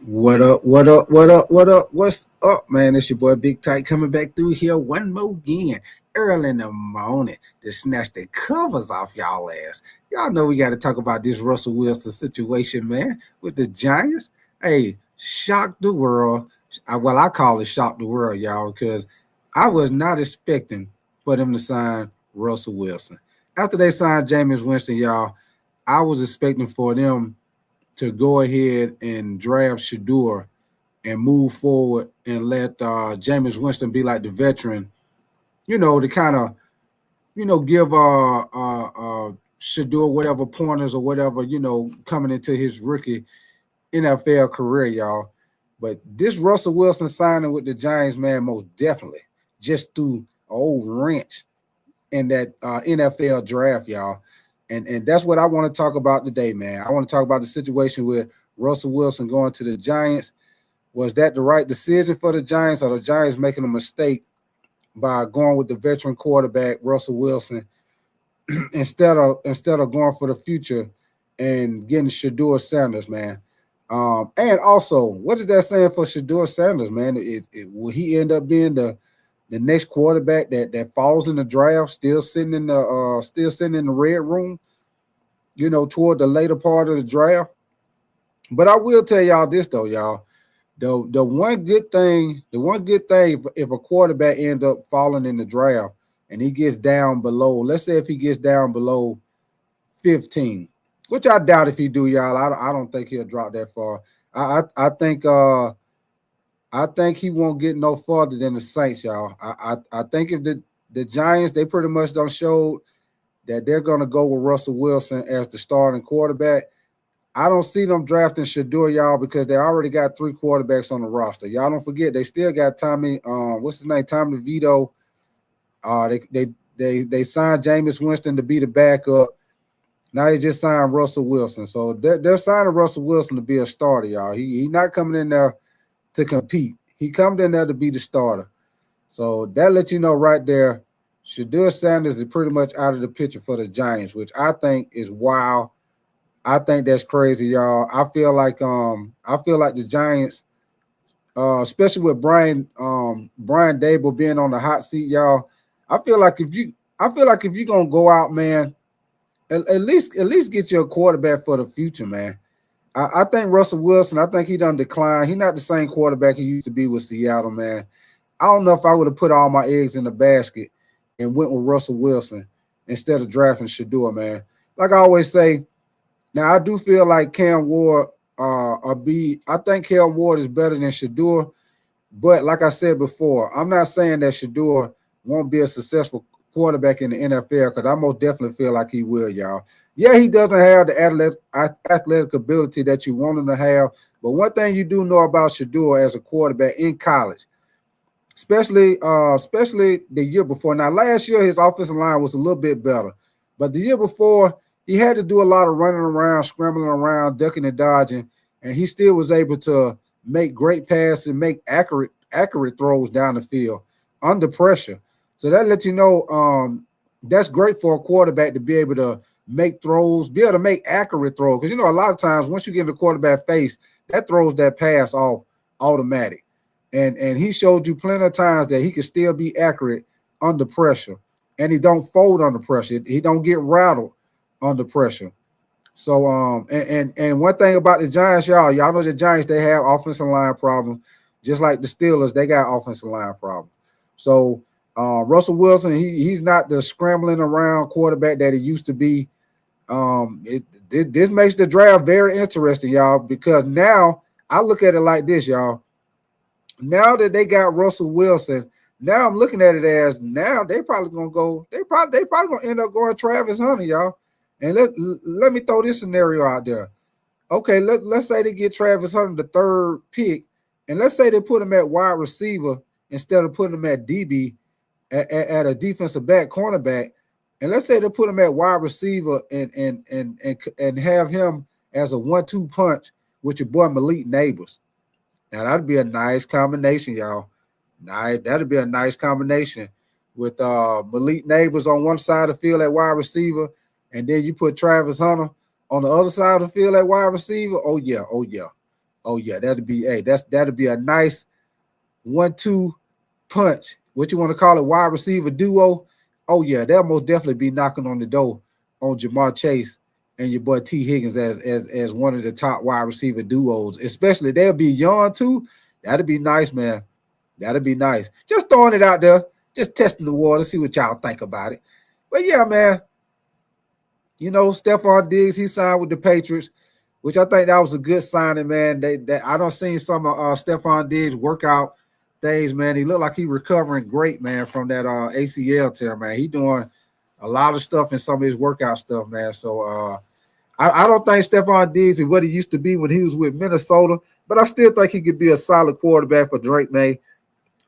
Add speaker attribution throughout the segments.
Speaker 1: What up? What up? What up? What up? What's up, man? It's your boy Big Tight coming back through here one more again, early in the morning to snatch the covers off y'all ass. Y'all know we got to talk about this Russell Wilson situation, man, with the Giants. Hey, shock the world. Well, I call it shock the world, y'all, because I was not expecting for them to sign Russell Wilson. After they signed Jameis Winston, y'all, I was expecting for them to go ahead and draft Shadeur and move forward and let Jameis Winston be like the veteran, to kind of, give Shadeur whatever pointers or whatever, coming into his rookie NFL career, y'all. But this Russell Wilson signing with the Giants, man, most definitely just threw an old wrench in that NFL draft, y'all. And that's what I want to talk about today, man. I want to talk about the situation with Russell Wilson going to the Giants. Was that the right decision for the Giants, or the Giants making a mistake by going with the veteran quarterback Russell Wilson instead of going for the future and getting Shadur Sanders, man? And also, what is that saying for Shadur Sanders, man? Will he end up being the next quarterback that falls in the draft, still sitting in the red room, toward the later part of the draft? But I will tell y'all this though, y'all. The one good thing, if a quarterback ends up falling in the draft and he gets down below, let's say if he gets down below 15, which I doubt if he do, y'all. I don't think he'll drop that far. I think he won't get no farther than the Saints, y'all. I think if the Giants, they pretty much don't show that they're going to go with Russell Wilson as the starting quarterback. I don't see them drafting Shadeur, y'all, because they already got 3 quarterbacks on the roster. Y'all don't forget they still got Tommy. What's his name? Tommy DeVito. They signed Jameis Winston to be the backup. Now they just signed Russell Wilson, so they're signing Russell Wilson to be a starter, y'all. He not coming in there to compete. He comes in there to be the starter. So that lets you know right there, Shadur Sanders is pretty much out of the picture for the Giants, which I think is wild. I think that's crazy, y'all. I feel like the Giants, especially with Brian Dable being on the hot seat, y'all. I feel like if you're gonna go out, man, at least get you a quarterback for the future, man. I think Russell Wilson, I think he done declined. He's not the same quarterback he used to be with Seattle, man. I don't know if I would have put all my eggs in the basket and went with Russell Wilson instead of drafting Shadeur, man. Like I always say, now I do feel like Cam Ward I think Cam Ward is better than Shadeur, but like I said before, I'm not saying that Shadeur won't be a successful quarterback in the NFL, because I most definitely feel like he will, y'all. Yeah, he doesn't have the athletic ability that you want him to have, but one thing you do know about Shadeur as a quarterback in college, especially the year before. Now, last year his offensive line was a little bit better, but the year before he had to do a lot of running around, scrambling around, ducking and dodging, and he still was able to make great passes and make accurate throws down the field under pressure. So that lets you know that's great for a quarterback to be able to make throws, be able to make accurate throws. Because, a lot of times once you get in the quarterback face, that throws that pass off automatic. And he showed you plenty of times that he can still be accurate under pressure. And he don't fold under pressure. He don't get rattled under pressure. So and one thing about the Giants, y'all know the Giants, they have offensive line problems. Just like the Steelers, they got offensive line problems. So Russell Wilson, he's not the scrambling around quarterback that he used to be. This makes the draft very interesting, y'all, because now I look at it like this, y'all. Now that they got Russell Wilson, now I'm looking at it as now they probably gonna end up going Travis Hunter, y'all. And let me throw this scenario out there. Okay, let's say they get Travis Hunter the 3rd pick, and let's say they put him at wide receiver instead of putting him at DB at a defensive back cornerback, and let's say they put him at wide receiver and have him as a 1-2 punch with your boy Malik Neighbors. Now that'd be a nice combination, y'all. That'd be a nice combination with Malik Neighbors on one side of the field at wide receiver, and then you put Travis Hunter on the other side of the field at wide receiver. Oh yeah. Oh yeah, that'd be that'd be a nice 1-2 punch. What you want to call it, wide receiver duo? Oh yeah, they'll most definitely be knocking on the door on Jamar Chase and your boy T. Higgins as one of the top wide receiver duos. Especially they'll be young too. That'd be nice, man. That'd be nice. Just throwing it out there, just testing the water, see what y'all think about it. But yeah, man. You know, Stefon Diggs, he signed with the Patriots, which I think that was a good signing, man. I don't seen some of Stefon Diggs workout things, man. He looked like he recovering great, man, from that ACL tear, man. He doing a lot of stuff in some of his workout stuff, man. So I don't think Stefon Diggs is what he used to be when he was with Minnesota, but I still think he could be a solid quarterback for Drake May.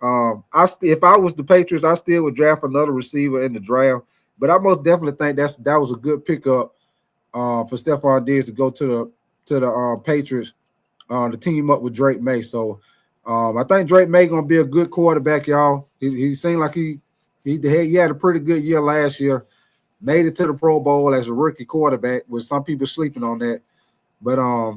Speaker 1: If I was the Patriots, I still would draft another receiver in the draft. But I most definitely think that was a good pickup for Stefon Diggs to go to the Patriots to team up with Drake May. So I think Drake May gonna be a good quarterback, y'all. He seemed like he had a pretty good year last year. Made it to the Pro Bowl as a rookie quarterback, with some people sleeping on that. But I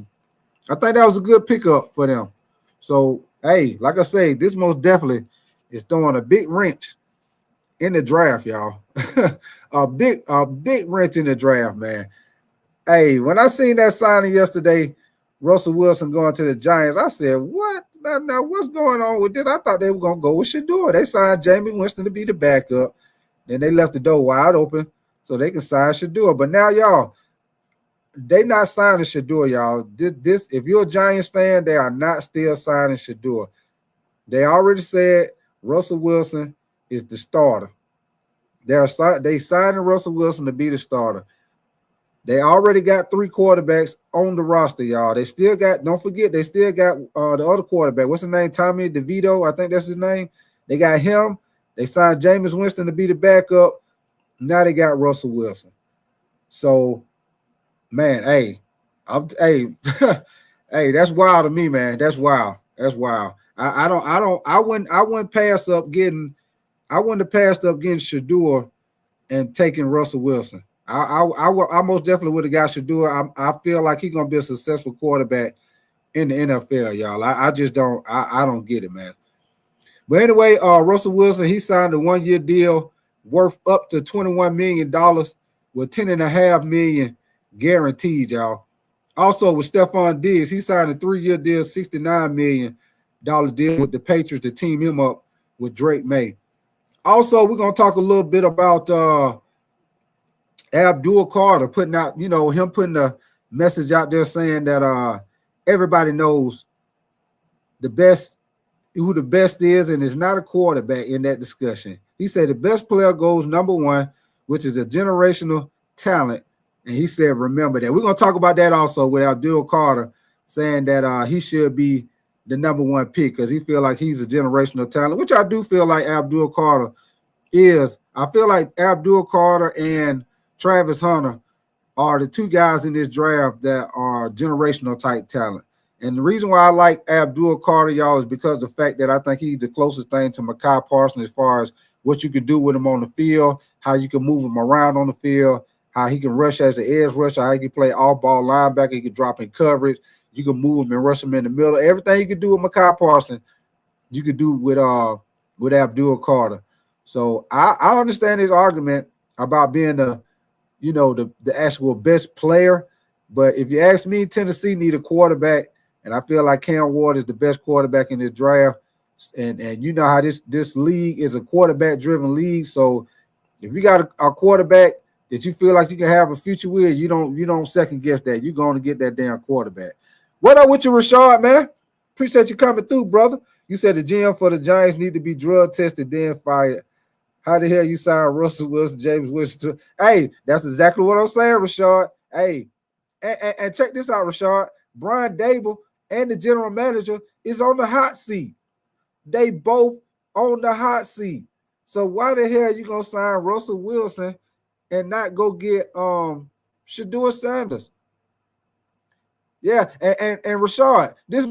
Speaker 1: think that was a good pickup for them. So hey, like I say, this most definitely is throwing a big wrench in the draft, y'all. a big wrench in the draft, man. Hey, when I seen that signing yesterday, Russell Wilson going to the Giants, I said, what? Now what's going on with this? I thought they were going to go with Shadeur. They signed Jameis Winston to be the backup. Then they left the door wide open so they can sign Shadeur. But now, y'all, they not signing Shadeur, y'all. This if you're a Giants fan, they are not still signing Shadeur. They already said Russell Wilson is the starter. They signing Russell Wilson to be the starter. They already got 3 quarterbacks on the roster, y'all. They still got, don't forget, they still got the other quarterback. What's his name? Tommy DeVito, I think that's his name. They got him. They signed Jameis Winston to be the backup. Now they got Russell Wilson. So, man, hey, hey, that's wild to me, man. That's wild. That's wild. I wouldn't pass up getting Shadeur and taking Russell Wilson. I most definitely would have got Shadeur. I feel like he's gonna be a successful quarterback in the NFL, y'all. I just don't get it, man. But anyway, Russell Wilson, he signed a 1-year deal worth up to $21 million with $10.5 million guaranteed, y'all. Also with Stefon Diggs, he signed a 3-year deal, $69 million deal with the Patriots to team him up with Drake May. Also, we're gonna talk a little bit about Abdul Carter putting out, him putting a message out there saying that everybody knows who the best is, and it's not a quarterback in that discussion. He said the best player goes number 1, which is a generational talent. And he said, remember that. We're going to talk about that also with Abdul Carter saying that he should be the number 1 pick because he feel like he's a generational talent, which I do feel like Abdul Carter is. I feel like Abdul Carter and Travis Hunter are the 2 guys in this draft that are generational type talent. And the reason why I like Abdul Carter, y'all, is because of the fact that I think he's the closest thing to Micah Parsons as far as what you can do with him on the field, how you can move him around on the field, how he can rush as the edge rusher, how he can play off-ball linebacker, he can drop in coverage, you can move him and rush him in the middle. Everything you can do with Micah Parsons, you could do with Abdul Carter. So I understand his argument about being the actual best player. But if you ask me, Tennessee need a quarterback, and I feel like Cam Ward is the best quarterback in this draft. And you know how this league is a quarterback-driven league. So if you got a quarterback that you feel like you can have a future with, you don't second guess that. You're going to get that damn quarterback. What up with you, Rashad, man? Appreciate you coming through, brother. You said the GM for the Giants need to be drug tested, then fired. How the hell you sign Russell Wilson, Jameis Winston? Hey, that's exactly what I'm saying, Rashad. Hey, and check this out, Rashad. Brian Dable and the general manager is on the hot seat. They both on the hot seat. So why the hell you gonna sign Russell Wilson and not go get Shadur Sanders? Yeah, and Rashad, this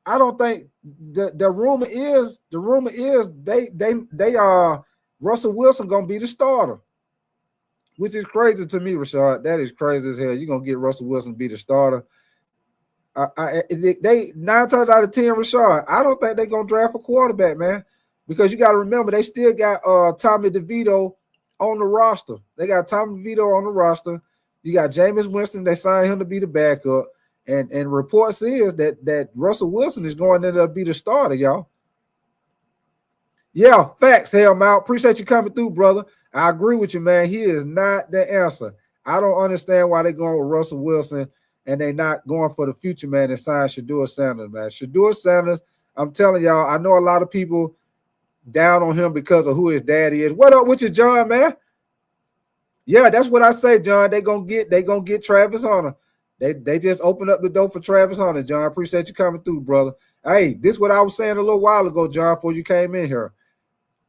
Speaker 1: I don't think the rumor is they are Russell Wilson gonna be the starter, which is crazy to me, Rashad. That is crazy as hell. You're gonna get Russell Wilson to be the starter. They 9 times out of 10, Rashard, I don't think they're gonna draft a quarterback, man, because you got to remember they still got Tommy DeVito on the roster. They got Tommy DeVito on the roster. You got Jameis Winston. They signed him to be the backup, and reports is that Russell Wilson is going to be the starter, y'all. Yeah, facts. Hell, Mal. Appreciate you coming through, brother. I agree with you, man. He is not the answer. I don't understand why they're going with Russell Wilson and they're not going for the future, man, and sign Shadur Sanders, man. Shadur Sanders, I'm telling y'all, I know a lot of people down on him because of who his daddy is. What up with you, John, man? Yeah, that's what I say, John. They gonna get Travis Hunter. They just opened up the door for Travis Hunter, John. I appreciate you coming through, brother. Hey, this is what I was saying a little while ago, John, before you came in here.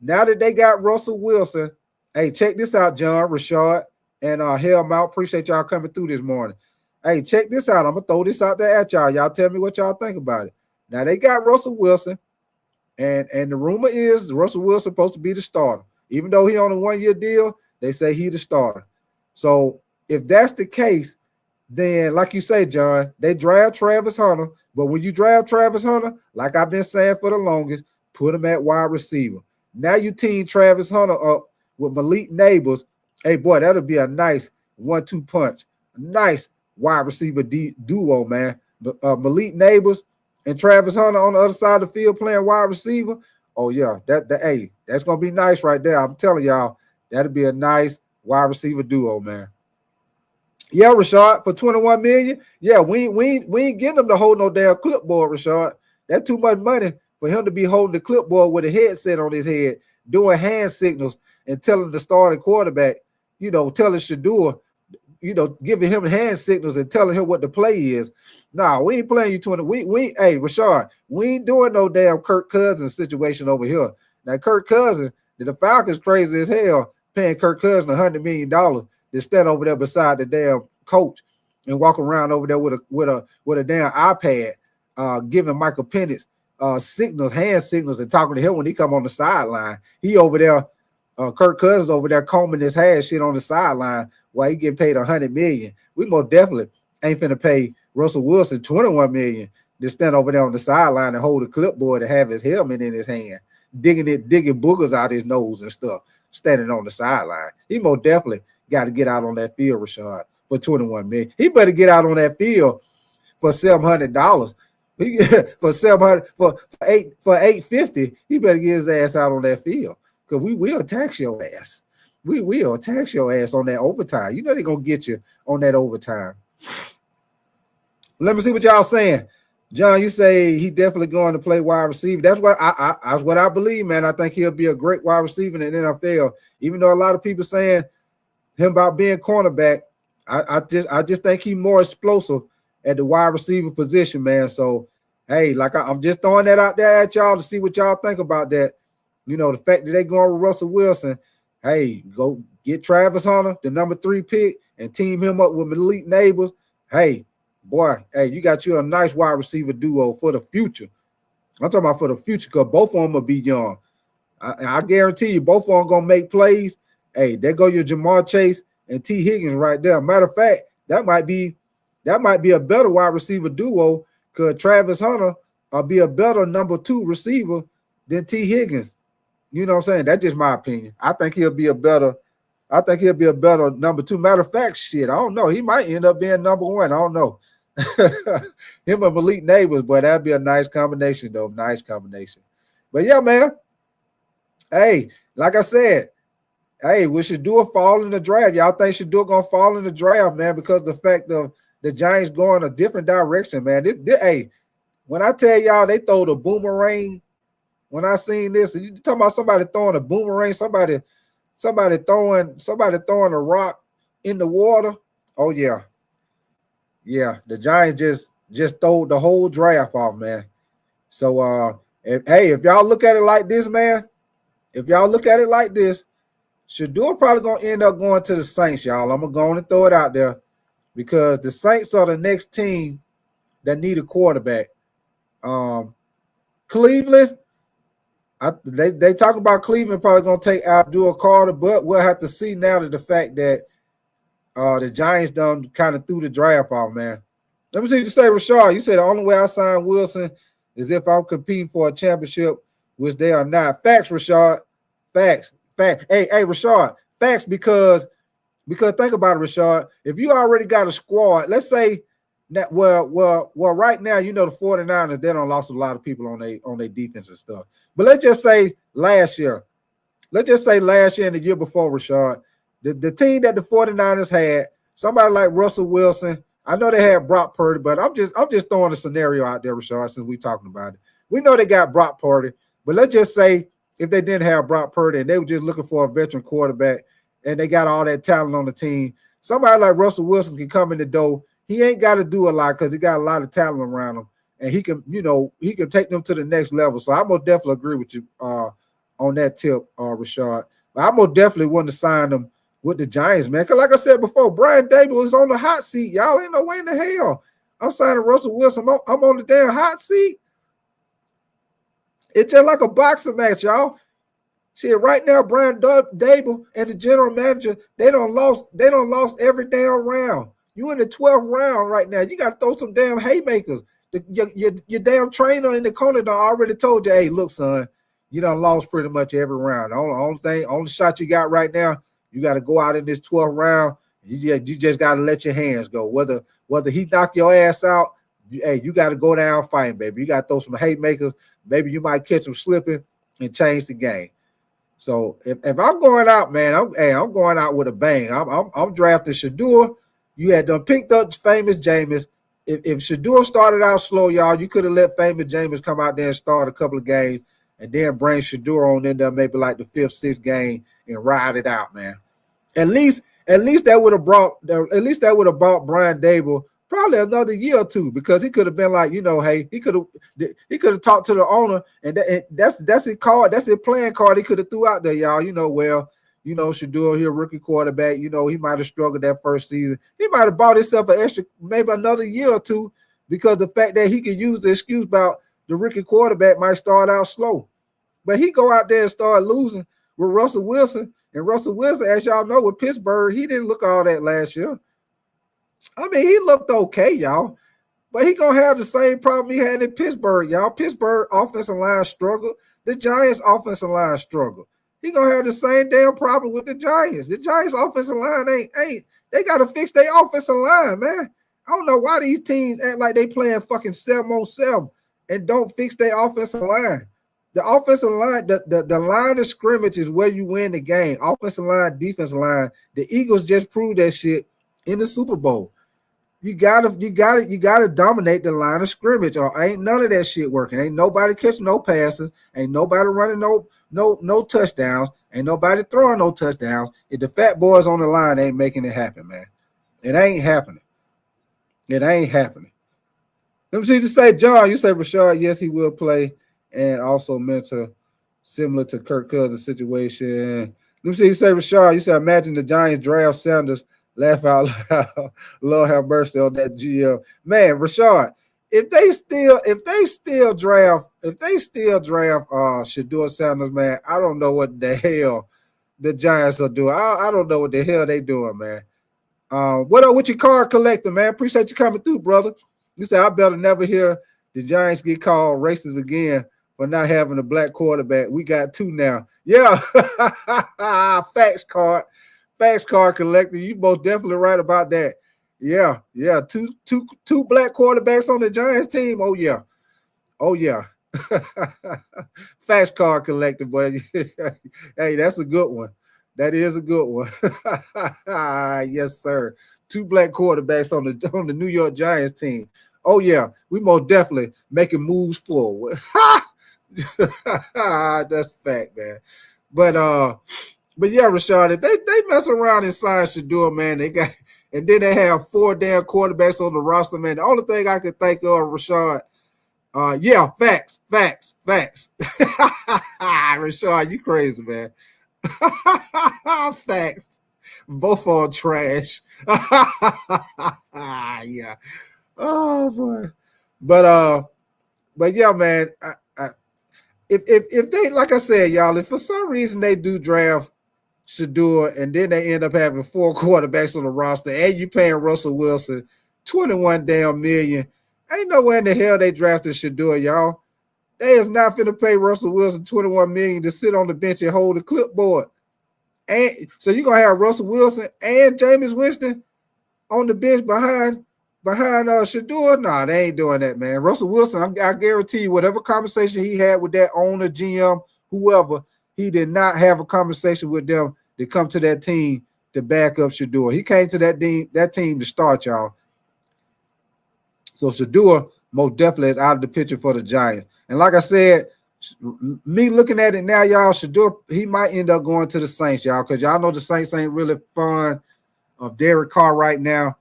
Speaker 1: Now that they got Russell Wilson, hey, check this out, John, Rashard, and Hellmouth. Appreciate y'all coming through this morning. Hey, check this out. I'm gonna throw this out there at y'all. Y'all tell me what y'all think about it. Now they got Russell Wilson, and the rumor is Russell Wilson supposed to be the starter. Even though he on a 1-year deal, they say he the starter. So if that's the case, then like you say, John, they draft Travis Hunter. But when you draft Travis Hunter, like I've been saying for the longest, put him at wide receiver. Now you team Travis Hunter up with Malik Neighbors. Hey, boy, that'll be a nice 1-2 punch. Nice wide receiver duo, man. Malik Neighbors and Travis Hunter on the other side of the field playing wide receiver. Oh, yeah, that's going to be nice right there. I'm telling y'all, that'll be a nice wide receiver duo, man. Yeah, Rashard, for $21 million. Yeah, we ain't getting him to hold no damn clipboard, Rashard. That's too much money for him to be holding the clipboard with a headset on his head, doing hand signals and telling the starting quarterback, telling Shadeur, giving him hand signals and telling him what the play is. Nah, we ain't playing you 20. Hey, Rashard, we ain't doing no damn Kirk Cousins situation over here. Now, Kirk Cousins, the Falcons crazy as hell, paying Kirk Cousins $100 million to stand over there beside the damn coach and walk around over there with a damn iPad, giving Michael Penix signals, hand signals, and talking to him when he come on the sideline. He over there, Kirk Cousins over there combing his hair shit on the sideline while he getting paid $100 million. We most definitely ain't finna pay Russell Wilson $21 million to stand over there on the sideline and hold a clipboard and have his helmet in his hand, digging boogers out his nose and stuff, standing on the sideline. He most definitely got to get out on that field, Rashard, for $21 million. He better get out on that field for $700. For $700 for $850, he better get his ass out on that field, because we will tax your ass. We will tax your ass on that overtime. You know they're gonna get you on that overtime. Let me see what y'all saying. John, you say he definitely going to play wide receiver. That's what I believe, man. I think he'll be a great wide receiver in the NFL. Even though a lot of people saying him about being cornerback, I just think he's more explosive at the wide receiver position, man. So, hey, like I'm just throwing that out there at y'all to see what y'all think about that. The fact that they going with Russell Wilson, hey, go get Travis Hunter, the number 3 pick, and team him up with Malik Neighbors. Hey, boy, hey, you got you a nice wide receiver duo for the future. I'm talking about for the future, because both of them will be young. I guarantee you both of them going to make plays. Hey, there go your Jamar Chase and T. Higgins right there. Matter of fact, that might be a better wide receiver duo, because Travis Hunter will be a better number 2 receiver than T. Higgins. You know what I'm saying? That's just my opinion. I think he'll be a better number 2. Matter of fact, shit, I don't know. He might end up being number 1. I don't know. Him and Malik Neighbors, but that'd be a nice combination, though. Nice combination. But yeah, man. Hey, like I said, hey, will Shadeur fall in the draft? Y'all think Shadeur gonna fall in the draft, man, because the fact of the Giants going a different direction, man. Hey, when I tell y'all they throw the boomerang, when I seen this, you talking about somebody throwing a boomerang, somebody throwing a rock in the water. Oh yeah. Yeah, the Giants just throw the whole draft off, man. So if y'all look at it like this, man, Shadeur probably gonna end up going to the Saints, y'all. I'm gonna go on and throw it out there, because the Saints are the next team that need a quarterback. Cleveland, they talk about Cleveland probably gonna take Abdul Carter, but we'll have to see now that the fact that the Giants done kind of threw the draft off, man. Let me see you say, Rashard. You said the only way I sign Wilson is if I'm competing for a championship, which they are not. Facts, Rashard. Facts. Facts. Hey, Rashard. Facts because think about it, Rashard. If you already got a squad, let's say that well, right now, you know, the 49ers, they don't lost a lot of people on their defense and stuff. But let's just say last year and the year before, Rashard, the team that the 49ers had, somebody like Russell Wilson. I know they had Brock Purdy, but I'm just throwing a scenario out there, Rashard, since we're talking about it. We know they got Brock Purdy, but let's just say if they didn't have Brock Purdy and they were just looking for a veteran quarterback and they got all that talent on the team, somebody like Russell Wilson can come in the door. He ain't got to do a lot because he got a lot of talent around him, and he can take them to the next level. So I'm gonna definitely agree with you on that tip, Rashard. But I'm gonna definitely want to sign them with the Giants, man. Because like I said before, Brian Dable is on the hot seat. Y'all ain't no way in the hell I'm signing Russell Wilson. I'm on the damn hot seat. It's just like a boxing match, y'all. See, right now, Brian Dable and the general manager, they don't lost every damn round. You in the 12th round right now. You got to throw some damn haymakers. Your damn trainer in the corner done already told you, hey, look, son, you done lost pretty much every round. The only shot you got right now, you got to go out in this 12th round. You just got to let your hands go. Whether he knock your ass out, you got to go down fighting, baby. You got to throw some haymakers. Maybe you might catch them slipping and change the game. So if I'm going out, man, I'm going out with a bang. I'm drafting Shadeur. You had done picked up famous Jameis. If Shadeur started out slow, y'all, you could have let famous Jameis come out there and start a couple of games and then bring Shadeur on in there maybe like the 5th, 6th game and ride it out, man. At least that would have brought Brian Dable probably another year or two, because he could have been like, hey, he could have talked to the owner, and that's his card, that's his playing card he could have threw out there, y'all. Shadeur, he a rookie quarterback. He might have struggled that first season. He might have bought himself an extra, maybe another year or two, because the fact that he could use the excuse about the rookie quarterback might start out slow. But he go out there and start losing with Russell Wilson. And Russell Wilson, as y'all know, with Pittsburgh, he didn't look all that last year. I mean, he looked okay, y'all. But he going to have the same problem he had in Pittsburgh, y'all. Pittsburgh offensive line struggled. The Giants offensive line struggled. He going to have the same damn problem with the Giants. The Giants offensive line ain't they got to fix their offensive line, man. I don't know why these teams act like they playing fucking 7-on-7 and don't fix their offensive line. The offensive line, the line of scrimmage is where you win the game. Offensive line, defensive line. The Eagles just proved that shit in the Super Bowl. You gotta dominate the line of scrimmage, or ain't none of that shit working. Ain't nobody catching no passes. Ain't nobody running no touchdowns. Ain't nobody throwing no touchdowns. If the fat boys on the line ain't making it happen, man. It ain't happening. It ain't happening. Let me see you say, John. You say Rashard, yes, he will play, and also mentor, similar to Kirk Cousins' situation. Let me see you say, Rashard. You said, imagine the Giants draft Sanders. Laugh out loud. Lord have mercy on that GM. Man, Rashard, if they still draft Shadur Sanders, man, I don't know what the hell the Giants are doing. I don't know what the hell they doing, man. What up with your card collector, man? Appreciate you coming through, brother. You said I better never hear the Giants get called racist again for not having a black quarterback. We got 2 now. Yeah. Facts card collector. You most definitely right about that. Yeah. Two black quarterbacks on the Giants team. Oh yeah. Facts card collector, boy. Hey, that's a good one. That is a good one. Yes, sir. 2 black quarterbacks on the New York Giants team. Oh yeah, we most definitely making moves forward. That's fact, man. But yeah, Rashard, if they mess around and sign Shadeur, man, and then they have 4 damn quarterbacks on the roster, man. The only thing I can think of, Rashard, yeah, facts. Rashard, you crazy, man. Facts. Both are trash. Yeah. Oh boy. But yeah, man. If they, like I said, y'all, if for some reason they do draft Shadeur and then they end up having 4 quarterbacks on the roster and you paying Russell Wilson 21 damn million. Ain't nowhere in the hell they drafted Shadeur, y'all. They is not finna pay Russell Wilson 21 million to sit on the bench and hold the clipboard. And so you're gonna have Russell Wilson and Jameis Winston on the bench behind Shadeur? Nah, they ain't doing that, man. Russell Wilson, I guarantee you, whatever conversation he had with that owner, GM, whoever, he did not have a conversation with them to come to that team to back up Shadeur. He came to that team to start, y'all. So Shadeur most definitely is out of the picture for the Giants. And like I said, me looking at it now, y'all, Shadeur, he might end up going to the Saints, y'all, because y'all know the Saints ain't really fond of Derek Carr right now.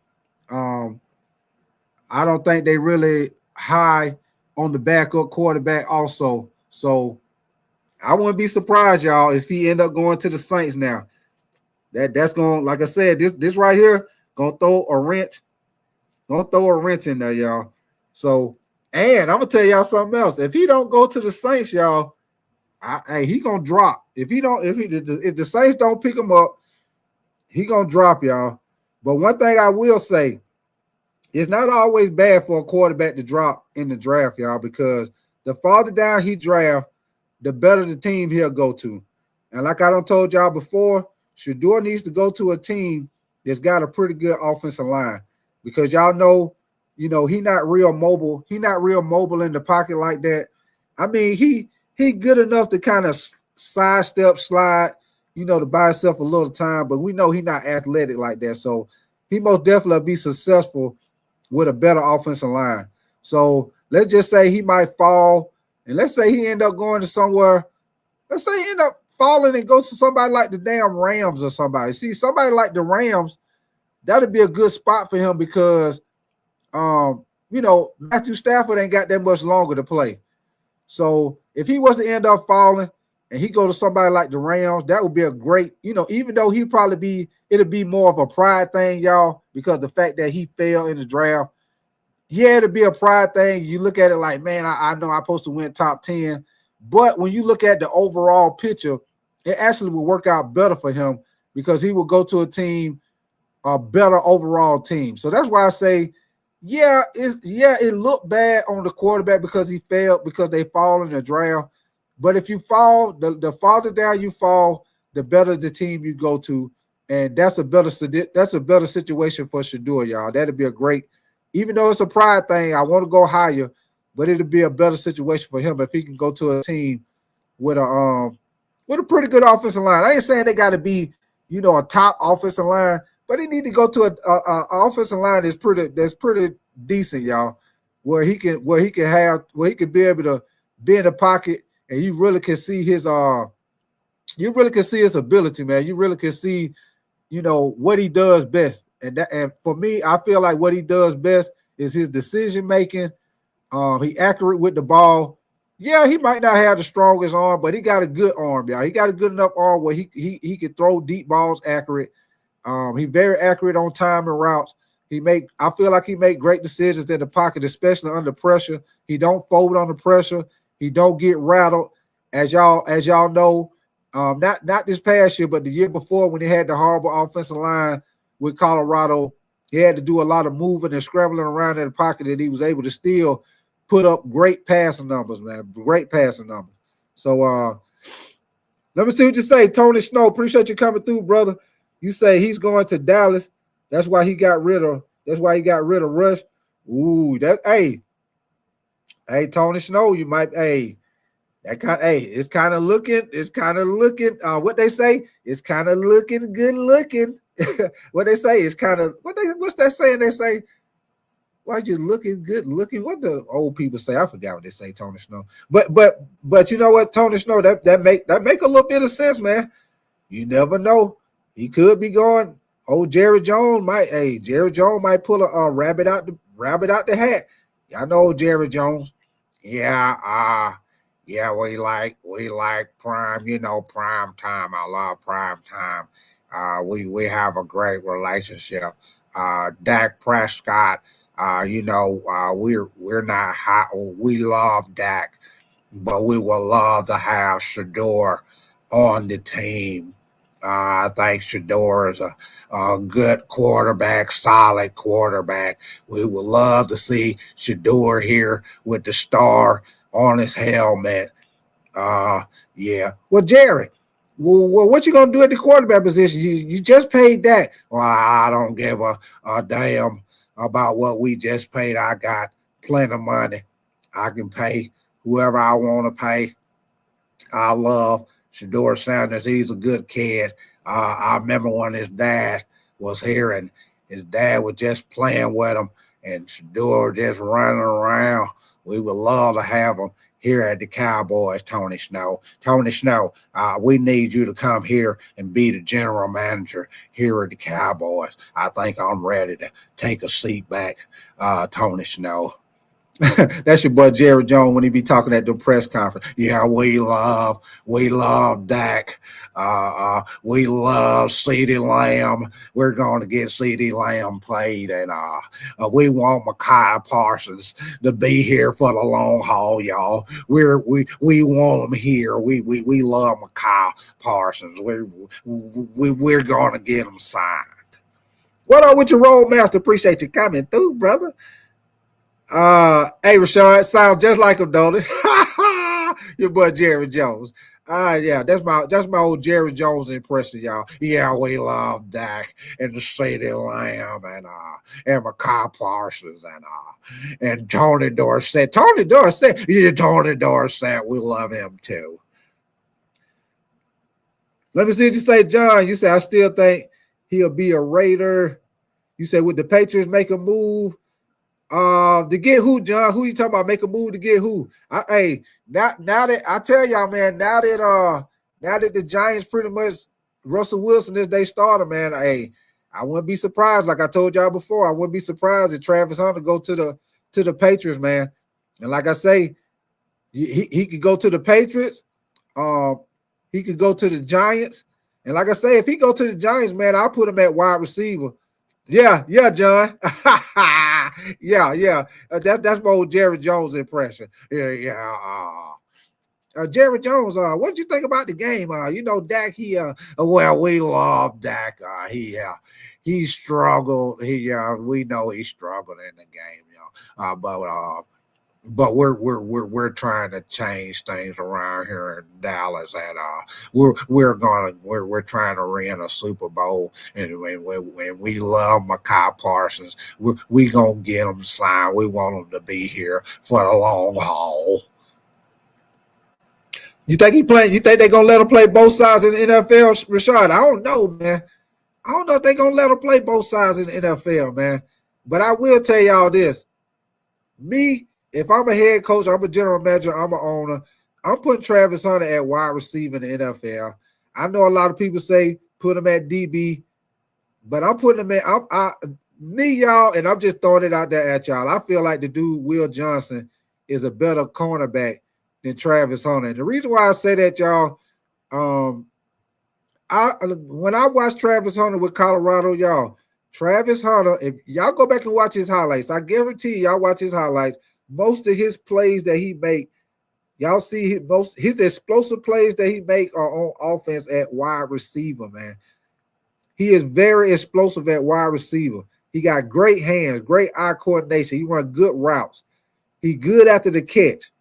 Speaker 1: I don't think they really high on the backup quarterback also. So I wouldn't be surprised, y'all, if he end up going to the Saints now. That's going, like I said, this right here gonna throw a wrench. Gonna throw a wrench in there, y'all. So, and I'm gonna tell y'all something else. If he don't go to the Saints, y'all, he gonna drop. If the Saints don't pick him up, he gonna drop, y'all. But one thing I will say, it's not always bad for a quarterback to drop in the draft, y'all, because the farther down he draft, the better the team he'll go to. And like I done told y'all before, Shadeur needs to go to a team that's got a pretty good offensive line, because y'all know, he not real mobile. He not real mobile in the pocket like that. I mean, he good enough to kind of sidestep, slide, to buy himself a little time, but we know he not athletic like that. So he most definitely be successful with a better offensive line. So let's just say he might fall, and let's say he end up going to somewhere. Let's say he end up falling and goes to somebody like the damn Rams or somebody. See, somebody like the Rams, that'd be a good spot for him because, Matthew Stafford ain't got that much longer to play. So if he was to end up falling and he go to somebody like the Rams, that would be a great, even though it'd be more of a pride thing, y'all, because the fact that he fell in the draft. Yeah, it'd be a pride thing. You look at it like, man, I know I'm supposed to win top 10. But when you look at the overall picture, it actually will work out better for him because he will go to a team, a better overall team. So that's why I say, it looked bad on the quarterback because he failed, because they fall in the draft. But if you fall, the farther down you fall, the better the team you go to. And that's a better situation for Shadeur, y'all. That'd be a great, even though it's a pride thing, I want to go higher, but it'd be a better situation for him if he can go to a team with a pretty good offensive line. I ain't saying they got to be, a top offensive line, but he need to go to a offensive line that's pretty decent, y'all, where he can be able to be in the pocket, and you really can see his ability, man. You really can see, what he does best. And for me, I feel like what he does best is his decision making. He accurate with the ball. Yeah, he might not have the strongest arm, but he got a good arm, y'all. He got a good enough arm where he can throw deep balls accurate. He very accurate on time and routes. I feel like he make great decisions in the pocket, especially under pressure. He don't fold under pressure. He don't get rattled. As y'all know, not this past year, but the year before when he had the horrible offensive line with Colorado, he had to do a lot of moving and scrambling around in the pocket, and he was able to still put up great passing numbers, man. Great passing numbers. So let me see what you say. Tony Snow, appreciate you coming through, brother. You say he's going to Dallas. That's why he got rid of Rush. Ooh, hey, Tony Snow, you might, it's kind of looking, what they say, it's kind of looking good looking. What they say is kind of, what's that saying? They say, why you looking good looking? What the old people say? I forgot what they say, Tony Snow. But you know what, Tony Snow, that make a little bit of sense, man. You never know. He could be going. Jerry Jones might pull a rabbit out the hat. Y'all know Jerry Jones. Yeah, we like prime, prime time. I love prime time. We have a great relationship. Dak Prescott, we're not hot. We love Dak, but we would love to have Shadeur on the team. I think Shadeur is a good quarterback, solid quarterback. We would love to see Shadeur here with the star on his helmet. Yeah. Well, Jerry, well, what you gonna do at the quarterback position? You just paid that. Well, I don't give a damn about what we just paid. I got plenty of money. I can pay whoever I want to pay. I love Shadur Sanders. He's a good kid. I remember when his dad was here and his dad was just playing with him and Shadur just running around. We would love to have him here at the Cowboys, Tony Snow. Tony Snow, we need you to come here and be the general manager here at the Cowboys. I think I'm ready to take a seat back, Tony Snow. That's your boy Jerry Jones when he be talking at the press conference. Yeah, we love Dak. We love CeeDee Lamb. We're going to get CeeDee Lamb played, and we want Micah Parsons to be here for the long haul, y'all. We want him here. We love Micah Parsons. We're going to get him signed. What up with your Roadmaster? Appreciate you coming through, brother. Hey, Rashad, sounds just like him, don't it? Your boy Jerry Jones. Yeah, that's my old Jerry Jones impression, y'all. Yeah, we love Dak and the CeeDee Lamb and Micah Parsons and Tony Dorsett. Tony Dorsett, yeah, Tony Dorsett, we love him too. Let me see what you say, John. You say I still think he'll be a Raider. You say would the Patriots make a move? To get who, John? Who you talking about? Make a move to get who? Hey, now that I tell y'all, man, now that the Giants pretty much Russell Wilson is they starter, man. Hey, I wouldn't be surprised. Like I told y'all before, I wouldn't be surprised if Travis Hunter go to the Patriots, man. And like I say, he could go to the Patriots. He could go to the Giants. And like I say, if he go to the Giants, man, I'll put him at wide receiver. Yeah, John. yeah. That's my old Jerry Jones impression. Yeah. Jerry Jones, what did you think about the game? Dak, well, we love Dak. He struggled. We know he struggled in the game, but we're trying to change things around here in Dallas, and we're trying to win a Super Bowl, and when we love Micah Parsons, we gonna get him signed. We want him to be here for the long haul. You think he playing? You think they gonna let him play both sides in the NFL, Rashad? I don't know, man. I don't know if they gonna let him play both sides in the NFL, man. But I will tell y'all this: if I'm a head coach, I'm a general manager, I'm an owner, I'm putting Travis Hunter at wide receiver in the NFL. I know a lot of people say put him at DB, but I'm putting him at y'all, and I'm just throwing it out there at y'all. I feel like the dude Will Johnson is a better cornerback than Travis Hunter. And the reason why I say that, y'all, when I watched Travis Hunter with Colorado, y'all, Travis Hunter, if y'all go back and watch his highlights, I guarantee y'all watch his highlights. Most of his plays that he make, y'all see his explosive plays that he make are on offense at wide receiver, man. He is very explosive at wide receiver. He got great hands, great eye coordination. He run good routes. He good after the catch.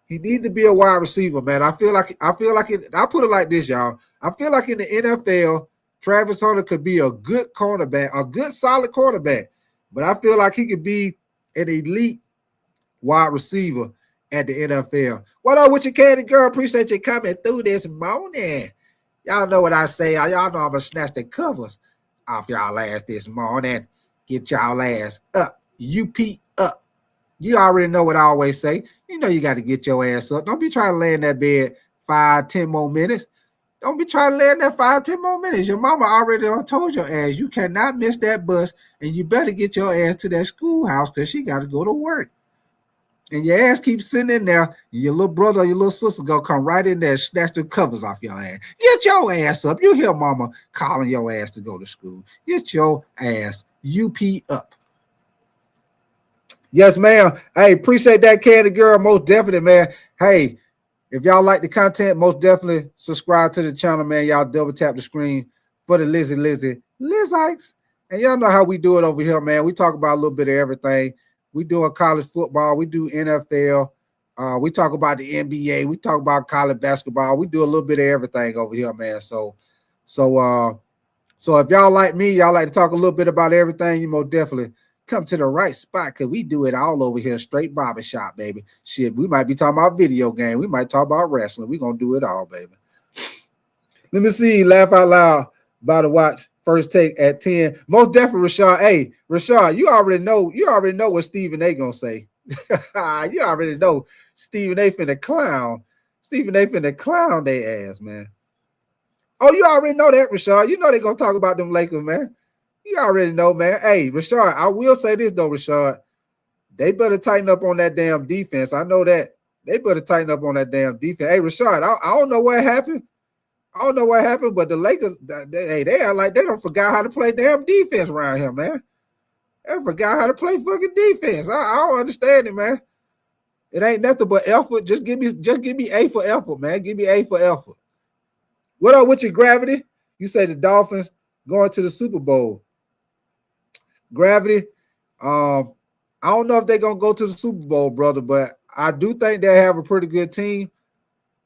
Speaker 1: He needs to be a wide receiver, man. I feel like I put it like this, y'all. I feel like in the NFL, Travis Hunter could be a good cornerback, a good solid cornerback, but I feel like he could be an elite wide receiver at the NFL. What up with your candy girl? Appreciate you coming through this morning. Y'all know what I say. Y'all know I'm gonna snatch the covers off y'all ass this morning. Get y'all ass up. UP up. You already know what I always say. You know you got to get your ass up. Don't be trying to lay in that bed 5-10 more minutes. Don't be trying to lay in there 5-10 more minutes. Your mama already told your ass you cannot miss that bus, and you better get your ass to that schoolhouse because she got to go to work. And your ass keeps sitting in there, your little brother or your little sister gonna come right in there and snatch the covers off your ass. Get your ass up. You hear mama calling your ass to go to school. Get your ass UP up. Yes, ma'am. Hey, appreciate that, candy girl. Most definitely, man. Hey, if y'all like the content, most definitely subscribe to the channel, man. Y'all double tap the screen for the Lizikes. And y'all know how we do it over here, man. We talk about a little bit of everything. We do college football. We do NFL. We talk about the NBA. We talk about college basketball. We do a little bit of everything over here, man. So if y'all like me, y'all like to talk a little bit about everything, you most definitely come to the right spot because we do it all over here. Straight barbershop, baby. Shit, we might be talking about video game. We might talk about wrestling. We're going to do it all, baby. Let me see. Laugh out loud. About to watch First Take at 10. Most definitely, Rashad. Hey, Rashad, you already know what Stephen A. going to say. You already know Stephen A. finna clown. Stephen A. finna clown their ass, man. Oh, you already know that, Rashad. You know they're going to talk about them Lakers, man. You already know, man. Hey, Rashad, I will say this, though, Rashad. They better tighten up on that damn defense. I know that. They better tighten up on that damn defense. Hey, Rashad, I don't know what happened. I don't know what happened, but the Lakers, they are like they don't forgot how to play damn defense around here, man. They forgot how to play fucking defense. I don't understand it, man. It ain't nothing but effort. Just give me A for effort, man. Give me A for effort. What up with your Gravity? You say the Dolphins going to the Super Bowl. Gravity, I don't know if they're gonna go to the Super Bowl, brother, but I do think they have a pretty good team.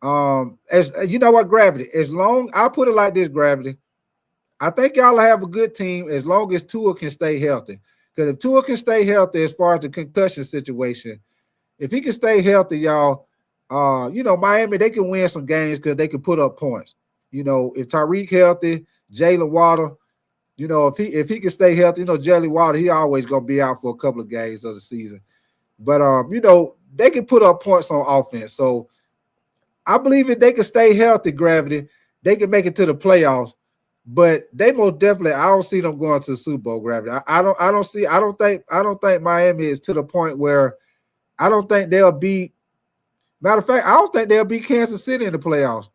Speaker 1: As you know what, Gravity, as long I'll put it like this, Gravity. I think y'all have a good team as long as Tua can stay healthy. Because if Tua can stay healthy as far as the concussion situation, if he can stay healthy, y'all, Miami, they can win some games because they can put up points. If Tyreek healthy, Jalen Water, if he can stay healthy, Jalen Water, he always gonna be out for a couple of games of the season. But they can put up points on offense. So I believe if they can stay healthy, Gravity, they can make it to the playoffs. But they most definitely, I don't see them going to the Super Bowl, Gravity. I don't think Miami is to the point where I don't think they'll beat. Matter of fact, I don't think they'll beat Kansas City in the playoffs.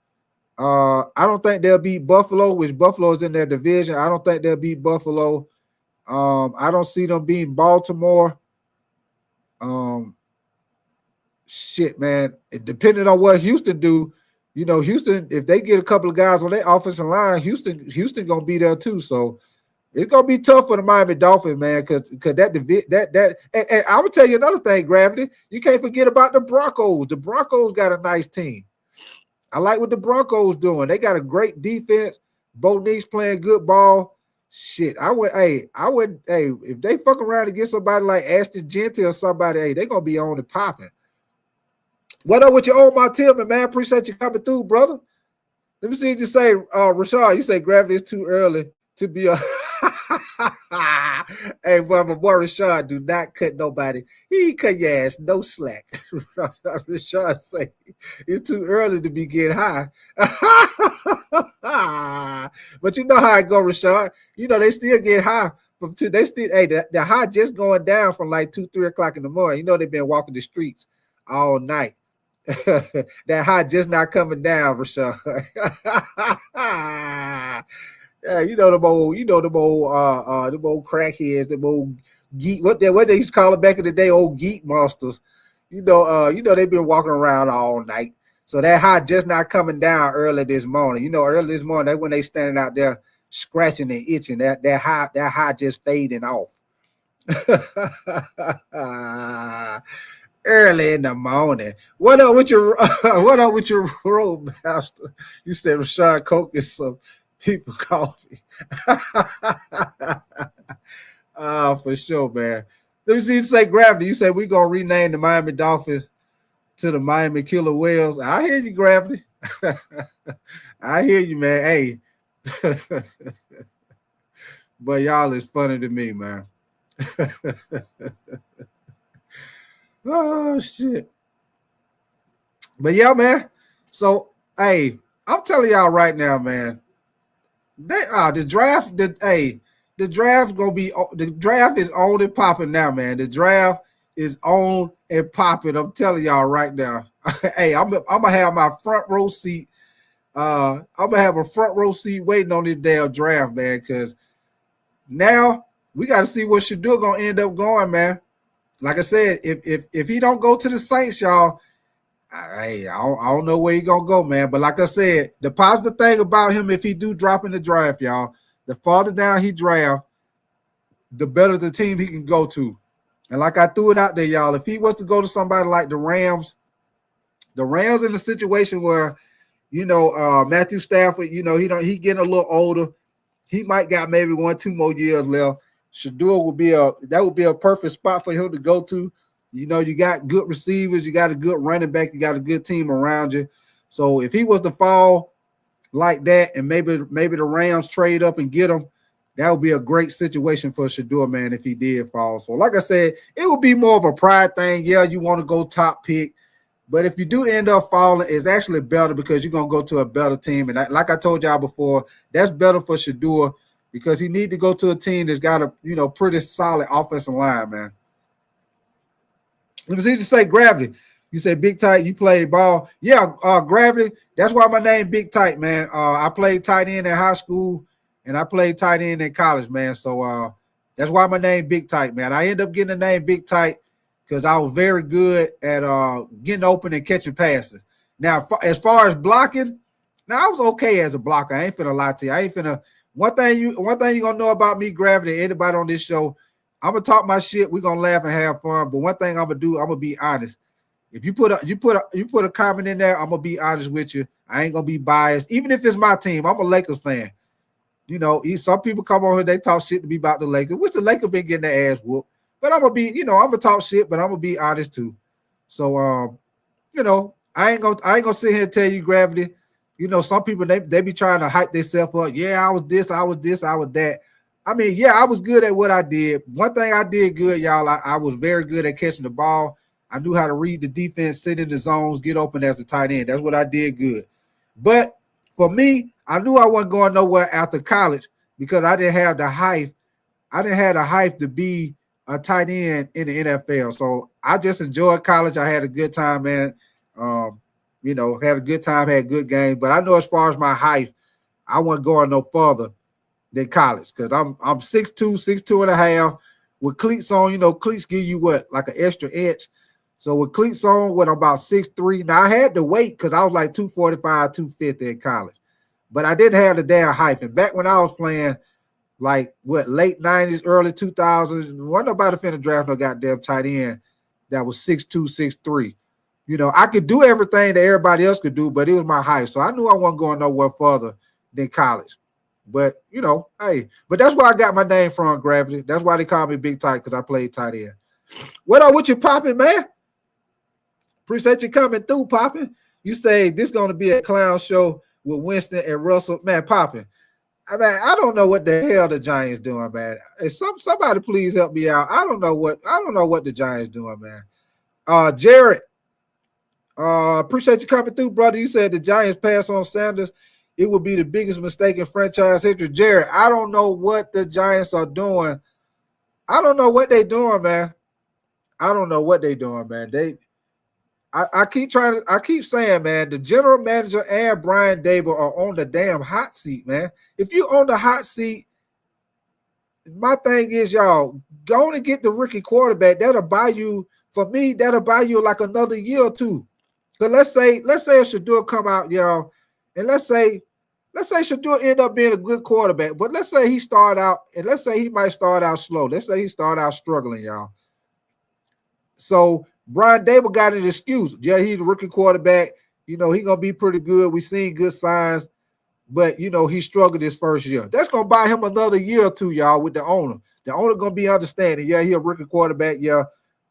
Speaker 1: I don't think they'll beat Buffalo, which Buffalo is in their division. I don't think they'll beat Buffalo. I don't see them beating Baltimore. Shit, man. Depending on what Houston do, Houston, if they get a couple of guys on their offensive line, Houston gonna be there too. So it's gonna be tough for the Miami Dolphins, man, because that and I would tell you another thing, Gravity. You can't forget about the Broncos. The Broncos got a nice team. I like what the Broncos doing. They got a great defense. Bo Nix playing good ball. Shit, if they fuck around and get somebody like Ashton Genty or somebody, they gonna be on and popping. What up with your old Tillman, man? Appreciate you coming through, brother. Let me see you say, Rashad, you say Gravity is too early to be a hey, boy, my boy Rashad do not cut nobody. He cut your ass, no slack. Rashad say it's too early to be getting high. But you know how it go, Rashad. They still get high from two. They still, the high just going down from like 2-3 o'clock in the morning. They've been walking the streets all night. That high just not coming down, Rashad. Yeah, them old crackheads, them old geek, what they used to call it back in the day, old geek monsters. They've been walking around all night. So that high just not coming down early this morning. Early this morning, that's when they standing out there scratching and itching. That high just fading off. Early in the morning. What up with your roadmaster? You said Rashad Coke is some people coffee. For sure, man. Let me see you say Gravity. You say we're gonna rename the Miami Dolphins to the Miami Killer Whales. I hear you, Gravity. I hear you, man. Hey. But y'all is funny to me, man. Oh shit. But yeah, man. So hey, I'm telling y'all right now, man. The draft is on and popping now, man. The draft is on and popping. I'm telling y'all right now. Hey, I'm gonna have my front row seat. I'm gonna have a front row seat waiting on this damn draft, man. Because now we got to see what Shadur gonna end up going, man. Like I said, if he don't go to the Saints, y'all, I don't know where he's gonna go, man. But like I said, the positive thing about him, if he do drop in the draft, y'all, the farther down he draft, the better the team he can go to. And like I threw it out there, y'all, if he was to go to somebody like the Rams in a situation where, Matthew Stafford, he getting a little older. He might got maybe 1-2 more years left. Shadeur would be a perfect spot for him to go to. You got good receivers, you got a good running back, you got a good team around you. So if he was to fall like that, and maybe the Rams trade up and get him, that would be a great situation for Shadeur, man, if he did fall. So like I said, it would be more of a pride thing. Yeah, you want to go top pick. But if you do end up falling, it's actually better because you're going to go to a better team. And like I told y'all before, that's better for Shadeur because he need to go to a team that's got a, pretty solid offensive line, man. Let me see you say Gravity. You say Big Tight, you played ball. Yeah, Gravity, that's why my name Big Tight, man. I played tight end in high school, and I played tight end in college, man. So that's why my name Big Tight, man. I ended up getting the name Big Tight because I was very good at getting open and catching passes. Now, as far as blocking, now I was okay as a blocker. I ain't finna lie to you. I ain't finna. One thing you gonna know about me, Gravity, anybody on this show, I'm gonna talk my shit. We're gonna laugh and have fun. But one thing I'm gonna do, I'm gonna be honest. If you put a comment in there, I'm gonna be honest with you. I ain't gonna be biased, even if it's my team. I'm a Lakers fan. Some people come on here, they talk shit to me about the Lakers, which the Lakers been getting their ass whooped. But I'm gonna be, I'm gonna talk shit, but I'm gonna be honest too. So I ain't gonna sit here and tell you, Gravity. Some people they be trying to hype themselves up. Yeah, I was this, I was this, I was that. I mean, yeah, I was good at what I did. One thing I did good, y'all, I was very good at catching the ball. I knew how to read the defense, sit in the zones, get open as a tight end. That's what I did good. But for me, I knew I wasn't going nowhere after college because I didn't have the hype. I didn't have the hype to be a tight end in the NFL. So I just enjoyed college. I had a good time, man. Had a good time, had good games. But I know as far as my height, I wasn't going no further than college because I'm 6'2", 6'2 and a half. With cleats on, cleats give you what, like an extra inch. So with cleats on, when I'm about 6'3", now I had to wait because I was like 245, 250 in college. But I didn't have the damn height. And back when I was playing, like late 90s, early 2000s, wasn't nobody finna draft no goddamn tight end that was 6'2", 6'3". I could do everything that everybody else could do, but it was my height. So I knew I wasn't going nowhere further than college. But, hey, but that's where I got my name from, Gravity. That's why they call me Big Tight, because I played tight end. What up with you popping, man? Appreciate you coming through, popping. You say this going to be a clown show with Winston and Russell. Man, popping. I mean, I don't know what the hell the Giants doing, man. Somebody please help me out. I don't know what the Giants doing, man. Jared, appreciate you coming through, brother. You said the Giants pass on Sanders. It would be the biggest mistake in franchise history. Jared, I don't know what the Giants are doing. I don't know what they're doing, man. I don't know what they're doing, man. I keep saying, man, the general manager and Brian Dable are on the damn hot seat, man. If you on the hot seat, my thing is, y'all, go on and get the rookie quarterback. That'll buy you, for me, that'll buy you like another year or two. So let's say if Shadeur come out, y'all, and let's say Shadeur end up being a good quarterback, but let's say he start out, and let's say he might start out slow. Let's say he start out struggling, y'all. So Brian Dable got an excuse. Yeah, he's a rookie quarterback. He gonna be pretty good. We seen good signs, but he struggled his first year. That's gonna buy him another year or two, y'all, with the owner. The owner gonna be understanding. Yeah, he a rookie quarterback. Yeah,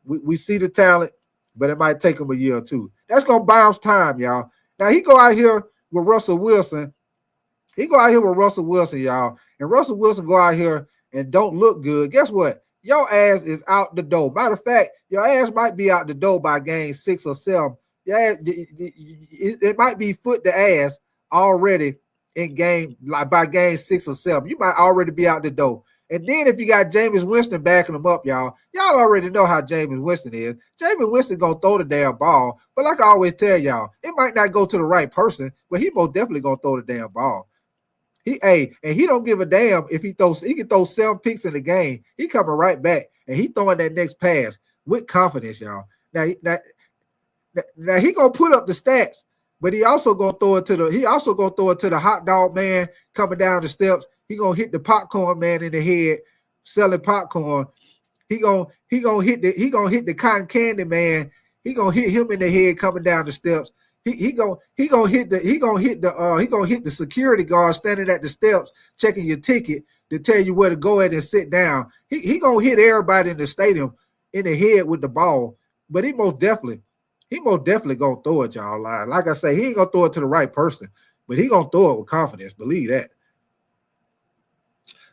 Speaker 1: we see the talent, but it might take him a year or two. That's gonna buy him time, y'all. Now he go out here with Russell Wilson. Y'all, and Russell Wilson go out here and don't look good. Guess what? Your ass is out the door. Matter of fact, your ass might be out the door by game 6 or 7. Yeah, it might be foot to ass already in game, like by game 6 or 7. You might already be out the door. And then if you got Jameis Winston backing him up, y'all already know how Jameis Winston is. Jameis Winston gonna throw the damn ball. But like I always tell y'all, it might not go to the right person, but he most definitely gonna throw the damn ball. He don't give a damn if he can throw 7 picks in the game. He coming right back and he throwing that next pass with confidence, y'all. Now Now he gonna put up the stats, but he also gonna throw it to the hot dog man coming down the steps. He gonna hit the popcorn man in the head selling popcorn. He gonna hit the cotton candy man. He gonna hit him in the head coming down the steps. He gonna hit the security guard standing at the steps checking your ticket to tell you where to go at and sit down. He gonna hit everybody in the stadium in the head with the ball, but he most definitely gonna throw it, y'all. Like I say, he ain't gonna throw it to the right person, but he gonna throw it with confidence. Believe that.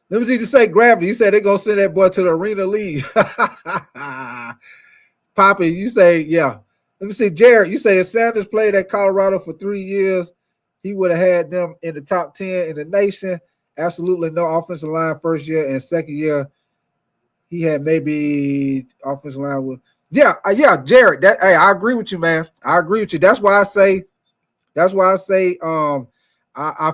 Speaker 1: Let me see you say gravity. You said they gonna send that boy to the Arena League. Poppy, you say, yeah. Let me see, Jared, you say if Sanders played at Colorado for 3 years, he would have had them in the top 10 in the nation. Absolutely no offensive line first year, and second year he had maybe offensive line with. Yeah, Jared. I agree with you, man. I agree with you. That's why I say I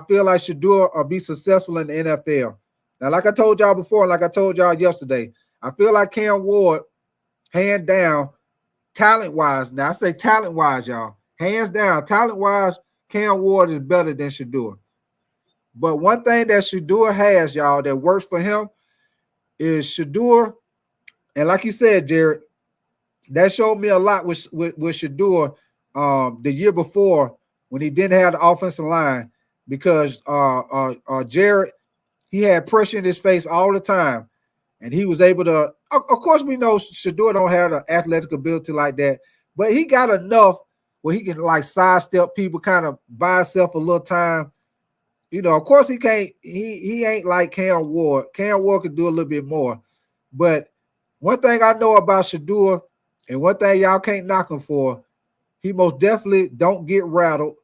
Speaker 1: feel like Shadeur will be successful in the NFL. Now, like I told y'all before, like I told y'all yesterday, I feel like Cam Ward, hand down, talent-wise. Now, I say talent-wise, y'all. Hands down, talent-wise, Cam Ward is better than Shadeur. But one thing that Shadeur has, y'all, that works for him is Shadeur, and like you said, Jared, that showed me a lot with Shadeur the year before when he didn't have the offensive line because Jared, he had pressure in his face all the time, and he was able to. Of course, we know Shadeur don't have the athletic ability like that, but he got enough where he can like sidestep people, kind of buy himself a little time. You know, of course, he can't. He ain't like Cam Ward. Cam Ward could do a little bit more, but one thing I know about Shadeur, and one thing y'all can't knock him for, he most definitely don't get rattled.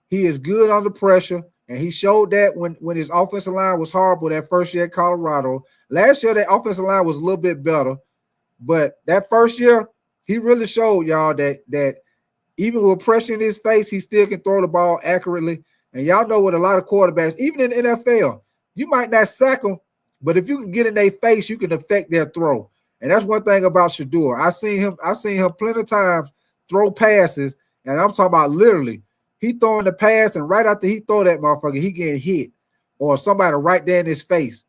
Speaker 1: He is good under pressure. And he showed that when his offensive line was horrible that first year at Colorado. Last year, that offensive line was a little bit better. But that first year, he really showed y'all that even with pressure in his face, he still can throw the ball accurately. And y'all know with a lot of quarterbacks, even in the NFL, you might not sack them, but if you can get in their face, you can affect their throw. And that's one thing about Shadeur. I seen him plenty of times throw passes, and I'm talking about literally. He throwing the pass, and right after he throw that motherfucker, he getting hit, or somebody right there in his face,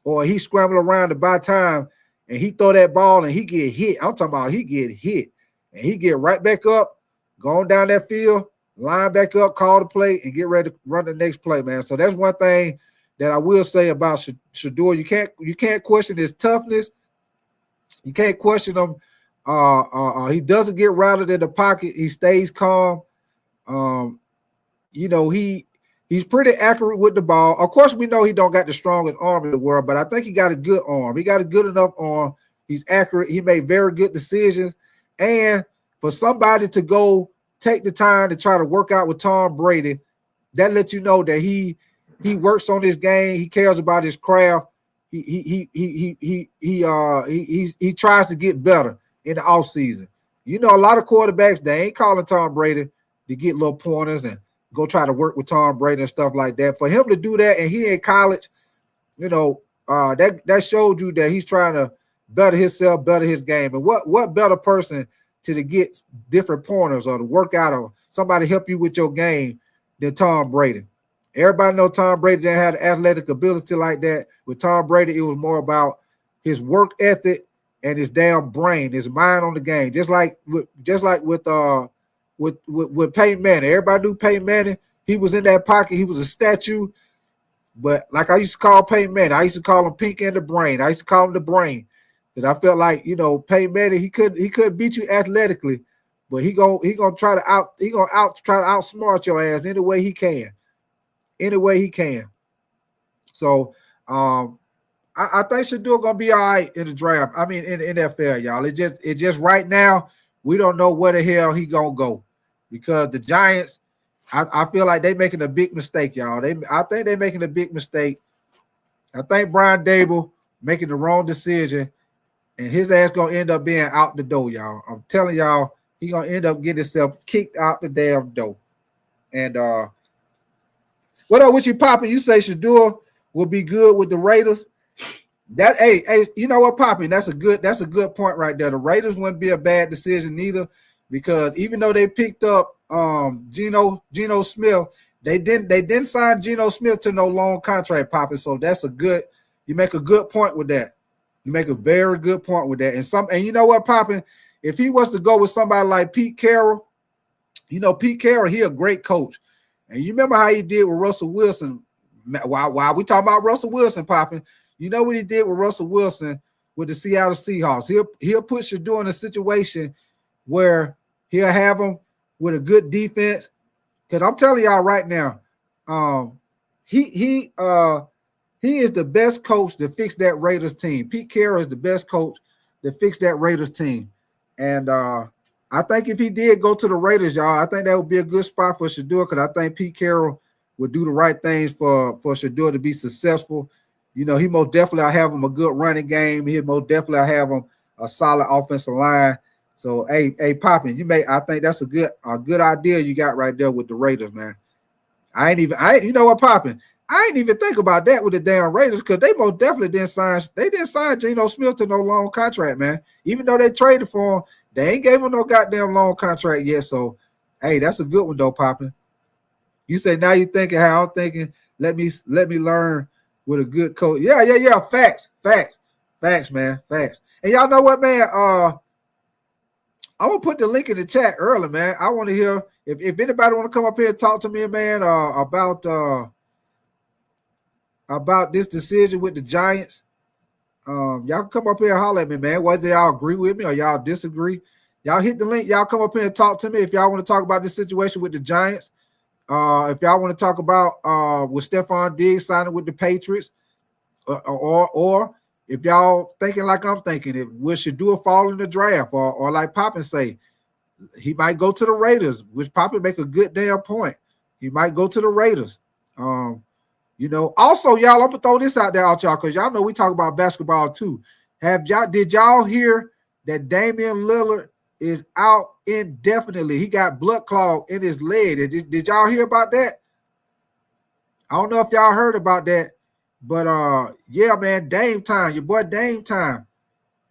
Speaker 1: or he scramble around to buy time, and he throw that ball and he get hit. I'm talking about he get hit, and he get right back up, going down that field, line back up, call the play, and get ready to run the next play, man. So that's one thing that I will say about Shadeur. You can't question his toughness. You can't question him. He doesn't get rattled in the pocket. He stays calm. You know, he's pretty accurate with the ball. Of course, we know he don't got the strongest arm in the world, but I think he got a good arm. He got a good enough arm. He's accurate. He made very good decisions. And for somebody to go take the time to try to work out with Tom Brady, that lets you know that he works on his game. He cares about his craft. He tries to get better in the offseason. You know, a lot of quarterbacks, they ain't calling Tom Brady to get little pointers and go try to work with Tom Brady and stuff like that. For him to do that, and he in college, you know, that showed you that he's trying to better himself, better his game. And what better person to get different pointers or to work out or somebody help you with your game than Tom Brady? Everybody know Tom Brady didn't have the athletic ability like that. With Tom Brady, it was more about his work ethic and his damn brain, his mind on the game. Just like with Peyton Manning. Everybody knew Peyton Manning. He was in that pocket. He was a statue. But like I used to call Peyton Manning, I used to call him Pink in the Brain. I used to call him the Brain. Because I felt like, you know, Peyton Manning, he could beat you athletically, but he gonna try to outsmart your ass any way he can. Any way he can. So I think Shadeur gonna be all right in the draft. I mean in the NFL, y'all. It just right now, we don't know where the hell he gonna go. Because the Giants, I feel like they making a big mistake, y'all. I think they're making a big mistake. I think Brian Dable making the wrong decision, and his ass gonna end up being out the door, y'all. I'm telling y'all, he gonna end up getting himself kicked out the damn door. And what up with you, Poppy? You say Shadeur will be good with the Raiders. That hey, you know what, Poppy? That's a good point right there. The Raiders wouldn't be a bad decision neither. because even though they picked up Geno Smith, they didn't sign Geno Smith to no long contract, Poppy. So that's you make a good point with that. You make a very good point with that. And you know what, Poppy? If he was to go with somebody like Pete Carroll, Pete Carroll, he a great coach. And you remember how he did with Russell Wilson. While we talking about Russell Wilson, Poppy, you know what he did with Russell Wilson with the Seattle Seahawks. He'll put Shadeur in a situation where he'll have him with a good defense. Because I'm telling y'all right now, he is the best coach to fix that Raiders team. Pete Carroll is the best coach to fix that Raiders team. And I think if he did go to the Raiders, y'all, I think that would be a good spot for Shadeur, because I think Pete Carroll would do the right things for Shadeur to be successful. He most definitely have him a good running game. He'll most definitely have him a solid offensive line. So, hey, Poppin, I think that's a good idea you got right there with the Raiders, man. You know what, Poppin? I ain't even think about that with the damn Raiders, because they most definitely didn't sign Geno Smith to no long contract, man. Even though they traded for him, they ain't gave him no goddamn long contract yet. So, hey, that's a good one though, Poppin. You say now you're thinking how I'm thinking. Let me learn with a good coach. Yeah. Facts, man. Facts. And y'all know what, man? I'm gonna put the link in the chat early, man. I want to hear if anybody want to come up here and talk to me, man, about this decision with the Giants. Y'all can come up here and holler at me, man. Whether y'all agree with me or y'all disagree, y'all hit the link. Y'all come up here and talk to me if y'all want to talk about this situation with the Giants. If y'all want to talk about with Stefon Diggs signing with the Patriots, or if y'all thinking like I'm thinking, will Shadeur fall in the draft, or like Poppin say, he might go to the Raiders, which Poppin make a good damn point. He might go to the Raiders. Also, y'all, I'm gonna throw this out there out y'all, because y'all know we talk about basketball too. Did y'all hear that Damian Lillard is out indefinitely? He got blood clot in his leg. Did y'all hear about that? I don't know if y'all heard about that, but yeah, man, Dame time, your boy Dame time.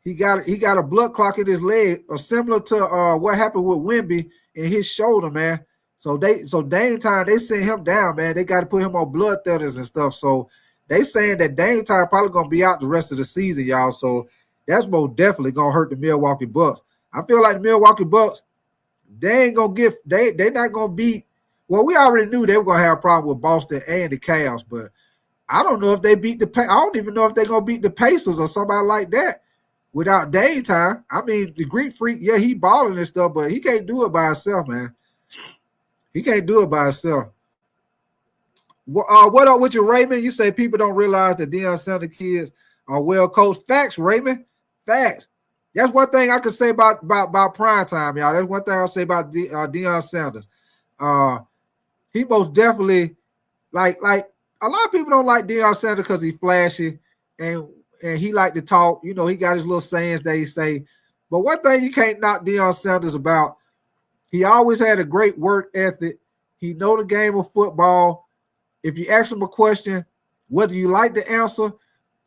Speaker 1: He got a blood clot in his leg, similar to what happened with Wemby in his shoulder, man. So Dame time, they sent him down, man. They got to put him on blood thinners and stuff. So they saying that Dame time probably gonna be out the rest of the season, y'all. So that's most definitely gonna hurt the Milwaukee Bucks. I feel like the Milwaukee Bucks, they ain't gonna they're not gonna beat. Well, we already knew they were gonna have a problem with Boston and the Cavs, but I don't know if they beat I don't even know if they're gonna beat the Pacers or somebody like that without Dame time. I mean, the Greek Freak, yeah, he balling and stuff, but he can't do it by himself, man. He can't do it by himself. What up with you, Raymond? You say people don't realize that Deion Sanders kids are well coached. Facts, Raymond. Facts. That's one thing I can say about prime time, y'all. That's one thing I'll say about Deion Sanders. He most definitely like a lot of people don't like Deion Sanders because he's flashy and he like to talk. He got his little sayings that he say. But one thing you can't knock Deion Sanders about, he always had a great work ethic. He know the game of football. If you ask him a question, whether you like the answer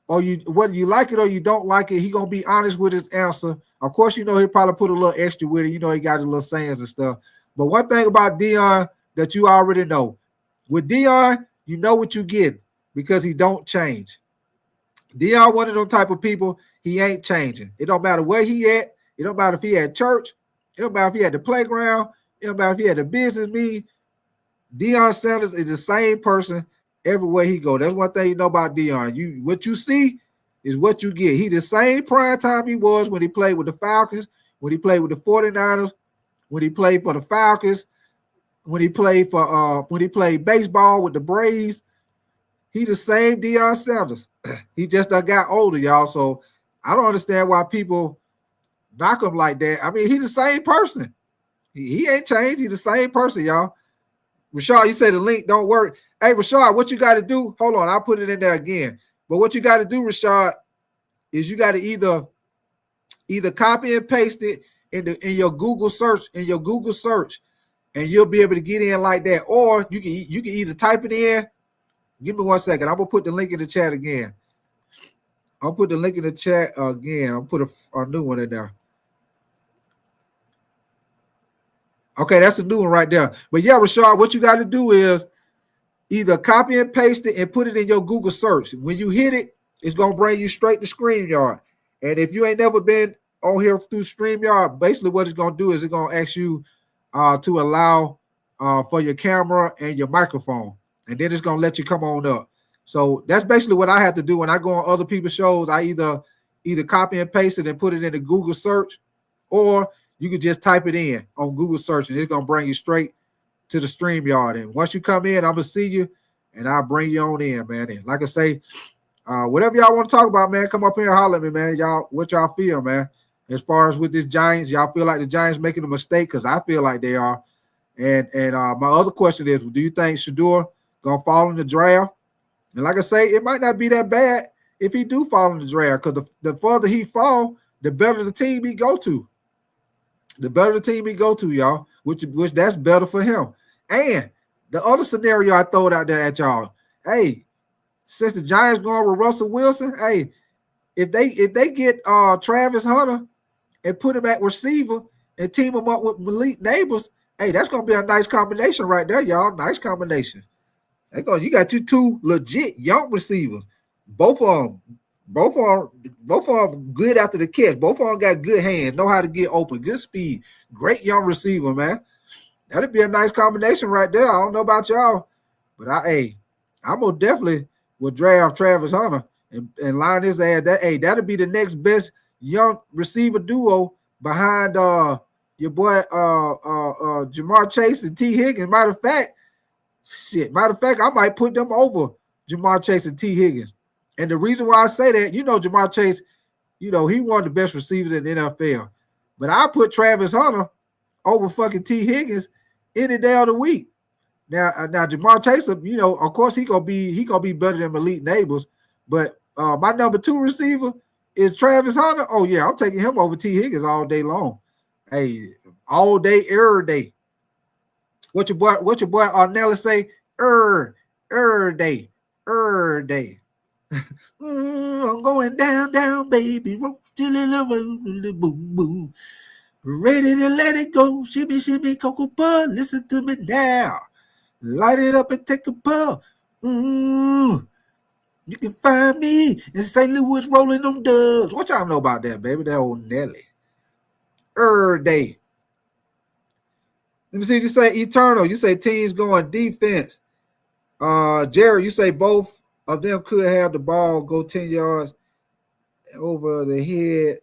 Speaker 1: or whether you like it or you don't like it, he gonna be honest with his answer. Of course, he'll probably put a little extra with it. He got his little sayings and stuff. But one thing about Deion that you already know, with Deion, you know what you get because he don't change. Deion one of them type of people, he ain't changing. It don't matter where he at. It don't matter if he at church. It don't matter if he at the playground. It don't matter if he at the business meeting. Deion Sanders is the same person everywhere he go. That's one thing you know about Deion. What you see is what you get. He the same prime time he was when he played with the Falcons, when he played with the 49ers, when he played for the Falcons, when he played baseball with the Braves. He the same Deion Sanders. He just got older, y'all. So I don't understand why people knock him like that. I mean, he the same person. He ain't changed. He the same person, y'all. Rashad, you say the link don't work. Hey, Rashad, what you got to do? Hold on, I'll put it in there again. But what you got to do, Rashad, is you got to either copy and paste it in your Google search, and you'll be able to get in like that. Or you can either type it in. Give me 1 second. I'm gonna put the link in the chat again. I'll put the link in the chat again. I'll put a new one in there. Okay, that's a new one right there. But yeah, Rashard, what you got to do is either copy and paste it and put it in your Google search. When you hit it, it's going to bring you straight to StreamYard. And if you ain't never been on here through StreamYard, basically what it's going to do is it's going to ask you to allow for your camera and your microphone. And then it's going to let you come on up. So that's basically what I have to do when I go on other people's shows. I either copy and paste it and put it in the Google search, or you can just type it in on Google search and it's going to bring you straight to the StreamYard. And once you come in, I'm going to see you and I'll bring you on in, man. And like I say, whatever y'all want to talk about, man, come up here and holler at me, man. Y'all, what y'all feel, man? As far as with this Giants, y'all feel like the Giants making a mistake? Because I feel like they are. And my other question is, do you think Shadeur going to fall in the draft? And like I say, it might not be that bad if he do fall in the draft, because the further he fall, the better the team he go to. The better the team he go to, y'all, which that's better for him. And the other scenario I throwed out there at y'all, hey, since the Giants going with Russell Wilson, hey, if they get Travis Hunter and put him at receiver and team him up with Malik Neighbors, hey, that's gonna be a nice combination right there, y'all. Nice combination. You got you two legit young receivers. Both of them good after the catch. Both of them got good hands, know how to get open, good speed, great young receiver, man. That'd be a nice combination right there. I don't know about y'all, but I most definitely would draft Travis Hunter and line his ass. That'll be the next best young receiver duo behind your boy Jamar Chase and T. Higgins. Matter of fact, I might put them over Jamar Chase and T. Higgins. And the reason why I say that, Jamar Chase, he one of the best receivers in the NFL. But I put Travis Hunter over fucking T. Higgins any day of the week. Now Jamar Chase, of course he gonna be better than Malik Neighbors. But my number 2 receiver is Travis Hunter. Oh yeah, I'm taking him over T. Higgins all day long. Hey, all day, every day. What your boy Nelly say? Day. I'm going down, baby. Boom, boom. Ready to let it go. Shimmy, cocoa bud. Listen to me now. Light it up and take a puff. You can find me in St. Louis rolling them dubs. What y'all know about that, baby? That old Nelly. Day. Let me see. You say eternal. You say teams going defense. Jared, you say both of them could have the ball go 10 yards over the head.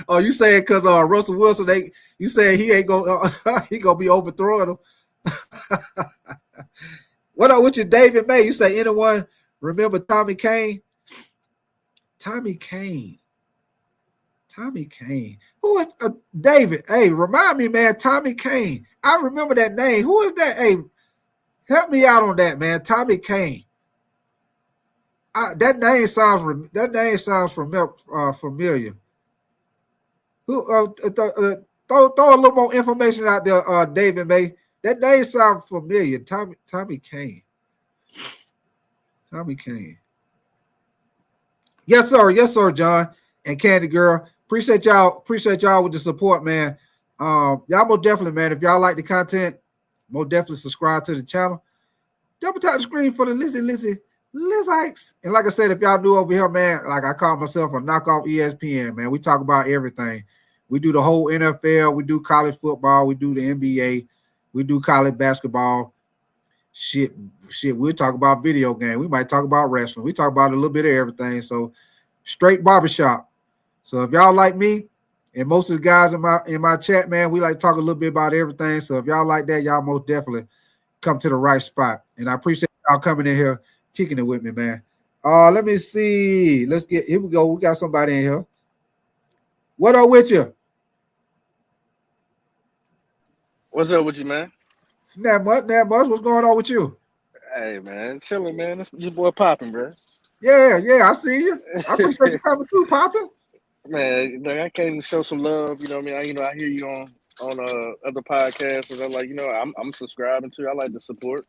Speaker 1: Oh, you saying because Russell Wilson, you saying he ain't gonna he gonna be overthrowing them. What up with you, David May? You say anyone remember Tommy Kane? Tommy Kane. Who is David? Hey, remind me, man. Tommy Kane. I remember that name. Who is that? Hey, help me out on that, man. Tommy Kane. That name sounds familiar. Who? Throw a little more information out there, David May. That name sounds familiar. Tommy Kane. Yes, sir, John and Candy Girl. Appreciate y'all with the support, man. Y'all most definitely, man. If y'all like the content, most definitely subscribe to the channel. Double tap the screen for the Lizikes. And like I said, if y'all new over here, man, like I call myself a knockoff ESPN, man. We talk about everything. We do the whole NFL. We do college football. We do the NBA. We do college basketball. Shit. We'll talk about video game. We might talk about wrestling. We talk about a little bit of everything. So straight barbershop. So if y'all like me and most of the guys in my chat, man, we like to talk a little bit about everything. So if y'all like that, y'all most definitely come to the right spot. And I appreciate y'all coming in here, kicking it with me, man. Let me see. Here we go. We got somebody in here. What up with you?
Speaker 2: What's up with you, man?
Speaker 1: Not much. What's going on with you?
Speaker 2: Hey, man, chilling, man. That's your boy Popping, bro.
Speaker 1: Yeah, I see you. I appreciate you coming through, Popping.
Speaker 2: Man, like, I came to show some love. You know what I mean? I hear you on other podcasts, and I'm like, I'm subscribing to. I like the support.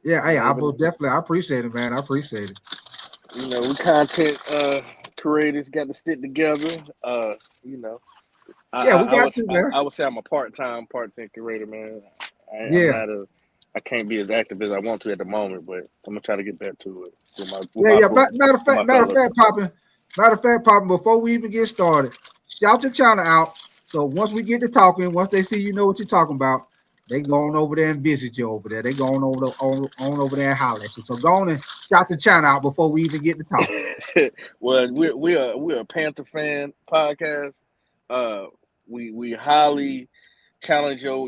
Speaker 1: Yeah, hey, I most definitely. I appreciate it, man. I appreciate it.
Speaker 2: We content creators got to stick together.
Speaker 1: Yeah, we got to, man.
Speaker 2: I would say I'm a part-time part-time curator, man. I'm
Speaker 1: Yeah.
Speaker 2: not I can't be as active as I want to at the moment, but I'm gonna try to get back to it with
Speaker 1: Yeah.
Speaker 2: my
Speaker 1: Matter of fact, Poppin. Before we even get started, shout your channel out. So once we get to talking, once they see you know what you're talking about, they going over there and visit you over there. They going on over there and holler at you. So go on and shout your channel out before we even get to talking.
Speaker 2: Well, we're a Panther fan podcast. Uh, we highly challenge your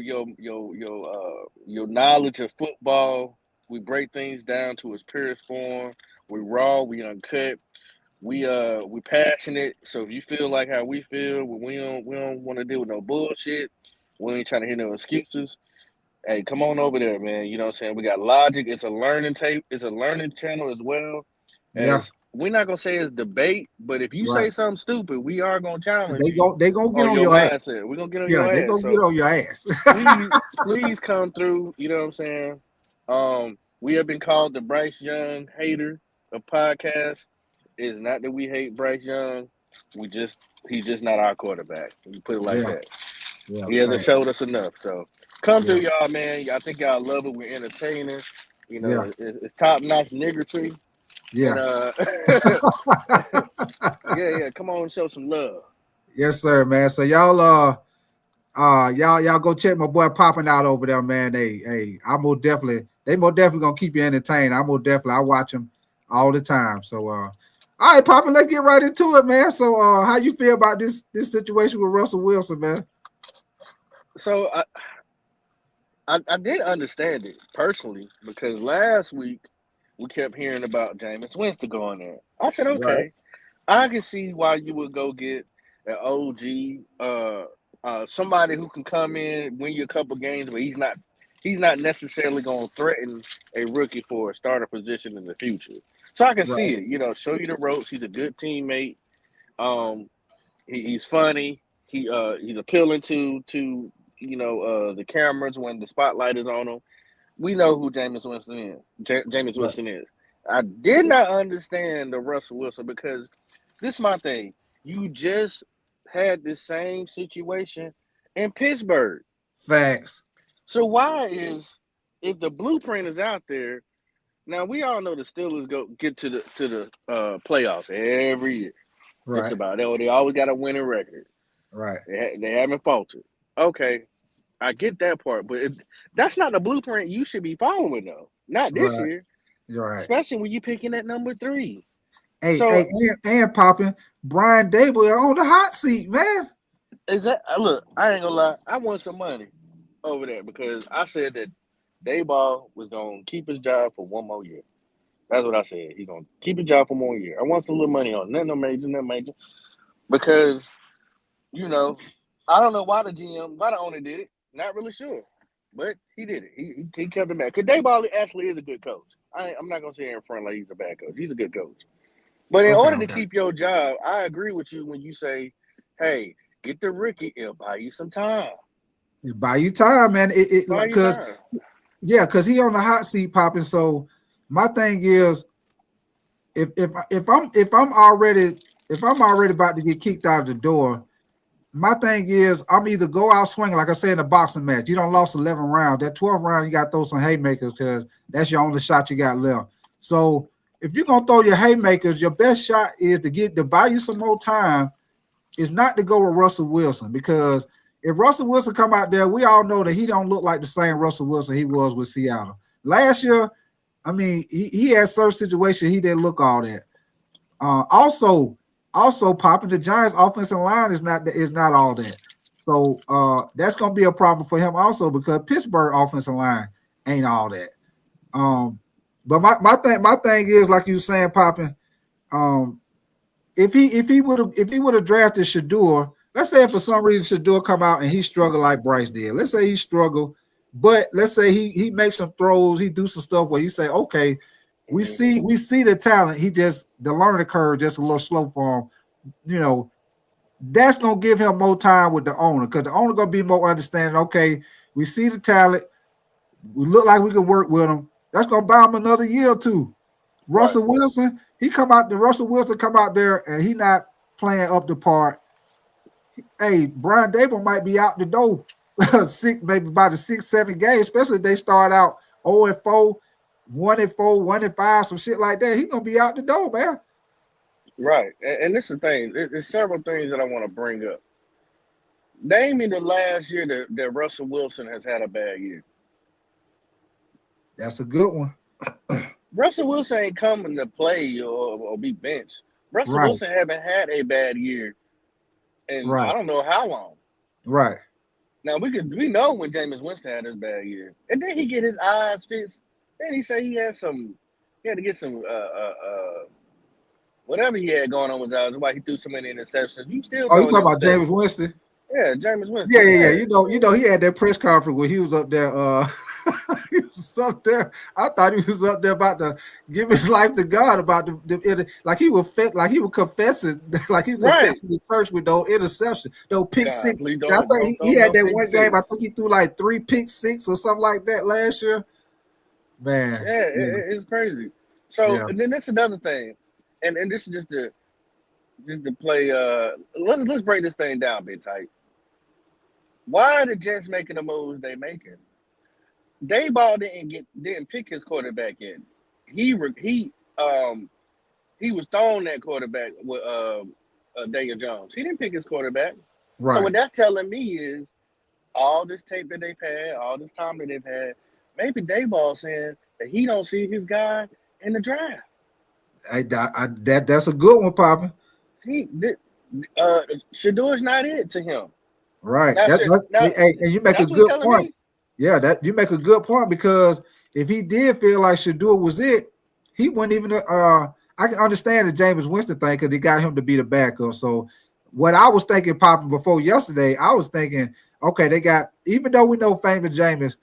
Speaker 2: knowledge of football. We break things down to its purest form. We raw, we uncut. We passionate. So if you feel like how we feel, we don't want to deal with no bullshit. We ain't trying to hear no excuses. Hey, come on over there, man. You know what I'm saying? We got logic. It's a learning tape. It's a learning channel as well.
Speaker 1: Yeah.
Speaker 2: As we're not gonna say it's debate, but if you say something stupid, we are gonna challenge you.
Speaker 1: They gonna get on
Speaker 2: your
Speaker 1: your ass.
Speaker 2: mindset. We're gonna get on
Speaker 1: Yeah,
Speaker 2: your
Speaker 1: they
Speaker 2: ass.
Speaker 1: gonna get
Speaker 2: So
Speaker 1: on your ass.
Speaker 2: please come through. You know what I'm saying? We have been called the Bryce Young hater of podcasts. It's not that we hate Bryce Young. He's just not our quarterback. You put it like that.
Speaker 1: Yeah,
Speaker 2: He hasn't showed us enough. So come through, y'all, man. I think y'all love it. We're entertaining. You know, it's top notch niggerty.
Speaker 1: Yeah.
Speaker 2: And yeah. Come on and show some love.
Speaker 1: Yes, sir, man. So y'all y'all go check my boy popping out over there, man. They most definitely gonna keep you entertained. I watch him all the time. So all right, Poppin, let's get right into it, man. So how you feel about this situation with Russell Wilson, man?
Speaker 2: So I did understand it personally because last week we kept hearing about Jameis Winston going there. I said, okay, I can see why you would go get an OG, somebody who can come in, win you a couple games, but he's not necessarily going to threaten a rookie for a starter position in the future. So I can see it, you know, show you the ropes. He's a good teammate. He's funny. He's appealing to the cameras when the spotlight is on him. We know who Jameis Winston is. Jameis Winston is. I did not understand the Russell Wilson because this is my thing. You just had the same situation in Pittsburgh.
Speaker 1: Facts.
Speaker 2: So if the blueprint is out there, now we all know the Steelers get to the playoffs every year.
Speaker 1: Right.
Speaker 2: Just about. They always got a winning record.
Speaker 1: Right.
Speaker 2: They haven't faltered. Okay, I get that part, but that's not the blueprint you should be following, though. Not this year.
Speaker 1: You're right.
Speaker 2: Especially when you're picking at number 3.
Speaker 1: And popping Brian Dable on the hot seat, man.
Speaker 2: Is that look? I ain't gonna lie. I won some money over there because I said that Dayball was gonna keep his job for one more year. That's what I said. He's gonna keep his job for 1 more year. I want some little money on it. Nothing major. Because, you know, I don't know why the owner did it. Not really sure. But he did it. He kept him back. Because Dayball actually is a good coach. I'm not going to sit here in front like he's a bad coach. He's a good coach. But in order to keep your job, I agree with you when you say, hey, get the rookie. It'll buy you some time.
Speaker 1: It'll buy you time, man. Because he on the hot seat popping. So my thing is, if I'm already about to get kicked out of the door, my thing is I'm either go out swinging, like I said in a boxing match. You don't lost 11 rounds. That 12th round, you got to throw some haymakers because that's your only shot you got left. So if you're gonna throw your haymakers, your best shot is to buy you some more time. Is not to go with Russell Wilson, because if Russell Wilson come out there, we all know that he don't look like the same Russell Wilson he was with Seattle last year. I mean, he had certain situations he didn't look all that. Also popping the Giants' offensive line is not all that. So that's gonna be a problem for him also because Pittsburgh offensive line ain't all that. But my thing is, like you were saying, popping. If he would have drafted Shadeur, let's say if for some reason Shadeur come out and he struggled like Bryce did. Let's say he struggled, but let's say he makes some throws, he do some stuff where you say, okay, we see the talent. He just the learning curve just a little slow for him. You know, that's gonna give him more time with the owner because the owner gonna be more understanding. Okay, we see the talent, we look like we can work with him. That's gonna buy him another year or two. Russell Wilson, Russell Wilson come out there and he not playing up the part. Hey, Brian Dable might be out the door maybe by the 6-7 games, especially if they start out 0-4, 1-4, 1-5, some shit like that. He's gonna be out the door, man.
Speaker 2: Right. And this is the thing. There's several things that I want to bring up. Name me the last year that Russell Wilson has had a bad year.
Speaker 1: That's a good one.
Speaker 2: Russell Wilson ain't coming to play or be benched. Russell Wilson haven't had a bad year in I don't know how long.
Speaker 1: Right.
Speaker 2: Now we know when Jameis Winston had his bad year. And then he get his eyes fixed. Then he say he had to get some whatever he had going on with his eyes, why he threw so many interceptions. You still
Speaker 1: you talking about Jameis Winston?
Speaker 2: Yeah, Jameis Winston.
Speaker 1: Yeah. You know, he had that press conference where he was up there. He was up there. I thought he was up there about to give his life to God about like he was confessing, like he was confessing the church with those interceptions, those pick six. I think he had that one game. I think he threw like 3 pick six or something like that last year. Man,
Speaker 2: it's crazy. So and then that's another thing, and this is just to play. Let's break this thing down, bit tight. Why are the Jets making the moves they making? Dayball didn't pick his quarterback in. He was throwing that quarterback with Daniel Jones. He didn't pick his quarterback. Right. So what that's telling me is all this tape that they've had, all this time that they've had, maybe Dayball saying that he don't see his guy in the draft.
Speaker 1: That's a good one, Papa.
Speaker 2: Shadeur's not it to him.
Speaker 1: Right. And you make a good point. Me. Yeah, that you make a good point because if he did feel like Shadur was it, he wouldn't even. I can understand the Jameis Winston thing because he got him to be the backup. So what I was thinking, popping before yesterday, I was thinking, okay, they got even though we know famous Jameis,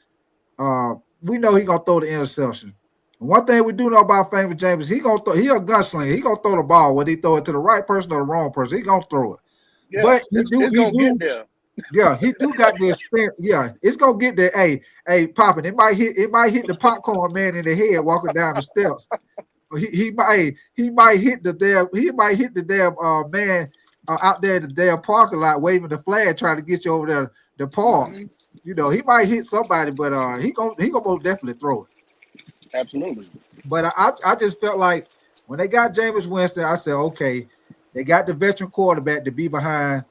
Speaker 1: we know he gonna throw the interception. One thing we do know about famous Jameis, he a gunslinger. He gonna throw the ball whether he throw it to the right person or the wrong person. He gonna throw it.
Speaker 2: Yeah, but he do get there.
Speaker 1: Yeah, he do got the experience. Yeah, it's gonna get there. Hey, popping. It might hit the popcorn man in the head walking down the steps. He might hit the damn man out there in the damn parking lot waving the flag trying to get you over there the park. Mm-hmm. You know, he might hit somebody, but he gonna most definitely throw it.
Speaker 2: Absolutely.
Speaker 1: But I just felt like when they got Jameis Winston, I said, okay, they got the veteran quarterback to be behind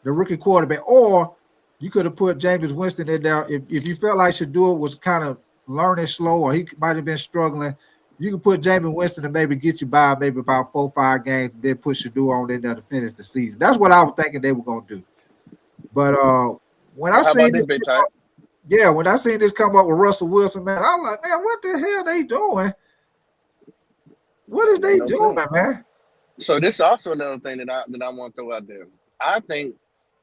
Speaker 1: the rookie quarterback, or you could have put Jameis Winston in there if you felt like Shadeur was kind of learning slow or he might have been struggling. You could put Jameis Winston to maybe get you by maybe about 4-5 games, and then put Shadeur on in there to finish the season. That's what I was thinking they were gonna do. But when I seen this, when I seen this come up with Russell Wilson, man, I'm like, man, what the hell they doing? What is they doing, man?
Speaker 2: So this is also another thing that I want to throw out there. I think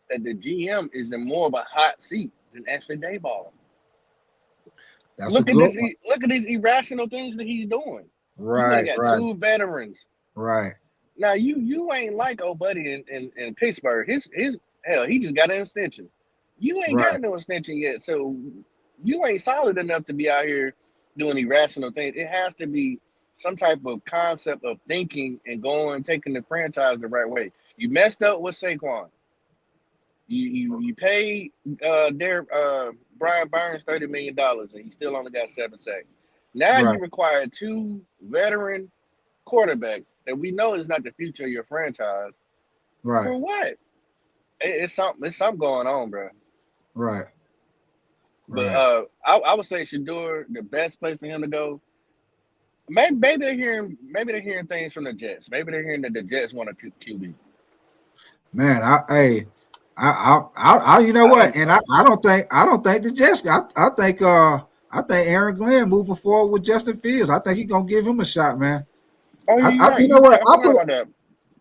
Speaker 2: that the GM is in more of a hot seat than Ashley Dayball. Look at these irrational things that he's doing.
Speaker 1: Right.
Speaker 2: You got 2 veterans.
Speaker 1: Right.
Speaker 2: Now you ain't like old buddy in Pittsburgh. His hell, he just got an extension. You ain't got no extension yet, so you ain't solid enough to be out here doing irrational things. It has to be some type of concept of thinking and taking the franchise the right way. You messed up with Saquon. You paid Brian Burns $30 million and he still only got 7 sacks. Now you require 2 veteran quarterbacks that we know is not the future of your franchise.
Speaker 1: Right.
Speaker 2: For what? It's something going on, bro.
Speaker 1: Right.
Speaker 2: But I would say Shadeur, the best place for him to go. Maybe they're hearing things from the Jets. Maybe they're hearing that the Jets want a QB.
Speaker 1: Man, I you know what? And I don't think the Jets. I think Aaron Glenn moving forward with Justin Fields. I think he's gonna give him a shot, man.
Speaker 2: Oh,
Speaker 1: you know what?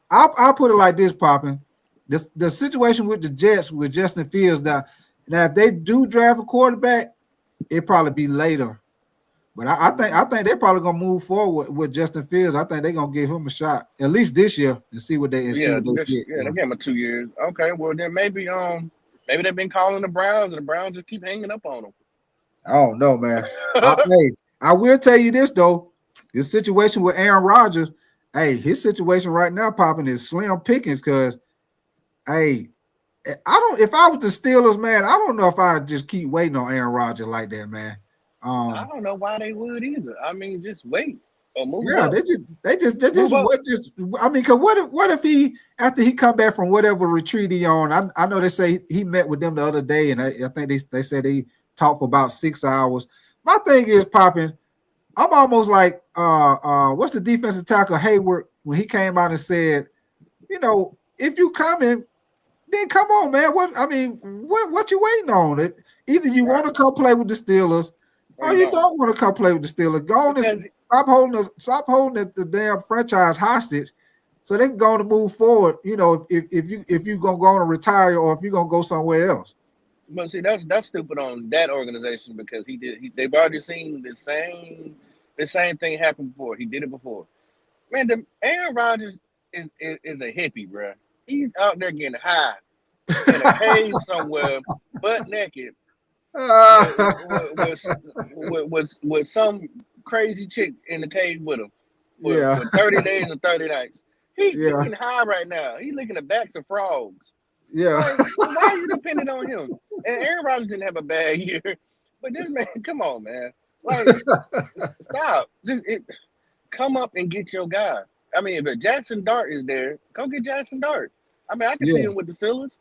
Speaker 1: I'll put it like this, Poppin. The situation with the Jets with Justin Fields now if they do draft a quarterback, it'll probably be later. But I think they're probably gonna move forward with Justin Fields. I think they're gonna give him a shot at least this year and see what they get.
Speaker 2: Yeah, they gave him 2 years. Okay, well then maybe they've been calling the Browns and the Browns just keep hanging up on them.
Speaker 1: I don't know, man. I will tell you this though. This situation with Aaron Rodgers, his situation right now, Popping, is slim pickings because, If I was the Steelers, man, I don't know if I'd just keep waiting on Aaron Rodgers like that, man.
Speaker 2: I don't know why they would either. I mean, just wait or move
Speaker 1: Yeah,
Speaker 2: up.
Speaker 1: they just I mean, cause what if he after he come back from whatever retreat he on? I know they say he met with them the other day, and I think they said they talked for about 6 hours. My thing is popping. I'm almost like what's the defensive tackle Hayward when he came out and said, if you coming, then come on, man. What you waiting on? Either you want to come play with the Steelers, or you don't want to come play with the Steelers. Go on and stop holding the damn franchise hostage, so they can go on to move forward. If you gonna go on to retire or if you're gonna go somewhere else.
Speaker 2: But see, that's stupid on that organization because they've already seen the same thing happen before. He did it before. Man, Aaron Rodgers is a hippie, bro. He's out there getting high in a cave somewhere, butt naked, with some crazy chick in the cave with him for 30 days and 30 nights. He's getting high right now. He's licking the backs of frogs.
Speaker 1: Yeah.
Speaker 2: Why are you depending on him? And Aaron Rodgers didn't have a bad year, but this man, come on, man. Stop. Come up and get your guy. I mean, if Jackson Dart is there, go get Jackson Dart. I mean, I can see him with the Steelers.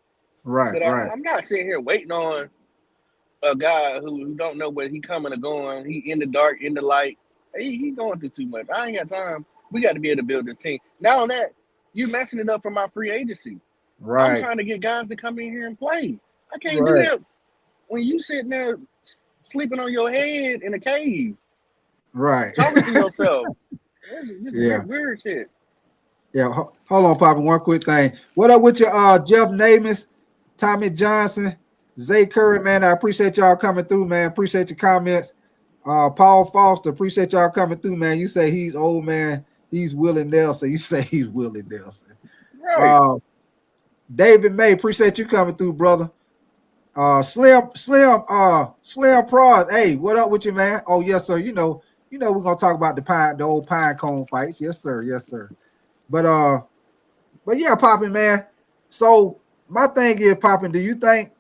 Speaker 1: Right,
Speaker 2: but I'm not sitting here waiting on a guy who don't know where he coming or going. He in the dark, in the light. He going through too much. I ain't got time. We got to be able to build this team. Not on that, you messing it up for my free agency.
Speaker 1: Right.
Speaker 2: I'm trying to get guys to come in here and play. I can't do that when you sitting there sleeping on your head in a cave.
Speaker 1: Right.
Speaker 2: Talking to yourself. This weird shit.
Speaker 1: Yeah, hold on, Papa. One quick thing. What up with your Jeff Namath, Tommy Johnson, Zay Curry, man? I appreciate y'all coming through, man. Appreciate your comments. Paul Foster, appreciate y'all coming through, man. You say he's old, man. He's Willie Nelson. You say he's Willie Nelson.
Speaker 2: Right.
Speaker 1: David May, appreciate you coming through, brother. Slim Prod. Hey, what up with you, man? Oh, yes, sir. We're gonna talk about the old pine cone fights. Yes, sir. Yes, sir. But yeah, Poppin', man. So my thing is, Poppin', do you think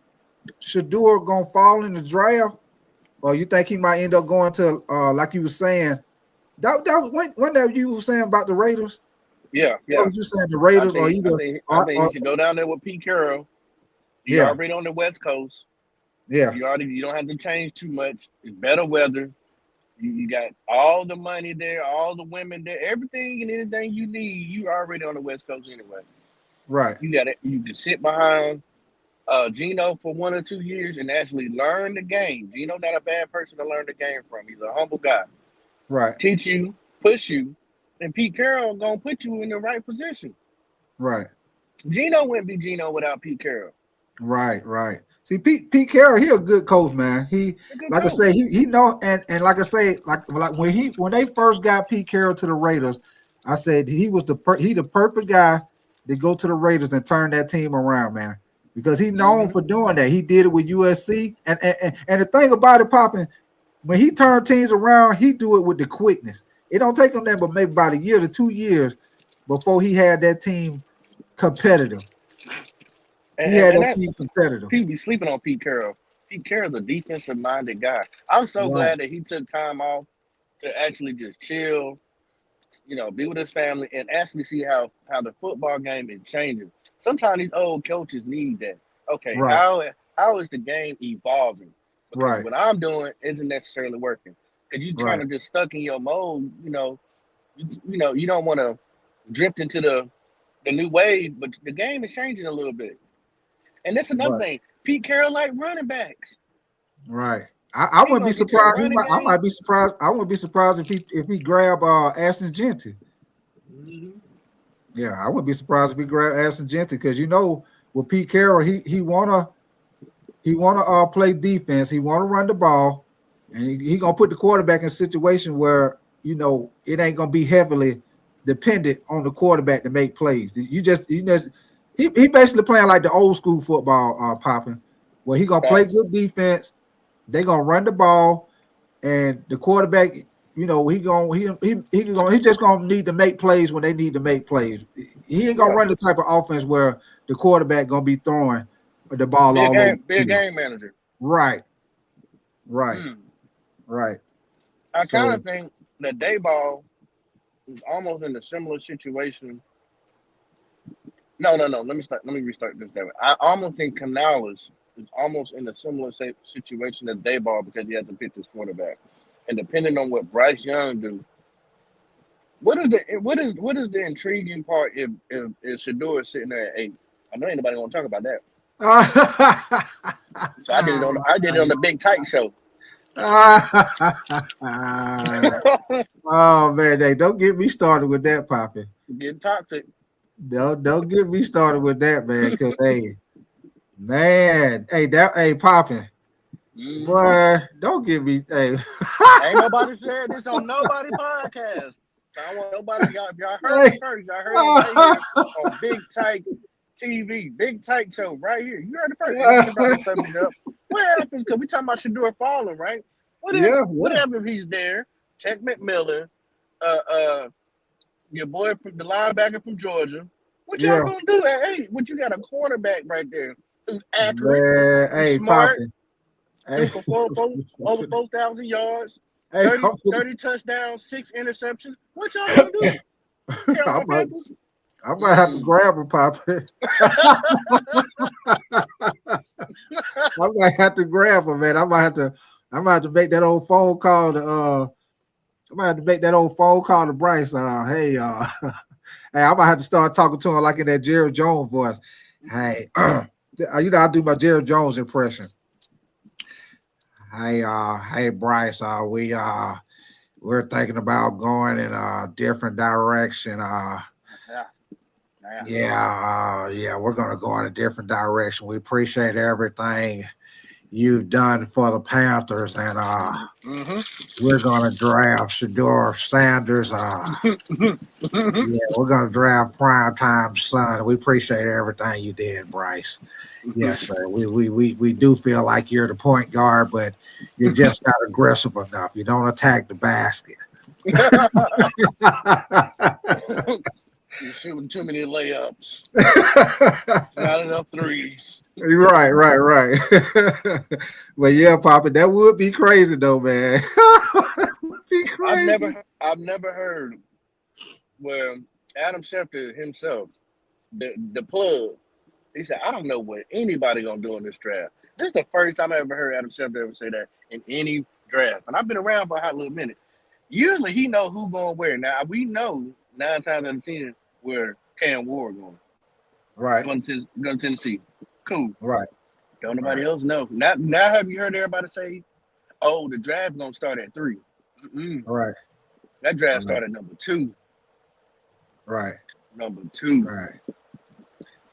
Speaker 1: Shadeur gonna fall in the draft, or you think he might end up going to like you were saying? That you were saying about the Raiders?
Speaker 2: Yeah.
Speaker 1: What was you saying, the Raiders
Speaker 2: I think you should go down there with Pete Carroll. You're already on the West Coast.
Speaker 1: Yeah.
Speaker 2: You don't have to change too much. It's better weather. You got all the money there, all the women there, everything and anything you need. You already on the West Coast anyway.
Speaker 1: Right.
Speaker 2: You got it. You can sit behind Geno for 1 or 2 years and actually learn the game. Geno's not a bad person to learn the game from. He's a humble guy.
Speaker 1: Right.
Speaker 2: Teach you, push you, and Pete Carroll gonna put you in the right position.
Speaker 1: Right.
Speaker 2: Geno wouldn't be Geno without Pete Carroll.
Speaker 1: Right. See, Pete Carroll, he a good coach, man. He, like I say, he know, and like I say, like when they first got Pete Carroll to the Raiders, I said he was the perfect guy to go to the Raiders and turn that team around, man. Because he's known for doing that. He did it with USC, and the thing about it, Poppin', when he turned teams around, he do it with the quickness. It don't take him that, but maybe about 1 year to 2 years before he had that team competitive. He had that team competitive.
Speaker 2: People be sleeping on Pete Carroll. Pete Carroll's a defensive-minded guy. I'm so glad that he took time off to actually just chill, be with his family, and actually see how the football game is changing. Sometimes these old coaches need that. Okay, how is the game evolving? Because what I'm doing isn't necessarily working. Because you're kind of just stuck in your mode. You don't want to drift into the new wave, but the game is changing a little bit. And that's another thing. Pete Carroll like running backs.
Speaker 1: Right. I wouldn't be surprised. I might be surprised. I wouldn't be surprised if he grab Ashton Genty.
Speaker 2: Mm-hmm.
Speaker 1: Yeah, I wouldn't be surprised if he grab Ashton Genty because with Pete Carroll, he wanna play defense. He wanna run the ball, and he gonna put the quarterback in a situation where it ain't gonna be heavily dependent on the quarterback to make plays. He basically playing like the old school football, Poppin', where he gonna play good defense. They gonna run the ball, and the quarterback, he just gonna need to make plays when they need to make plays. He ain't gonna run the type of offense where the quarterback gonna be throwing the ball all over.
Speaker 2: Be a game manager.
Speaker 1: Right.
Speaker 2: I kind of think that Dayball is almost in a similar situation. No. Let me restart this that way. I almost think Canales is almost in a similar situation as Dayball because he hasn't picked his quarterback. And depending on what Bryce Young do, what is the intriguing part if Shadeur is sitting there at 8? I know anybody want to talk about that. So I did it on the Big Tight Show.
Speaker 1: Oh man, they don't get me started with that, Poppy.
Speaker 2: Getting toxic.
Speaker 1: Don't get me started with that, man. Because hey, Poppy. Boy, don't get me. Hey,
Speaker 2: ain't nobody said this on nobody podcast. So I want nobody. Y'all heard it first. Y'all heard it right here on Big Tight TV, Big Tight Show, right here. You heard it first. What happens? Because we talking about Shadeur falling, right? What happens if he's there? Tech McMillan, your boy from the linebacker from Georgia. What y'all gonna do at 8? What you got a quarterback right there who's accurate, who's smart, over 4,000 yards, 30 touchdowns, 6 interceptions. What y'all gonna do?
Speaker 1: I might have to grab him, Poppy. I might have to grab him, man. I might have to make that old phone call to Bryce. Hey, I might have to start talking to him like in that Jerry Jones voice. Hey, you know I do my Jerry Jones impression. Hey, Bryce. We're thinking about going in a different direction. We're gonna go in a different direction. We appreciate everything you've done for the Panthers, and we're gonna draft Shadur Sanders. We're gonna draft primetime son. We appreciate everything you did, Bryce. Yes, sir. We do feel like you're the point guard, but you're just not aggressive enough. You don't attack the basket.
Speaker 2: You're shooting too many layups. Not enough threes.
Speaker 1: Right. But yeah, Papa, that would be crazy though, man. Would be crazy.
Speaker 2: I've never heard where Adam Schefter himself, the plug, he said, I don't know what anybody gonna do in this draft. This is the first time I ever heard Adam Schefter ever say that in any draft. And I've been around for a hot little minute. Usually he know who going where. Now we know 9 times out of 10 where Cam Ward going.
Speaker 1: Right.
Speaker 2: Going to Tennessee. Cool.
Speaker 1: Right.
Speaker 2: Don't nobody else know. Now have you heard everybody say, oh, the draft gonna start at 3?
Speaker 1: Right.
Speaker 2: That draft started number 2.
Speaker 1: Right.
Speaker 2: Number 2.
Speaker 1: Right.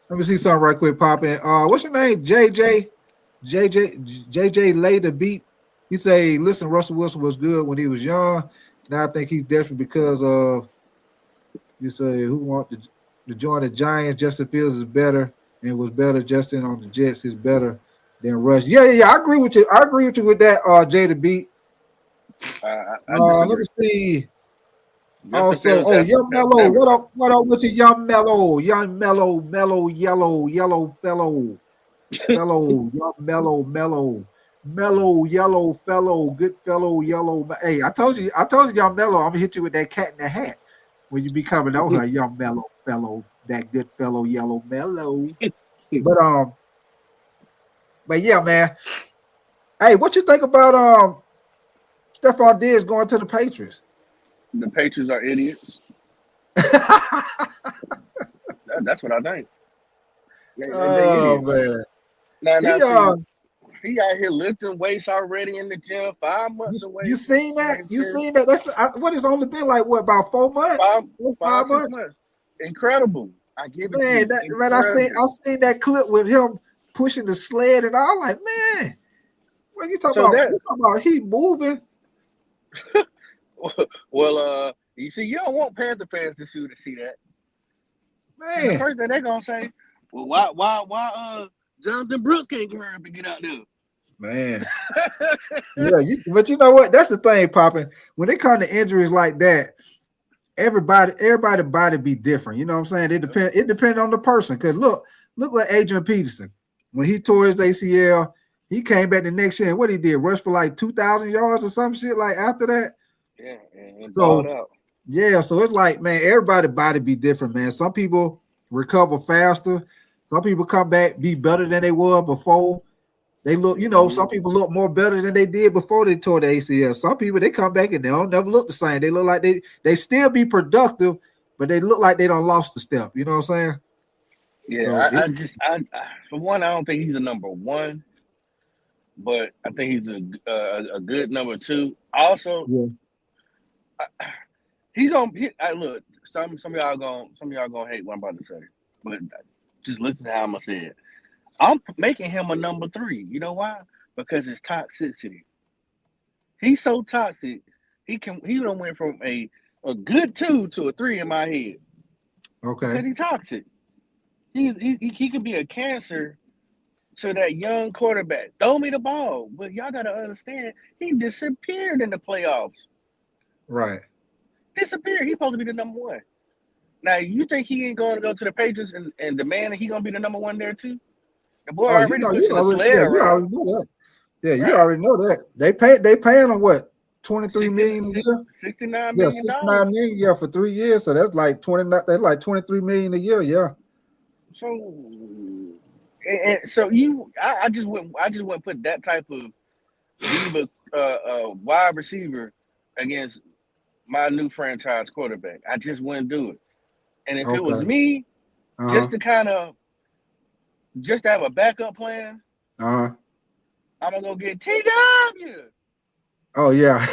Speaker 1: Let me see something right quick, Poppin'. What's your name? JJ lay the beat. He say, listen, Russell Wilson was good when he was young. Now I think he's desperate because of, you say, who want to join the Giants? Justin Fields is better and was better. Justin on the Jets is better than Russ. Yeah. I agree with you. With that, Jay the beat. Let me see. Also, Young Mellow. What up with you, Young Mellow? Young Mellow, yellow fellow. Mellow, yellow fellow, good fellow, yellow. Hey, I told you, Young Mellow, I'm gonna hit you with that cat in the hat when you be coming on here, Young Mellow fellow, that good fellow, yellow mellow. But yeah, man. Hey, what you think about Stefon Diggs going to the Patriots?
Speaker 2: The Patriots are idiots. That's what I think.
Speaker 1: Man.
Speaker 2: Now, he out here lifting weights already in the gym. 5 months away.
Speaker 1: You seen that? That's what it's only been like. What, about 4 months?
Speaker 2: 5 months. Incredible. I give it.
Speaker 1: Man, I seen that clip with him pushing the sled, and I'm like, man, what you talking about? You talking about he moving?
Speaker 2: Well, you see, you don't want Panther fans to see that.
Speaker 1: Man,
Speaker 2: the first thing they're gonna say, well, why Jonathan Brooks can't hurry up and get out there?
Speaker 1: Man, yeah, but you know what? That's the thing, Poppin'. When it comes to injuries like that, everybody body be different. You know what I'm saying? It depends on the person. Cause look at Adrian Peterson. when he tore his ACL, he came back the next year and what he did, rush for like 2,000 yards or some shit like after that.
Speaker 2: Yeah, and
Speaker 1: So
Speaker 2: balled out.
Speaker 1: yeah, so it's like, man, everybody's body be different, man. Some people recover faster. Some people come back, be better than they were before. They look, some people look more better than they did before they tore the ACL. Some people, they come back and they don't never look the same. They look like they still be productive, but they look like they don't lost the step. You know what I'm saying?
Speaker 2: Yeah, I for one, I don't think he's a number one, but I think he's a good number two. Also, look. Some of y'all gonna hate what I'm about to say, but just listen to how I'm gonna say it. I'm making him a number three. You know why? Because it's toxicity. He's so toxic. He done went from a good 2 to a 3 in my head.
Speaker 1: Okay.
Speaker 2: Because he's toxic. He could be a cancer to that young quarterback. Throw me the ball. But y'all gotta understand, he disappeared in the playoffs.
Speaker 1: Right.
Speaker 2: Disappeared. He's supposed to be the number one. Now, you think he ain't going to go to the Patriots and demand that he going to be the number one there too? The boy already pushing a sled around.
Speaker 1: You already know that. Yeah, you already know that. They paying him what, $23 million a year?
Speaker 2: $69 million.
Speaker 1: Yeah, $69 million for 3 years. So that's like $23 million a year. Yeah.
Speaker 2: So I just wouldn't put that type of diva wide receiver against my new franchise quarterback. I just wouldn't do it. And if it was me, just to have a backup plan, I'm gonna go get TW.
Speaker 1: Oh yeah.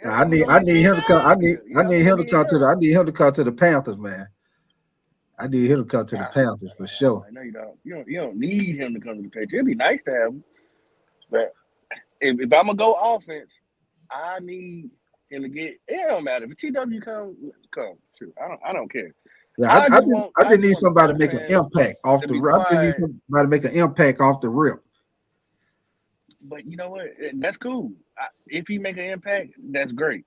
Speaker 1: I need him to come. I need him to come to the Panthers, man. I need him to come to the Panthers for sure.
Speaker 2: I know you don't. You don't need him to come to the Patriots. It'd be nice to have him, but if I'm gonna go offense, I need him to get. It don't matter if TW come. Shoot, I don't care.
Speaker 1: Yeah, I just need somebody to make an impact off the rip. I just need somebody to make an impact off the rip.
Speaker 2: But you know what? That's cool. If he make an impact, that's great.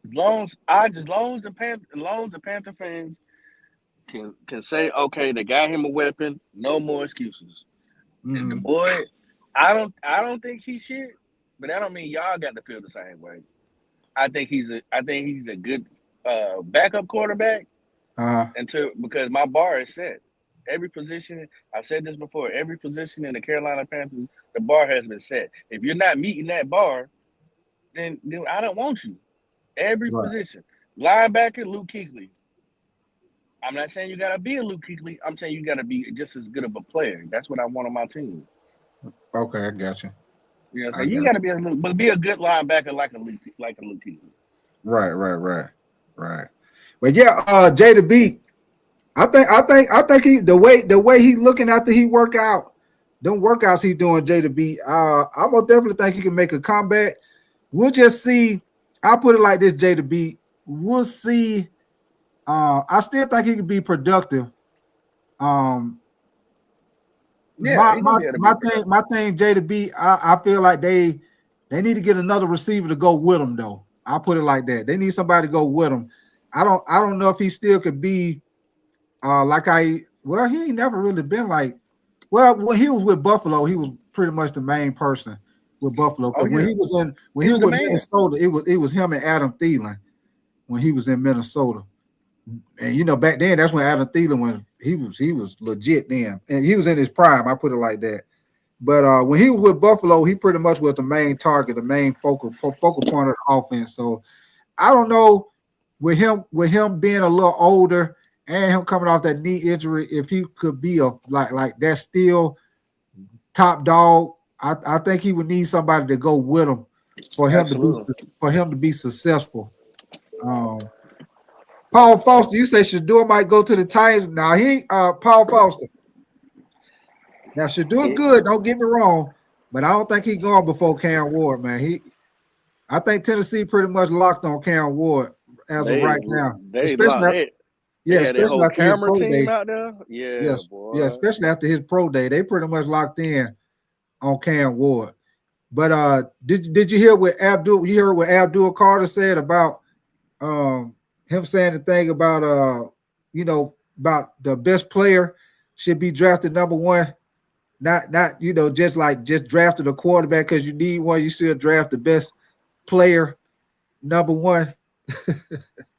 Speaker 2: As long as the Panther fans can say, okay, they got him a weapon, no more excuses. Mm-hmm. The boy, I don't think he shit, but that don't mean y'all got to feel the same way. I think he's a good backup quarterback. Because my bar is set. Every position, I've said this before, every position in the Carolina Panthers, the bar has been set. If you're not meeting that bar, then I don't want you. Every position. Linebacker, Luke Kuechly. I'm not saying you got to be a Luke Kuechly. I'm saying you got to be just as good of a player. That's what I want on my team.
Speaker 1: Okay, I got you.
Speaker 2: You know, so you got to be a good linebacker like a Luke Kuechly.
Speaker 1: Right. But yeah, Jay the Beat. I think he the way he looking after he work out, them workouts he's doing, Jay the Beat. I most definitely think he can make a comeback. We'll just see. I'll put it like this, Jay the Beat. We'll see. I still think he can be productive. My thing, Jay the Beat. I feel like they need to get another receiver to go with him though. I'll put it like that. They need somebody to go with him. I don't know if he still could be he ain't never really been like, when he was with Buffalo, he was pretty much the main person with Buffalo. When he was with Minnesota, it was him and Adam Thielen when he was in Minnesota. And back then that's when Adam Thielen he was legit then. And he was in his prime, I put it like that. But when he was with Buffalo, he pretty much was the main target, the main focal point of the offense. So I don't know with him being a little older and him coming off that knee injury, if he could be like that still top dog. I think he would need somebody to go with him for him to be successful. Paul Foster, you say Shadeur might go to the Titans. Now Paul Foster. Now Shadeur good, don't get me wrong, but I don't think he's going before Cam Ward, man. I think Tennessee pretty much locked on Cam Ward as of right now. Especially after his pro day.
Speaker 2: Out there. Boy.
Speaker 1: Especially after his pro day, they pretty much locked in on Cam Ward. But did you hear what Abdul? You heard what Abdul Carter said about him saying the thing about about the best player should be drafted number one. Not just drafted a quarterback because you need one. You still draft the best player number one.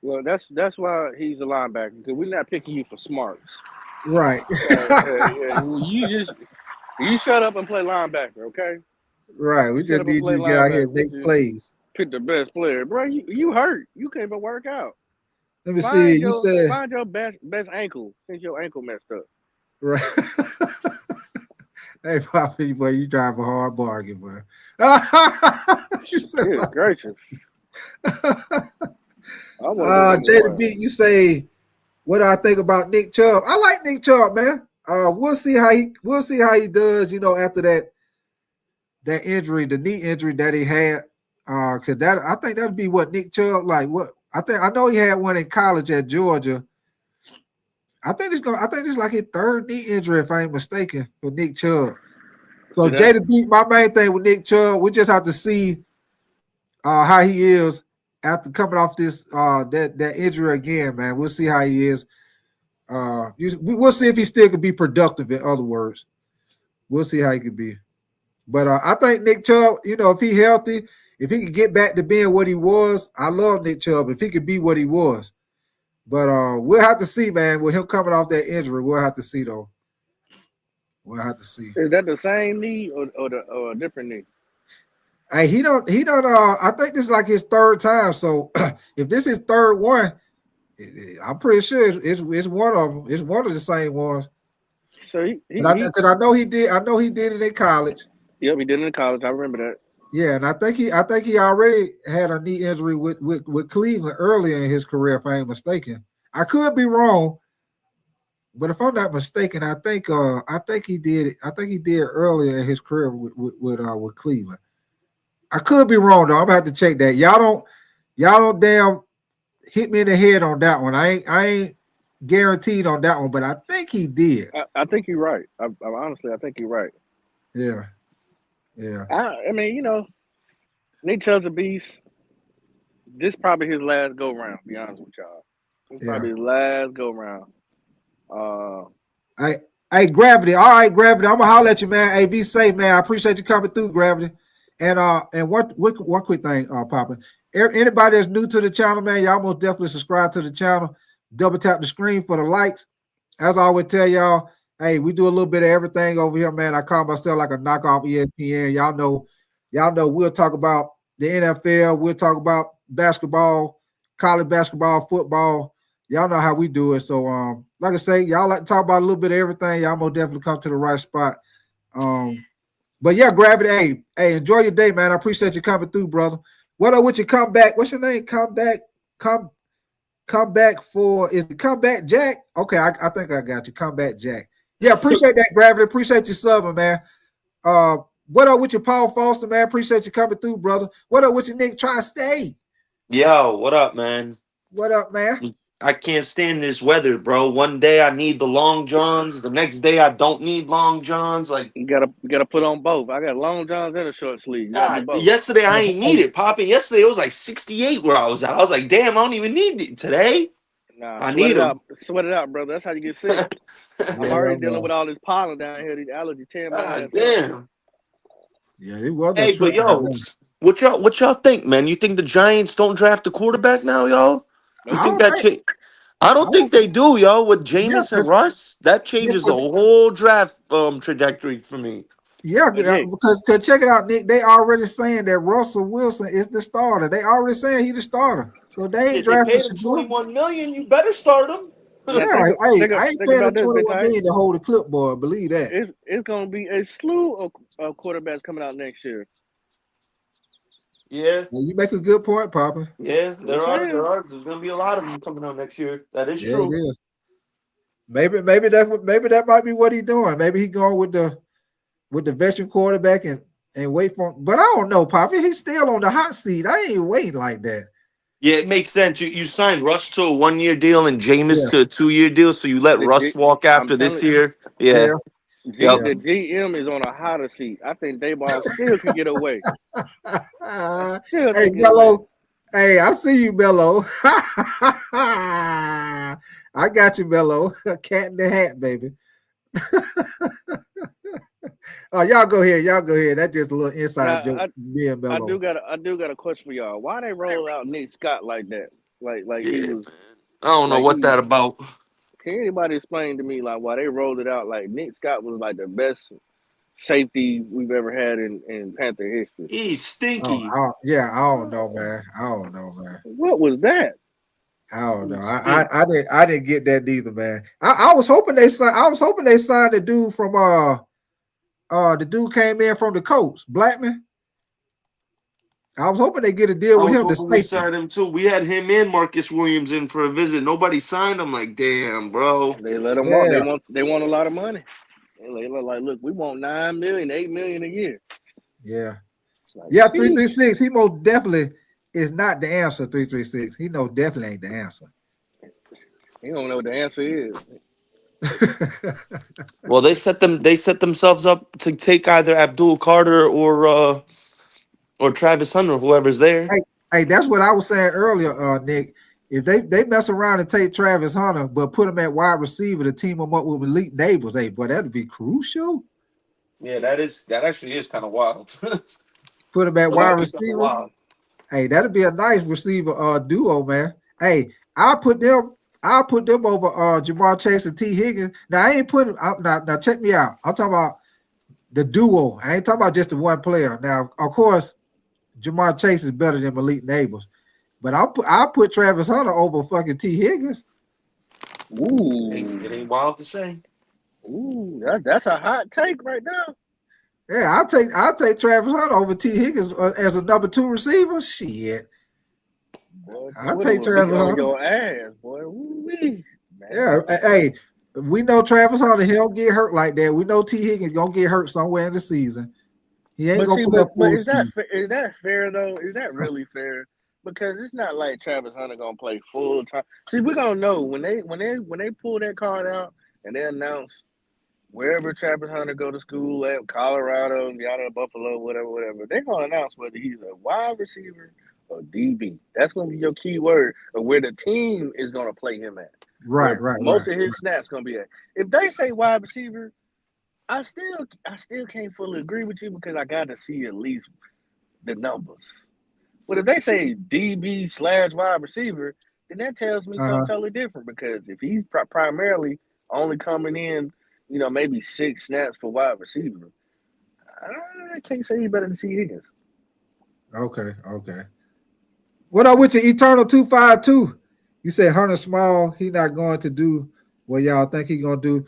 Speaker 2: Well, that's why he's a linebacker, because we're not picking you for smarts.
Speaker 1: Right.
Speaker 2: You shut up and play linebacker, okay?
Speaker 1: Right. We just need you to get out here and make plays.
Speaker 2: Pick the best player, bro. You hurt. You can't even work out.
Speaker 1: Let me see. You said
Speaker 2: find your best ankle since your ankle messed up.
Speaker 1: Right. Hey, Poppy, boy, you drive a hard bargain, boy.
Speaker 2: Good gracious.
Speaker 1: Jada B, you say, what do I think about Nick Chubb? I like Nick Chubb, man. We'll see how he does, after that injury, the knee injury that he had. Cause I think that'd be what Nick Chubb like. What I know he had one in college at Georgia. I think it's like his third knee injury, if I ain't mistaken, for Nick Chubb. So Jada B, my main thing with Nick Chubb, we just have to see how he is after coming off this that injury again, man. We'll see how he is. We'll see if he still could be productive. In other words, we'll see how he could be. But I think Nick Chubb, if he healthy, if he could get back to being what he was, I love Nick Chubb. If he could be what he was, but we'll have to see, man. With him coming off that injury, we'll have to see, though. We'll have to see.
Speaker 2: Is that the same knee or a different knee?
Speaker 1: Hey, he don't. I think this is like his third time. So if this is third one, I'm pretty sure it's one of them. It's one of the same ones.
Speaker 2: So
Speaker 1: because I know he did. I know he did it in college.
Speaker 2: Yep, he did it in college. I remember that.
Speaker 1: Yeah, and I think he already had a knee injury with Cleveland earlier in his career, if I ain't mistaken. I could be wrong, but if I'm not mistaken, I think he did it. I think he did earlier in his career with Cleveland. I could be wrong though. I'm gonna have to check that. Y'all don't damn hit me in the head on that one. I ain't guaranteed on that one, but I think he did.
Speaker 2: I think you're right. I honestly think you're right.
Speaker 1: Yeah. Yeah.
Speaker 2: I mean, Nick Chubb's a beast. This probably his last go round, to be honest with y'all. It's probably his last go round.
Speaker 1: Hey, Gravity. All right, Gravity. I'm gonna holler at you, man. Hey, be safe, man. I appreciate you coming through, Gravity. And one quick thing, Papa. Anybody that's new to the channel, man, y'all most definitely subscribe to the channel. Double tap the screen for the likes. As I always tell y'all, hey, we do a little bit of everything over here, man. I call myself like a knockoff ESPN. Y'all know we'll talk about the NFL. We'll talk about basketball, college basketball, football. Y'all know how we do it. So, like I say, y'all like to talk about a little bit of everything. Y'all most definitely come to the right spot. But yeah, Gravity, hey, enjoy your day, man. I appreciate you coming through, brother. What up with your comeback? What's your name? Comeback for, is it Comeback Jack? Okay, I think I got you. Comeback Jack. Yeah, appreciate that, Gravity. Appreciate you subbing, man. What up with your Paul Foster, man? Appreciate you coming through, brother. What up with your Nick Tri-State?
Speaker 3: Yo, what up, man?
Speaker 1: What up, man?
Speaker 3: I can't stand this weather, bro. One day I need the long johns. The next day I don't need long johns. Like
Speaker 2: you gotta put on both. I got long johns and a short sleeve.
Speaker 3: Yesterday I ain't need it, Popping. Yesterday it was like 68 where I was at. I was like, damn, I don't even need it today.
Speaker 2: Nah,
Speaker 3: I need them.
Speaker 2: Sweat it out, brother. That's how you get sick. I'm already dealing with all this pollen down here. These allergies tearing my ass.
Speaker 3: Damn.
Speaker 1: Yeah, it was.
Speaker 3: Hey, but yo, what y'all think, man? You think the Giants don't draft a quarterback now, y'all? You think that I don't think they do, yo. With Jameis and Russ, that changes the whole draft trajectory for me.
Speaker 1: Yeah, because check it out, Nick. They already saying that Russell Wilson is the starter. They already saying he's the starter. So they ain't drafting
Speaker 3: him $21 million. You better start him.
Speaker 1: Yeah, I ain't paying the $21 million to hold a clipboard. Believe that.
Speaker 2: It's gonna be a slew of quarterbacks coming out next year.
Speaker 3: Yeah,
Speaker 1: well, you make a good point, Papa.
Speaker 3: Yeah, there are. There's gonna be a lot of them coming out next year. That is true. It is.
Speaker 1: Maybe that might be what he's doing. Maybe he's going with the veteran quarterback and wait for him. But I don't know, Papa. He's still on the hot seat. I ain't waiting like that.
Speaker 3: Yeah, it makes sense. You signed Russ to a 1-year deal and Jameis to a 2-year deal, so you let Russ walk after this year. Yeah.
Speaker 2: The GM is on a hotter seat. I think Dayball still can get away.
Speaker 1: Hey, Mello. Hey, I see you, Mello. I got you, Mello. Cat in the hat, baby. Oh, y'all go ahead. Y'all go ahead. That's just a little inside joke. Me and
Speaker 2: I
Speaker 1: Mello.
Speaker 2: do got a question for y'all. Why they roll out Nick Scott like that? Like he
Speaker 3: Yeah,
Speaker 2: was
Speaker 3: I don't know
Speaker 2: like
Speaker 3: what
Speaker 2: he.
Speaker 3: that about.
Speaker 2: Can anybody explain to me like why they rolled it out? Like Nick Scott was like the best safety we've ever had in Panther history.
Speaker 3: He's
Speaker 1: Oh,
Speaker 3: stinky.
Speaker 1: I don't know, man. I don't know, man.
Speaker 2: What was that?
Speaker 1: I don't know.
Speaker 3: He stink.
Speaker 1: I didn't get that either, man. I was hoping they signed. I was hoping they signed the dude from the dude came in from the Colts, Blackman. I was hoping they get a deal
Speaker 3: I
Speaker 1: with
Speaker 3: was
Speaker 1: him to
Speaker 3: hoping we
Speaker 1: safety.
Speaker 3: signed him too. We had him and Marcus Williams in for a visit. Nobody signed him. Like, damn, bro.
Speaker 2: They let him walk.
Speaker 1: Yeah,
Speaker 2: They want a lot of money. They look like, look, we want 9 million, 8 million a year.
Speaker 1: yeah,
Speaker 2: It's like,
Speaker 1: yeah.
Speaker 2: sheesh.
Speaker 1: 336. He most definitely is not the answer. 336. He most definitely ain't the answer.
Speaker 2: You don't know what the answer is.
Speaker 3: Well, they set themselves up to take either Abdul Carter or Travis Hunter, whoever's there.
Speaker 1: Hey, that's what I was saying earlier, Nick. If they mess around and take Travis Hunter, but put him at wide receiver to team him up with elite neighbors, hey, boy, that'd be crucial.
Speaker 3: Yeah, that actually is kind of wild.
Speaker 1: Put him at
Speaker 3: Well,
Speaker 1: wide
Speaker 3: that'd be kinda
Speaker 1: receiver.
Speaker 3: wild.
Speaker 1: Hey, that'd be a nice receiver duo, man. Hey, I'll put them over Jamar Chase and T. Higgins. Now I ain't putting now check me out. I'm talking about the duo. I ain't talking about just the one player. Now, of course, Jamar Chase is better than Malik Neighbors. But I'll put Travis Hunter over fucking T. Higgins.
Speaker 2: Ooh,
Speaker 3: It ain't wild to say.
Speaker 2: ooh, that's a hot take right now.
Speaker 1: Yeah, I'll take Travis Hunter over T. Higgins as a number 2 receiver. Shit.
Speaker 2: Boy,
Speaker 1: I'll
Speaker 2: Twitter
Speaker 1: take
Speaker 2: will be
Speaker 1: Travis
Speaker 2: on
Speaker 1: Hunter.
Speaker 2: your ass, boy. Ooh-wee.
Speaker 1: Yeah, hey, we know Travis Hunter, he don't get hurt like that. We know T. Higgins gonna get hurt somewhere in the season. He ain't gonna put up full
Speaker 2: is that
Speaker 1: season.
Speaker 2: is that fair though? Is that really fair? Because it's not like Travis Hunter gonna play full time. See, we're gonna know when they pull that card out and they announce wherever Travis Hunter go to school at, Colorado, yada, Buffalo, whatever. They're gonna announce whether he's a wide receiver or DB. That's gonna be your key word of where the team is gonna play him at. Where
Speaker 1: Right.
Speaker 2: most of his snaps gonna be at. If they say wide receiver, I still can't fully agree with you because I got to see at least the numbers. But if they say DB/wide receiver, then that tells me something totally different. Because if he's primarily only coming in, maybe 6 snaps for wide receiver, I can't say he's better than T. Higgins.
Speaker 1: Okay. What up with your Eternal 252? You said Hunter Small, he not going to do what y'all think he gonna do.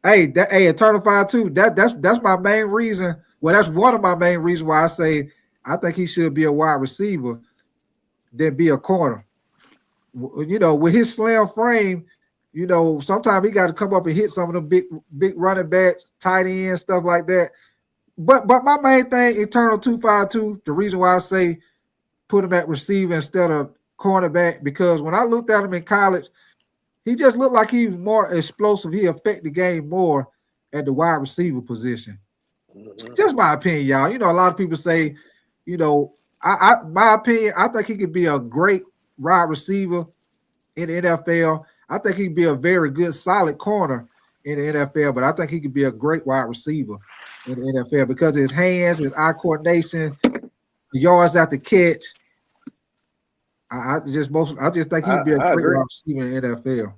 Speaker 1: Hey, Eternal 52, that's my main reason. Well, that's one of my main reasons why I say I think he should be a wide receiver than be a corner. With his slim frame, sometimes he got to come up and hit some of them big running backs, tight ends, stuff like that. But my main thing, Eternal 252, the reason why I say put him at receiver instead of cornerback, because when I looked at him in college, he just looked like he was more explosive. He affected the game more at the wide receiver position.
Speaker 2: Mm-hmm.
Speaker 1: Just my opinion, y'all. A lot of people say, my opinion, I think he could be a great wide receiver in the NFL. I think he'd be a very good, solid corner in the NFL, but I think he could be a great wide receiver in the NFL because of his hands, his eye coordination, the yards after catch. I just think he'd be a great wide receiver in the NFL.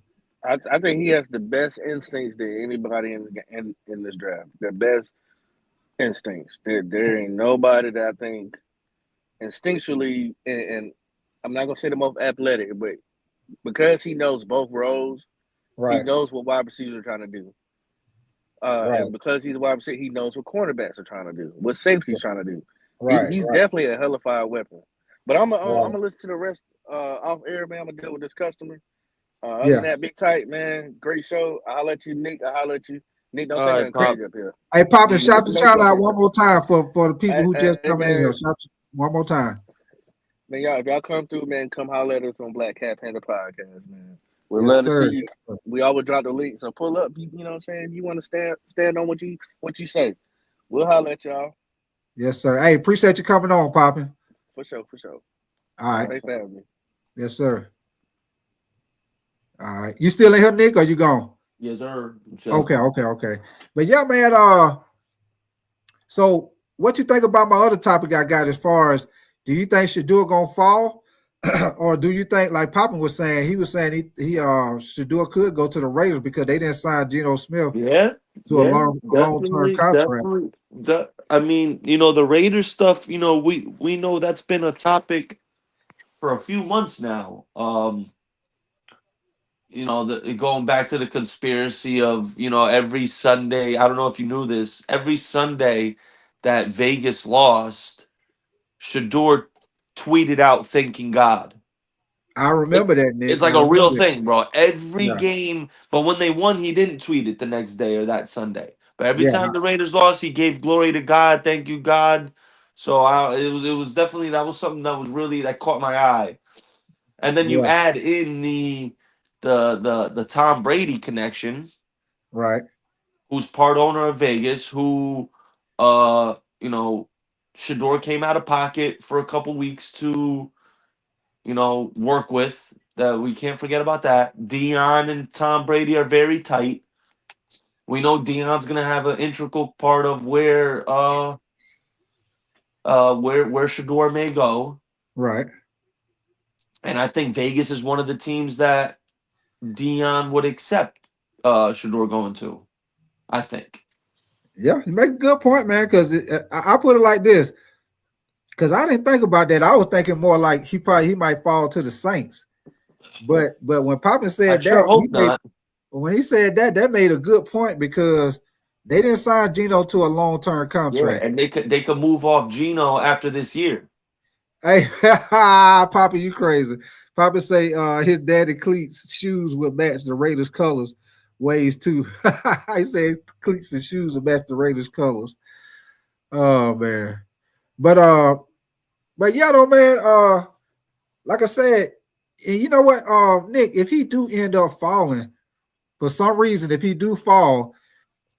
Speaker 2: I think he has the best instincts than anybody in this draft. The best instincts. There ain't nobody that I think instinctually, and I'm not gonna say the most athletic, but because he knows both roles, he knows what wide receivers are trying to do. And because he's a wide receiver, he knows what cornerbacks are trying to do, what safety's trying to do. He's definitely a hellified weapon. But I'm gonna listen to the rest off air, man. I'm gonna deal with this customer. Other than that, big tight, man. Great show. I'll let you, Nick. I'll let you. Nick, don't say nothing crazy up here.
Speaker 1: Hey, Poppin', shout out one more time for the people who just coming in here. Shout one more time.
Speaker 2: Man, if y'all come through, man, come holler at us on Black Cat Panther Podcast, man. We'd love to see you. Yes, we always drop the link, so pull up. You know what I'm saying? You want to stand on what you say. We'll holler at y'all.
Speaker 1: Yes, sir. Hey, appreciate you coming on, Poppin'.
Speaker 2: For sure.
Speaker 1: All right.
Speaker 2: Thanks for having me.
Speaker 1: Yes, sir. All right. You still in here, Nick, or you gone?
Speaker 3: Yes, sir.
Speaker 1: Okay. But yeah, man. So what you think about my other topic I got as far as do you think Shadeur gonna fall? Or do you think, like Poppin was saying, he was saying he Shadeur could go to the Raiders because they didn't sign Geno Smith
Speaker 3: Yeah,
Speaker 1: to a
Speaker 3: yeah,
Speaker 1: long-term contract.
Speaker 3: definitely. I mean, the Raiders stuff. We know that's been a topic for a few months now. Going back to the conspiracy of every Sunday. I don't know if you knew this. Every Sunday that Vegas lost, Shador tweeted out thanking God.
Speaker 1: I
Speaker 3: It-
Speaker 1: remember that, Nick.
Speaker 3: It's
Speaker 1: I
Speaker 3: like a real
Speaker 1: remember it.
Speaker 3: thing, bro. Every
Speaker 1: Yeah,
Speaker 3: game, but when they won, he didn't tweet it the next day or that Sunday. But every
Speaker 1: yeah,
Speaker 3: time the Raiders lost, he gave glory to God, thank you God. So it was definitely that was something that was really that caught my eye. And then you
Speaker 1: yeah.
Speaker 3: add in the Tom Brady connection,
Speaker 1: Right,
Speaker 3: who's part owner of Vegas, who uh you know Shador came out of pocket for a couple weeks to work with. That we can't forget about that. Deion and Tom Brady are very tight. We know Deion's gonna have an integral part of where Shador may go,
Speaker 1: right.
Speaker 3: and I think Vegas is one of the teams that Deion would accept Shador going to. I think.
Speaker 1: Yeah, you make a good point, man. Because I put it like this. Because I didn't think about that. I was thinking more like he might fall to the Saints. But when Poppin
Speaker 3: I
Speaker 1: said
Speaker 3: sure
Speaker 1: that,
Speaker 3: hope not.
Speaker 1: when he said that, that made a good point because they didn't sign Geno to a long-term
Speaker 3: Yeah,
Speaker 1: contract.
Speaker 3: and they could move off Geno after this year.
Speaker 1: Hey, Papa, you crazy. Papa say his daddy cleats shoes will match the Raiders colors ways too. I say cleats and shoes will match the Raiders colors. Oh man. But but yeah though, man, like I said, and you know what, Nick, if he do end up falling for some reason, if he do fall,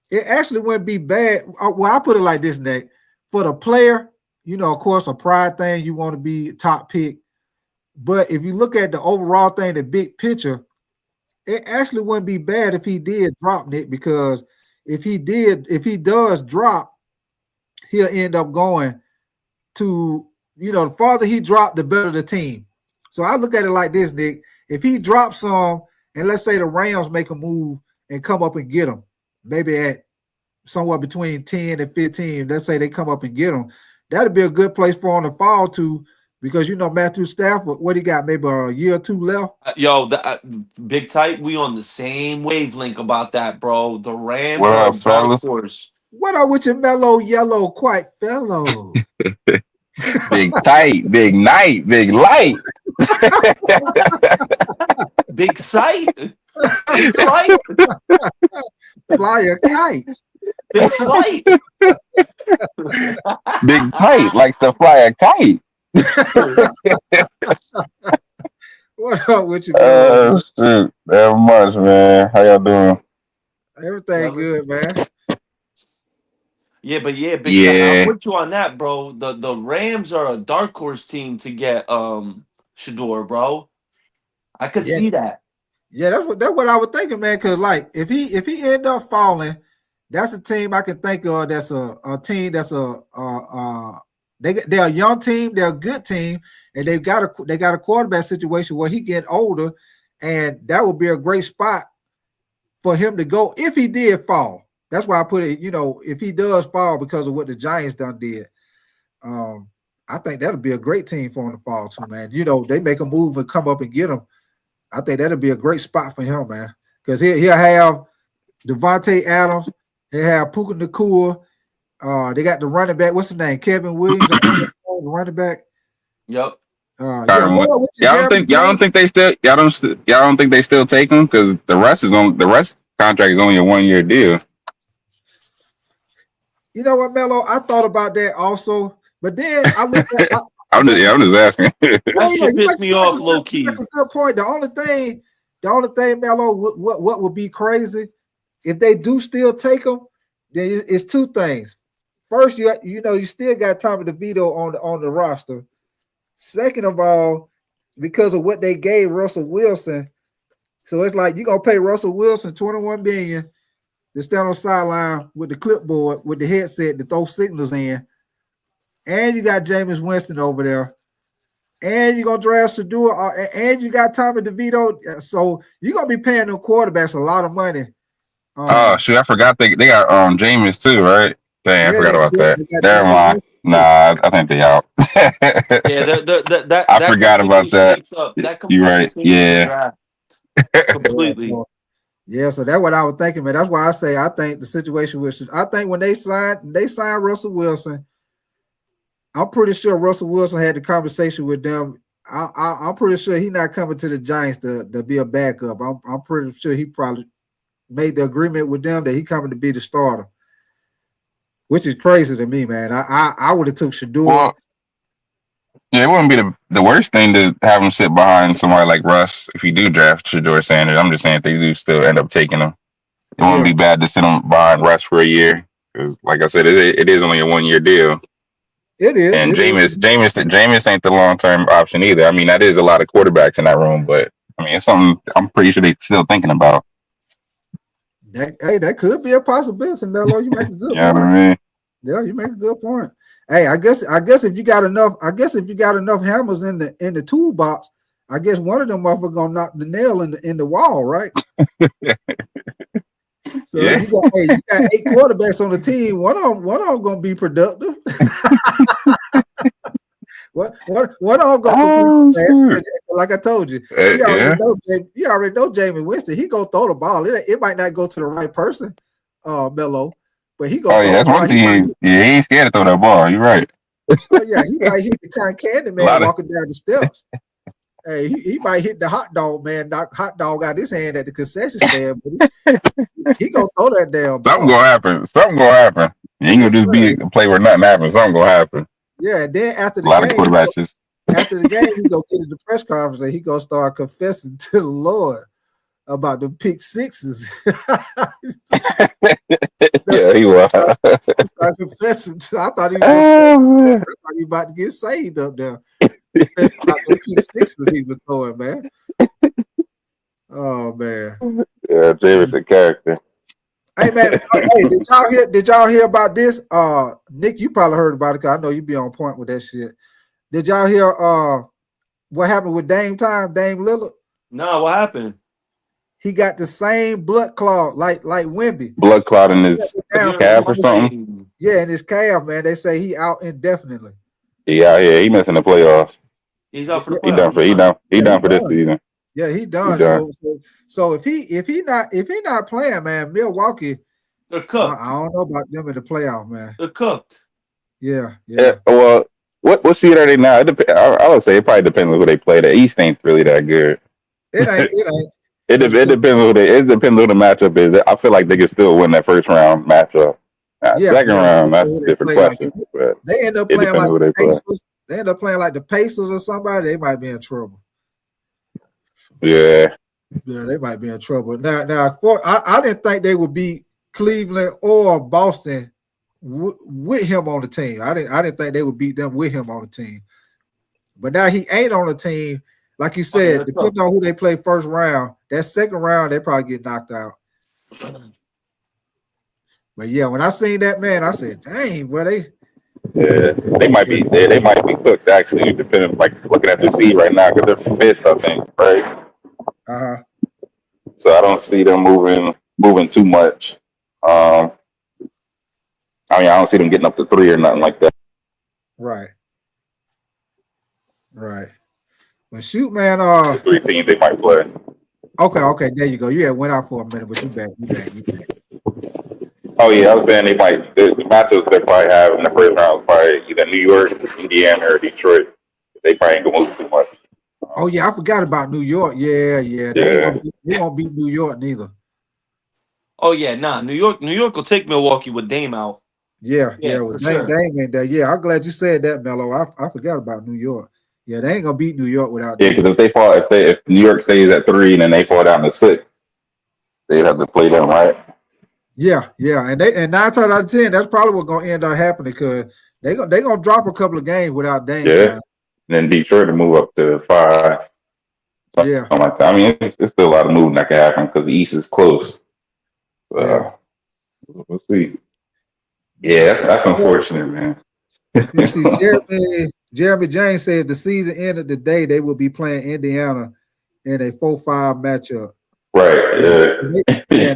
Speaker 1: it actually wouldn't be bad. Well, I put it like this, Nick. For the player, of course, a pride thing, you want to be top pick. But if you look at the overall thing, the big picture, it actually wouldn't be bad if he did drop, Nick, because if he does drop, he'll end up going to, the farther he dropped, the better the team. So I look at it like this, Nick. If he drops some, and let's say the Rams make a move and come up and get him, maybe at somewhere between 10 and 15, let's say they come up and get him, that'd be a good place for him to fall to because, Matthew Stafford, what he got, maybe a year or two left?
Speaker 3: Yo, Big Tight, we on the same wavelength about that, bro. The Rams
Speaker 4: What
Speaker 3: are a
Speaker 4: up,
Speaker 3: dark
Speaker 4: fellas?
Speaker 3: horse.
Speaker 1: What up with your mellow, yellow, quite fellow?
Speaker 4: Big tight, big night, big light.
Speaker 3: Big sight. Big flight.
Speaker 1: Fly a kite.
Speaker 3: Big flight.
Speaker 4: Big tight likes to fly a kite.
Speaker 1: What up with you, mellow?
Speaker 4: Shit. Never much, man. How y'all doing?
Speaker 1: Everything good, man.
Speaker 3: Yeah, but yeah, Big Tight. I'm
Speaker 4: Yeah.
Speaker 3: with you on that, bro. The Rams are a dark horse team to get Shador, bro. I could
Speaker 1: Yeah,
Speaker 3: see that.
Speaker 1: yeah, that's what I was thinking, man. Because like, if he end up falling, that's a team I can think of. That's a team that's they're a young team, they're a good team, and they got a quarterback situation where he getting older, and that would be a great spot for him to go if he did fall. That's why I put it. If he does fall because of what the Giants done did, I think that'll be a great team for him to fall to, man. They make a move and come up and get him. I think that'll be a great spot for him, man, because he'll have Devontae Adams, he'll have Puka Nacua. They got the running back. What's his name? Kevin Williams, the running back.
Speaker 3: Yep.
Speaker 1: Yeah, what up with you, Jeremy
Speaker 4: Y'all don't think they still y'all don't think they still take him because the rest contract is only a 1-year deal.
Speaker 1: You know what, Melo? I thought about that also, but then I looked at.
Speaker 4: I'm just asking.
Speaker 3: That shit pissed me off low
Speaker 1: You
Speaker 3: key.
Speaker 1: make a good point. The only thing, Melo, what would be crazy if they do still take them? Then it's two things. First, you still got Tommy DeVito on the roster. Second of all, because of what they gave Russell Wilson, So it's like you gonna pay Russell Wilson $21 million to stand on the sideline with the clipboard with the headset to throw signals in, and you got Jameis Winston over there, and you're gonna draft Shadeur, and you got Tommy DeVito. So you're gonna be paying them quarterbacks a lot of money.
Speaker 4: Oh shoot, I forgot they got Jameis too, right? Dang, I forgot about that. Never mind. Nah, I think they out.
Speaker 3: Yeah, that
Speaker 4: I forgot about that. You're right. Yeah.
Speaker 3: Completely.
Speaker 1: Yeah, so that's what I was thinking, man. That's why I say I think the situation with I think when they signed Russell Wilson, I'm pretty sure Russell Wilson had the conversation with them. I'm pretty sure he's not coming to the Giants to be a backup. I'm pretty sure he probably made the agreement with them that he coming to be the starter, which is crazy to me, man. I would have took Shadeur.
Speaker 4: Well, yeah, it wouldn't be the worst thing to have him sit behind somebody like Russ if you do draft Shadur Sanders. I'm just saying if they do still end up taking him, it wouldn't be bad to sit him behind Russ for a year because, like I said, it is only a 1 year deal.
Speaker 1: It is.
Speaker 4: And Jameis ain't the long term option either. I mean, that is a lot of quarterbacks in that room, but I mean, it's something I'm pretty sure they're still thinking about.
Speaker 1: That could be a possibility, Melo. You make a good
Speaker 4: Yeah,
Speaker 1: point.
Speaker 4: I mean,
Speaker 1: Yeah, you make a good point. Hey, I guess if you got enough hammers in the toolbox, I guess one of them motherfuckers gonna knock the nail in the wall, right? So
Speaker 4: yeah.
Speaker 1: you got 8 quarterbacks on the team. One of them gonna be productive. One of them gonna complete. Like I told you, you already know Jameis Winston. He gonna throw the ball. It might not go to the right person, Melo. But he gonna
Speaker 4: that's one thing. He ain't scared to throw that ball. You're right.
Speaker 1: Oh yeah, he might hit the kind of candy man walking down the steps. Hey, he might hit the hot dog man. Knock hot dog out his hand at the concession stand. But he gonna throw that damn ball.
Speaker 4: Something gonna happen. You ain't gonna just be a play where nothing happens. Something gonna happen.
Speaker 1: Yeah, and then after the
Speaker 4: game,
Speaker 1: he go get in the press conference and he gonna start confessing to the Lord about the pick sixes.
Speaker 4: Yeah, he was.
Speaker 1: I confessing. I thought he was about to get saved up there. About the pick sixes he was throwing, man. Oh man.
Speaker 4: Yeah, Jameis a character.
Speaker 1: Hey man, did y'all hear about this? Nick, you probably heard about it because I know you be on point with that shit. Did y'all hear what happened with Dame Lillard?
Speaker 3: No, what happened?
Speaker 1: He got the same blood clot like Wemby.
Speaker 4: Blood clot in his calf or something?
Speaker 1: Yeah, in his calf, man. They say he out indefinitely.
Speaker 4: Yeah, he missing the playoffs.
Speaker 3: He's out for the
Speaker 4: playoffs. He done for this season.
Speaker 1: Yeah, he done. So if he not playing, man, Milwaukee,
Speaker 3: they're cooked.
Speaker 1: I don't know about them in the playoff, man.
Speaker 3: They're cooked.
Speaker 1: Yeah.
Speaker 4: Well, what seed are they now? I would say it probably depends on who they play. The East ain't really that good.
Speaker 1: It ain't.
Speaker 4: It depends who the matchup is. I feel like they can still win that first round matchup. Second round, that's a different question.
Speaker 1: Like, they end up playing like the Pacers. They end up playing like the Pacers or somebody. They might be in trouble.
Speaker 4: Yeah,
Speaker 1: they might be in trouble. Now, I didn't think they would beat Cleveland or Boston with him on the team. I didn't think they would beat them with him on the team. But now he ain't on the team. Like you said, depending on who they play first round, that second round, they probably get knocked out. But yeah, when I seen that, man, I said, dang, boy,
Speaker 4: they might be cooked actually, depending, like looking at the seed right now, because they're fifth, I think, right? So I don't see them moving too much. I don't see them getting up to 3 or nothing like that.
Speaker 1: Right. Well, shoot, man.
Speaker 4: 3 teams they might play.
Speaker 1: Okay. There you go. You had went out for a minute, but you back.
Speaker 4: Oh yeah, I was saying the matchups they probably have in the first round is probably either New York, Indiana, or Detroit. They probably ain't gonna move too much.
Speaker 1: Oh yeah, I forgot about New York. Yeah. They won't beat New York neither.
Speaker 3: Oh yeah, New York will take Milwaukee with Dame out.
Speaker 1: Yeah. With Dame ain't there. Yeah, I'm glad you said that, Melo. I forgot about New York. Yeah, they ain't gonna beat New York without.
Speaker 4: Yeah, because if New York stays at 3 and then they fall down to 6, they'd have to play them, right?
Speaker 1: Yeah, and 9 times out of 10, that's probably what's gonna end up happening because they gonna drop a couple of games without Dame.
Speaker 4: Yeah, and then Detroit to move up to 5.
Speaker 1: Yeah.
Speaker 4: Something like that. I mean, it's still a lot of moving that can happen because the East is close. So
Speaker 1: Yeah.
Speaker 4: we'll see.
Speaker 1: Yeah.
Speaker 4: Yeah, that's unfortunate, man.
Speaker 1: Let me see. Jeremy James said the season ended today. They will be playing Indiana in a 4-5 matchup. Yeah,
Speaker 4: Right.
Speaker 1: yeah.
Speaker 4: Yeah.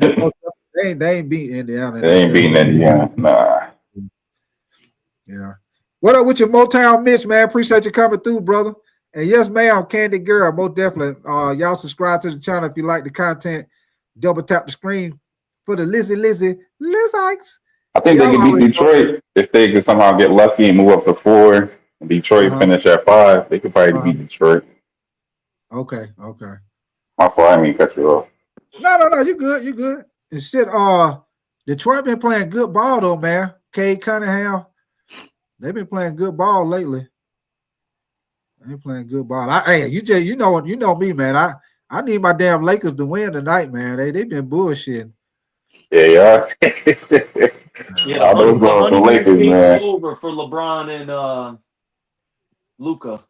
Speaker 1: They ain't beat Indiana.
Speaker 4: They ain't beating Indiana. Nah.
Speaker 1: Yeah. What up with your Motown Mitch, man? Appreciate you coming through, brother. And yes, ma'am, Candy Girl, most definitely. Y'all subscribe to the channel if you like the content. Double tap the screen for the Lizzie Hikes.
Speaker 4: I think they
Speaker 1: Y'all
Speaker 4: can beat
Speaker 1: already know.
Speaker 4: Detroit if they can somehow get lucky and move up to 4. And Detroit finish at 5. They could probably beat Detroit.
Speaker 1: Okay.
Speaker 4: My fault. I didn't mean to cut you off.
Speaker 1: No. You good. And shit, Detroit been playing good ball though, man. Cade Cunningham, they've been playing good ball lately. They playing good ball. You know me, man. I need my damn Lakers to win tonight, man. They been bullshitting.
Speaker 4: Yeah.
Speaker 3: Yeah,
Speaker 4: I know what's
Speaker 3: the
Speaker 4: going on with the
Speaker 3: honeymoon
Speaker 4: Lakers,
Speaker 3: phase
Speaker 4: man.
Speaker 3: is over for LeBron and Luka.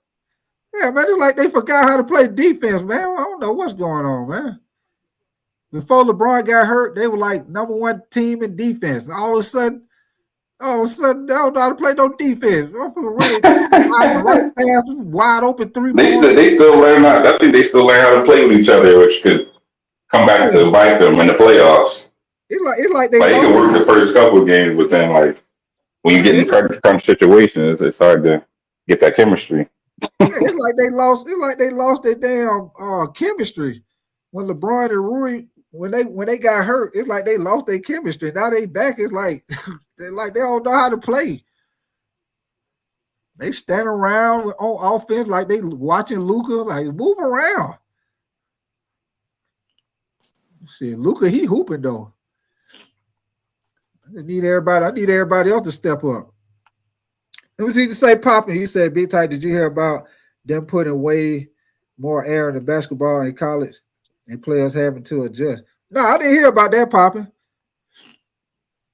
Speaker 1: Yeah, man, it's like they forgot how to play defense, man. I don't know what's going on, man. Before LeBron got hurt, they were like #1 team in defense. All of a sudden, they don't know how to play no defense. Run it, the right pass, wide open 3-point.
Speaker 4: They still learn how. I think they still learn how to play with each other, which could come back to bite them in the playoffs.
Speaker 1: It's like they
Speaker 4: Like it
Speaker 1: lost
Speaker 4: can work the first couple of games, but then like when you get in crunch situations, it's hard to get that chemistry.
Speaker 1: It's like they lost. It's like they lost their damn chemistry when LeBron and Rui when they got hurt. It's like they lost their chemistry. Now they back. It's like they don't know how to play. They stand around on offense like they watching Luka. Like move around. Shit, Luka he hooping though. I need everybody else to step up. It was easy to say popping. He said, Big Ty, did you hear about them putting way more air in the basketball in college and players having to adjust? No, I didn't hear about that popping.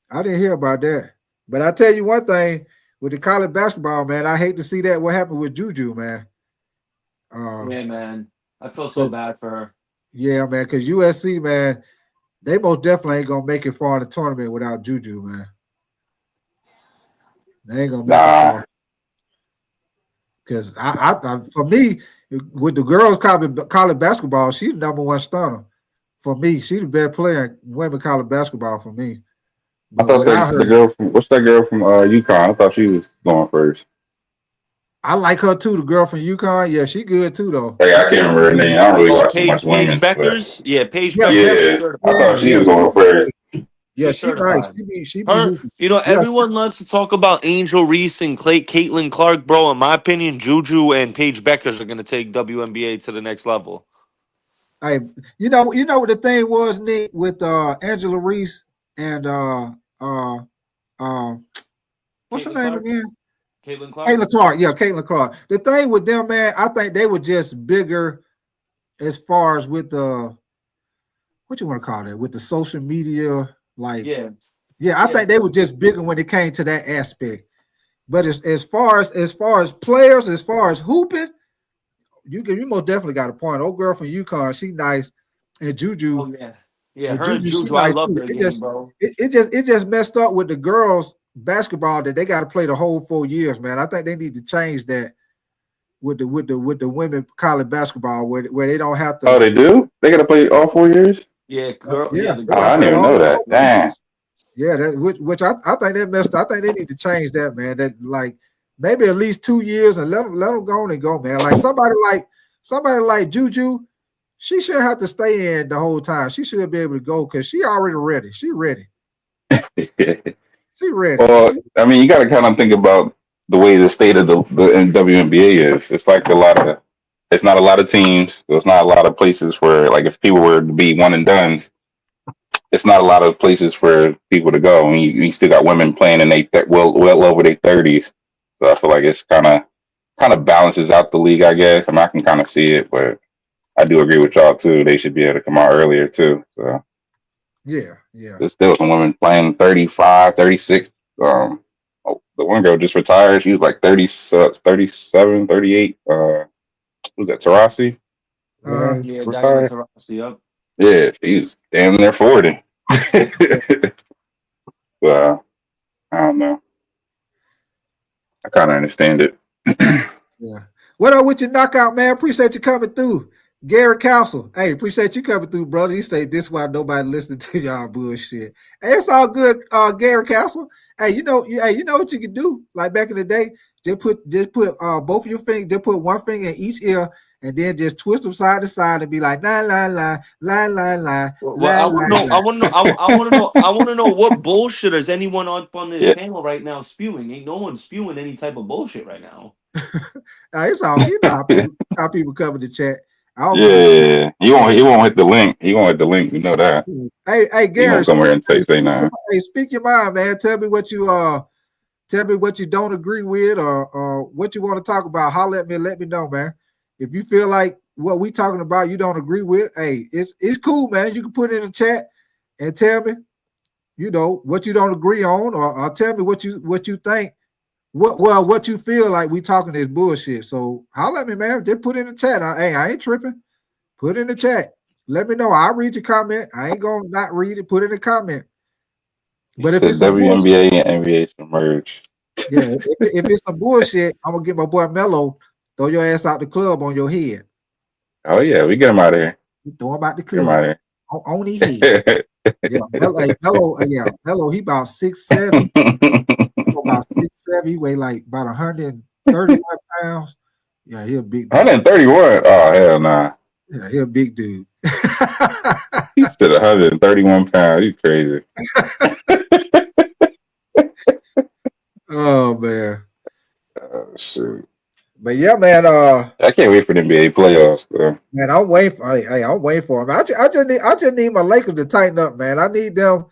Speaker 1: I didn't hear about that. But I tell you one thing, with the college basketball, man, I hate to see that what happened with Juju, man.
Speaker 3: Yeah, man. I feel so bad for her.
Speaker 1: Yeah, man, because USC, man, they most definitely ain't going to make it far in the tournament without Juju, man. They ain't going to make it far. Because I for me, with the girls college basketball, she's the #1 stunner. For me, she's the best player in women college basketball for me. But
Speaker 4: I thought the girl from what's that girl from UConn? I thought she was going first.
Speaker 1: I like her too, the girl from UConn. Yeah, she good too though.
Speaker 4: Hey, I can't remember her name. I don't really watch too much
Speaker 3: Paige
Speaker 4: women.
Speaker 3: Beckers? Yeah, Paige
Speaker 4: Yeah,
Speaker 3: Beckers.
Speaker 4: I thought she was going first.
Speaker 1: Yeah, she nice. She be hooping.
Speaker 3: You know, everyone loves to talk about Angel Reese and Caitlyn Clark, bro. In my opinion, Juju and Paige Beckers are going to take WNBA to the next level.
Speaker 1: Hey, you know what the thing was, Nick, with Angela Reese and what's her name again?
Speaker 3: Caitlyn Clark.
Speaker 1: Caitlyn Clark. Yeah, Caitlyn Clark. The thing with them, man, I think they were just bigger as far as with the what you want to call that, with the social media, like I think they were just bigger when it came to that aspect. But as far as players, as far as hooping, you most definitely got a point. Old girl from UConn, she nice, and Juju.
Speaker 3: Oh yeah, her and Juju,
Speaker 1: nice
Speaker 3: I love
Speaker 1: too.
Speaker 3: their game, bro.
Speaker 1: It just messed up with the girls basketball that they got to play the whole 4 years, man. I think they need to change that with the women college basketball where they don't have to.
Speaker 4: Oh, they do? They got to play all 4 years?
Speaker 1: Yeah,
Speaker 3: yeah.
Speaker 4: I didn't even know that. Damn.
Speaker 1: Yeah, which I think they messed up. I think they need to change that, man. That like maybe at least 2 years and let them go on and go, man. Like somebody like Juju, she shouldn't have to stay in the whole time. She should be able to go because she already ready. She ready. She ready.
Speaker 4: Well, I mean, you got to kind of think about the way the state of the WNBA is. It's like it's not a lot of teams. There's not a lot of places where, like, if people were to be one and dones, it's not a lot of places for people to go. I mean, you still got women playing in well over their 30s. So I feel like it's kind of balances out the league, I guess. I mean, I can kind of see it, but I do agree with y'all too. They should be able to come out earlier too. So
Speaker 1: yeah.
Speaker 4: There's still some women playing 35, 36. The one girl just retired. She was like 30, 37, 38. Who's that? Tarasi?
Speaker 3: Yeah, Diamond Taurasi, yup.
Speaker 4: Yeah, he's damn near 40. Well, I don't know. I kind of understand it.
Speaker 1: Yeah. What up with your knockout, man? Appreciate you coming through. Gary Council. Hey, appreciate you coming through, brother. He say this why nobody listening to y'all bullshit. Hey, it's all good, Gary Council. Hey, you know what you can do? Like back in the day, just put both of your fingers, just put one finger in each ear, and then just twist them side to side and be like la la la la la la
Speaker 3: Well,
Speaker 1: la
Speaker 3: I
Speaker 1: la
Speaker 3: want to know.
Speaker 1: la.
Speaker 3: I want to know. I want to know. I want to know what bullshit is anyone up on this
Speaker 4: Yeah,
Speaker 3: panel right now spewing? Ain't no one spewing any type of bullshit right now.
Speaker 1: It's all you know how people cover the chat. I don't really.
Speaker 4: yeah. He won't hit the link. He won't hit the link. We know that.
Speaker 1: Hey,
Speaker 4: He
Speaker 1: Gary,
Speaker 4: won't come here and say nothing.
Speaker 1: speak your mind, man. Tell me what you don't agree with or what you want to talk about. Holler at me, let me know, man. If you feel like what we talking about you don't agree with, hey, it's cool, man. You can put it in the chat and tell me, what you don't agree on, or tell me what you think. What you feel like we talking is bullshit. So holler at me, man. Just put it in the chat. I ain't tripping. Put it in the chat. Let me know. I'll read your comment. I ain't gonna not read it. Put it in the comment.
Speaker 4: He
Speaker 1: But if
Speaker 4: said
Speaker 1: it's some bullshit,
Speaker 4: WNBA and NBA should merge.
Speaker 1: yeah, if it's some bullshit, I'm gonna get my boy Mello, throw your ass out the club on your head.
Speaker 4: Oh yeah, we get him out of here.
Speaker 1: You throw him out the
Speaker 4: Get him out
Speaker 1: club
Speaker 4: of
Speaker 1: on his head.
Speaker 4: here.
Speaker 1: Yeah, Mello, he about 6'7". About 6'7". He weigh like about 131 pounds. Yeah, he a big dude.
Speaker 4: 131. Oh hell nah.
Speaker 1: Yeah, he a big dude.
Speaker 4: He said 131 pounds. You crazy.
Speaker 1: Oh man.
Speaker 4: Oh shoot.
Speaker 1: But yeah, man.
Speaker 4: I can't wait for the NBA playoffs though.
Speaker 1: Man, I'm waiting for. I'm waiting for him. I just need my Lakers to tighten up, man. I need them.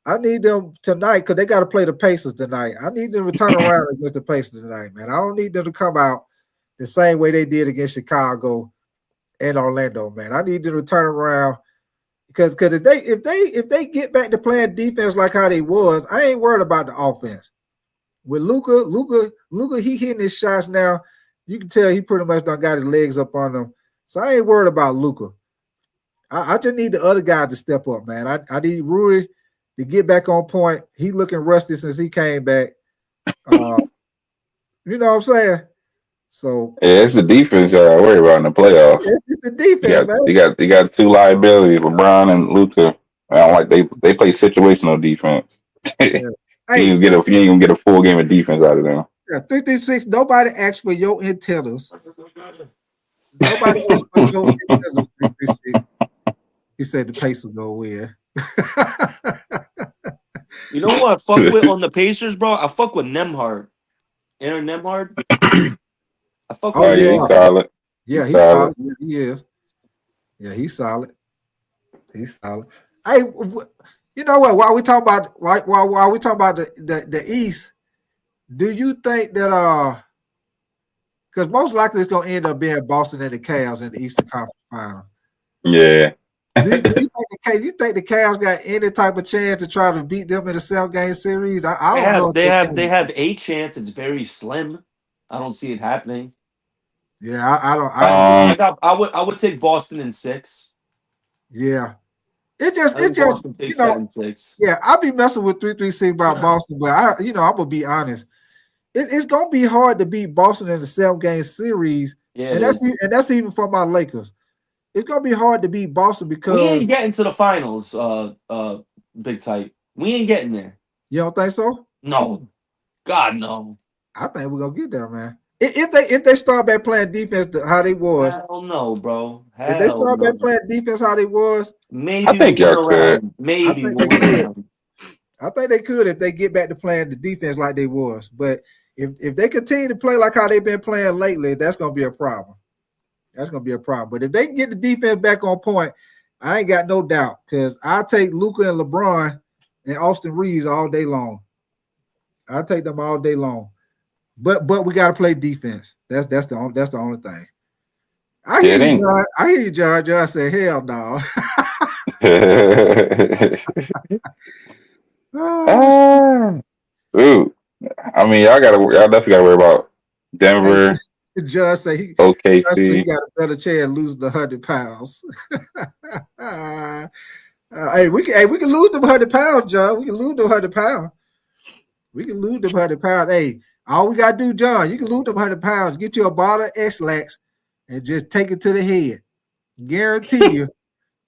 Speaker 1: I need them tonight because they got to play the Pacers tonight. I need them to turn around against the Pacers tonight, man. I don't need them to come out the same way they did against Chicago and Orlando, man. I need them to turn around because if they get back to playing defense like how they was, I ain't worried about the offense. With Luka, he hitting his shots now. You can tell he pretty much done got his legs up on them. So I ain't worried about Luka. I just need the other guy to step up, man. I need Rui to get back on point. He looking rusty since he came back. You know what I'm saying? So
Speaker 4: Yeah, it's the defense y'all worry about in the playoffs.
Speaker 1: it's the defense, man.
Speaker 4: You got two liabilities, LeBron and Luka. I don't like they play situational defense.
Speaker 1: Yeah.
Speaker 4: You ain't gonna get a full game of defense out of them.
Speaker 1: Yeah, 336. Nobody asked for your antennas. Nobody asked for your antennas. 336. He said the Pacers go win.
Speaker 3: You know what I fuck with on the Pacers, bro? I fuck with Nemhard. Aaron Nemhard. I fuck
Speaker 1: Oh
Speaker 3: with
Speaker 1: yeah,
Speaker 4: He's solid.
Speaker 1: yeah, he's solid. Yeah, he is. Yeah, he's solid. He's solid. Hey, you know what? While we talking about while we talking about the East, do you think that because most likely it's gonna end up being Boston and the Cavs in the Eastern Conference Final?
Speaker 4: Yeah.
Speaker 1: Do you think the Cavs got any type of chance to try to beat them in a 7-game series? I don't know.
Speaker 3: They have a chance. It's very slim. I don't see it happening.
Speaker 1: Yeah, I don't.
Speaker 3: I would take Boston in 6.
Speaker 1: Yeah, it
Speaker 3: I think
Speaker 1: just
Speaker 3: Boston takes that in 6.
Speaker 1: yeah. I'll be messing with 336 about Boston, but I'm gonna be honest. It's gonna be hard to beat Boston in the 7-game series,
Speaker 3: Yeah,
Speaker 1: and that's even for my Lakers. It's gonna be hard to beat Boston because
Speaker 3: we ain't getting to the finals. Big tight. We ain't getting there.
Speaker 1: You don't think so?
Speaker 3: No, God no.
Speaker 1: I think we're gonna get there, man. If they start back playing defense how they was,
Speaker 3: Hell no, bro.
Speaker 1: if they start back playing defense how they was,
Speaker 3: maybe
Speaker 4: I think
Speaker 3: we'll
Speaker 4: y'all
Speaker 3: win
Speaker 4: could.
Speaker 3: around. Maybe
Speaker 1: I think
Speaker 3: we'll
Speaker 1: they
Speaker 3: win
Speaker 1: could.
Speaker 3: around.
Speaker 1: I think they could if they get back to playing the defense like they was. But if they continue to play like how they've been playing lately, that's gonna be a problem. That's gonna be a problem. But if they can get the defense back on point, I ain't got no doubt because I take Luka and LeBron and Austin Reeves all day long. I take them all day long. But we got to play defense. That's the only thing. I hear you, John. I hear you, John. John said, "Hell no."
Speaker 4: Ooh. I mean, y'all definitely gotta worry about
Speaker 1: Hey,
Speaker 4: Denver.
Speaker 1: Judge say he
Speaker 4: OKC.
Speaker 1: got a better chance losing the 100 pounds. Hey, we can lose them 100 pounds, John. We can lose them 100 pounds. We can lose them 100 pounds. Hey, all we gotta do, John, you can lose them 100 pounds. Get you a bottle of X-Lax and just take it to the head. Guarantee you,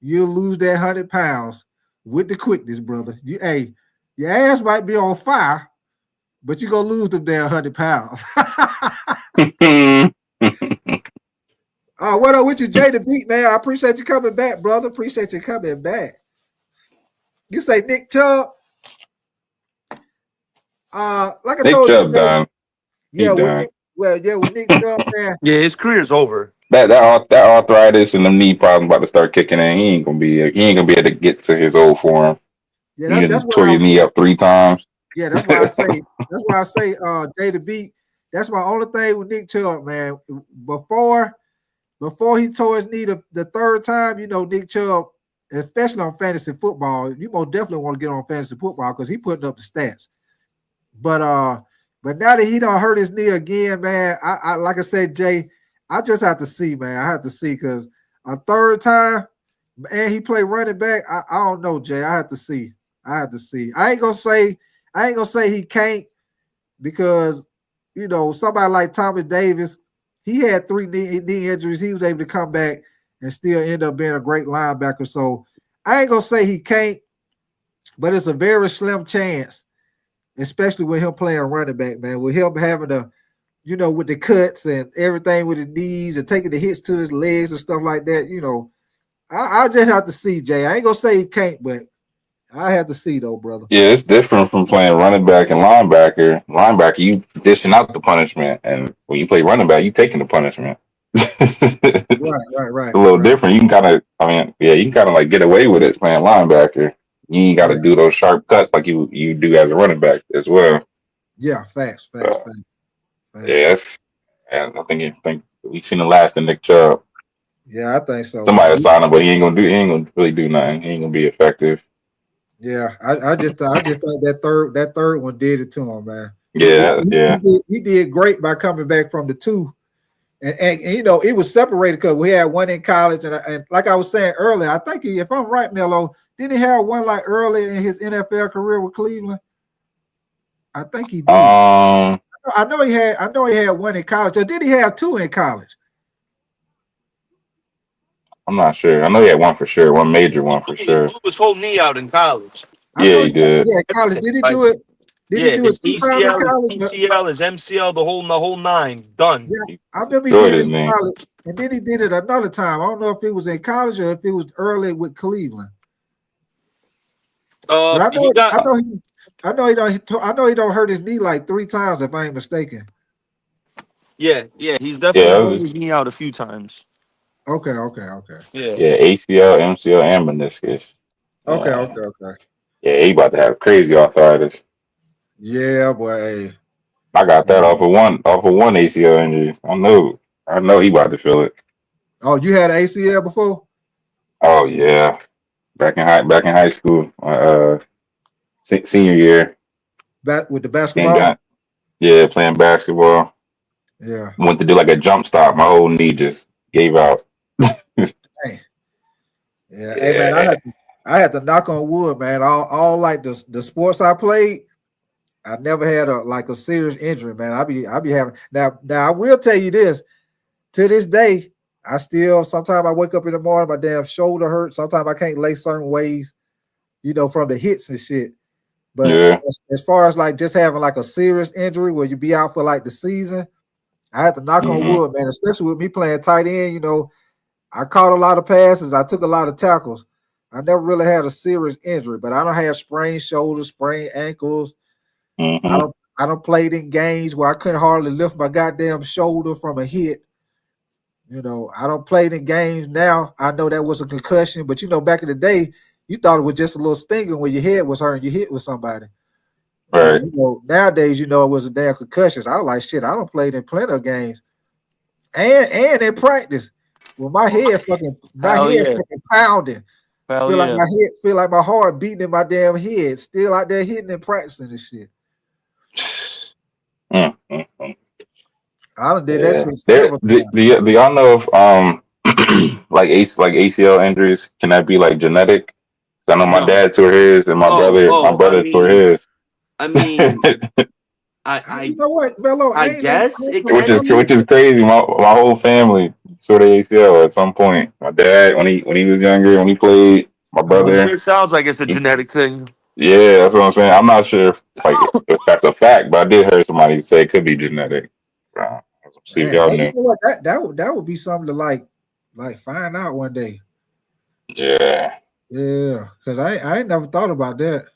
Speaker 1: you'll lose that 100 pounds with the quickness, brother. Your ass might be on fire, but you're gonna lose them there 100 pounds. What up with you, Jay the Beat, man? I appreciate you coming back, brother. Appreciate you coming back. You say Nick Chubb? Like I
Speaker 4: Nick
Speaker 1: told
Speaker 4: Chubb
Speaker 1: you,
Speaker 4: done.
Speaker 1: yeah,
Speaker 4: done.
Speaker 1: with Nick Chubb, man.
Speaker 3: Yeah, his career's over.
Speaker 4: That arthritis and the knee problem about to start kicking in. He ain't gonna be able to get to his old form.
Speaker 1: Yeah,
Speaker 4: You
Speaker 1: that's what
Speaker 4: tore your knee up 3 times.
Speaker 1: Yeah, that's why I say Jay the Beat. That's my only thing with Nick Chubb, man. Before he tore his knee the third time, Nick Chubb, especially on fantasy football, you most definitely want to get on fantasy football because he putting up the stats. But now that he don't hurt his knee again, man, I like I said, Jay, I just have to see, man. I have to see because a third time, and he played running back. I don't know, Jay. I have to see. I ain't gonna say he can't because somebody like Thomas Davis, he had 3 knee injuries. He was able to come back and still end up being a great linebacker. So I ain't gonna say he can't, but it's a very slim chance, especially with him playing running back, man. With him having with the cuts and everything with his knees and taking the hits to his legs and stuff like that, I just have to see, Jay. I ain't gonna say he can't, but I have to see though, brother.
Speaker 4: Yeah, it's different from playing running back and linebacker. Linebacker, you dishing out the punishment, and when you play running back, you taking the punishment.
Speaker 1: Right.
Speaker 4: It's a little different. You can kind of, you can kind of like get away with it playing linebacker. You ain't got to do those sharp cuts like you do as a running back as well.
Speaker 1: Yeah, facts.
Speaker 4: Yes, and I think we've seen the last of Nick Chubb.
Speaker 1: Yeah, I think so.
Speaker 4: Somebody will sign him, but he ain't gonna really do nothing. He ain't gonna be effective.
Speaker 1: Yeah, I just thought that third one did it to him, man.
Speaker 4: Yeah.
Speaker 1: He did great by coming back from the 2, and it was separated because we had one in college, and like I was saying earlier, I think if I'm right, Mello, didn't he have one like early in his NFL career with Cleveland? I think he did. I know he had one in college. Or did he have 2 in college?
Speaker 4: I'm not sure. I know he had one for sure, one major one for sure.
Speaker 3: He blew his whole knee out in college.
Speaker 4: Yeah, he did.
Speaker 1: Yeah, college. Did he do it? Did he do it 2 times in college?
Speaker 3: His PCL, his MCL, the whole 9, done.
Speaker 1: Yeah, I remember he did it in college, and then he did it another time. I don't know if it was in college or if it was early with Cleveland. But I know he don't hurt his knee like 3 times if I ain't mistaken.
Speaker 3: Yeah, he's definitely hurt his knee out a few times.
Speaker 1: Okay.
Speaker 4: Yeah, ACL, MCL, and meniscus.
Speaker 1: Okay.
Speaker 4: Yeah, he about to have crazy arthritis.
Speaker 1: Yeah, boy.
Speaker 4: I got that off of one ACL injury. I know he about to feel it.
Speaker 1: Oh, you had an ACL before?
Speaker 4: Oh yeah, back in high school, senior year.
Speaker 1: Back with the basketball.
Speaker 4: Playing basketball.
Speaker 1: Yeah.
Speaker 4: Went to do like a jump stop. My whole knee just gave out.
Speaker 1: Hey, man, I had to knock on wood, man. All like the sports I played, I never had a serious injury, man. I be having now. I will tell you this. To this day, I still sometimes I wake up in the morning, my damn shoulder hurts. Sometimes I can't lay certain ways, from the hits and shit. But as far as like just having like a serious injury where you be out for like the season, I had to knock on wood, man. Especially with me playing tight end, I caught a lot of passes. I took a lot of tackles. I never really had a serious injury, but I don't have sprained shoulders, sprained ankles. I don't played in games where I couldn't hardly lift my goddamn shoulder from a hit. I don't played in games now. I know that was a concussion, but back in the day, you thought it was just a little stinging when your head was hurting, you hit with somebody.
Speaker 4: Right.
Speaker 1: Nowadays, it was a damn concussion. I was like, shit, I don't play in plenty of games. And in practice. Well, my head fucking pounding. Feel like my heart beating in my damn head. Still out there hitting and practicing and shit. I done did that
Speaker 4: Yeah.
Speaker 1: shit
Speaker 4: There,
Speaker 1: several times.
Speaker 4: do y'all know if like ACL injuries can that be like genetic? I know my
Speaker 3: No.
Speaker 4: dad tore his, and my
Speaker 3: Oh,
Speaker 4: brother tore his.
Speaker 3: I mean,
Speaker 1: You know what, Melo? I
Speaker 3: I
Speaker 1: ain't never
Speaker 3: guess
Speaker 1: heard
Speaker 3: it
Speaker 1: no
Speaker 3: can
Speaker 1: brother.
Speaker 3: be.
Speaker 4: Which is crazy. My whole family tore their ACL at some point. My dad when he was younger, when he played, my
Speaker 3: It
Speaker 4: brother.
Speaker 3: sure sounds like it's a genetic thing.
Speaker 4: Yeah, that's what I'm saying. I'm not sure if that's a fact, but I did hear somebody say it could be genetic. See if
Speaker 1: Man,
Speaker 4: y'all
Speaker 1: you
Speaker 4: knew.
Speaker 1: know what? That would be something to like find out one day.
Speaker 4: Yeah,
Speaker 1: Yeah, because I ain't never thought about that.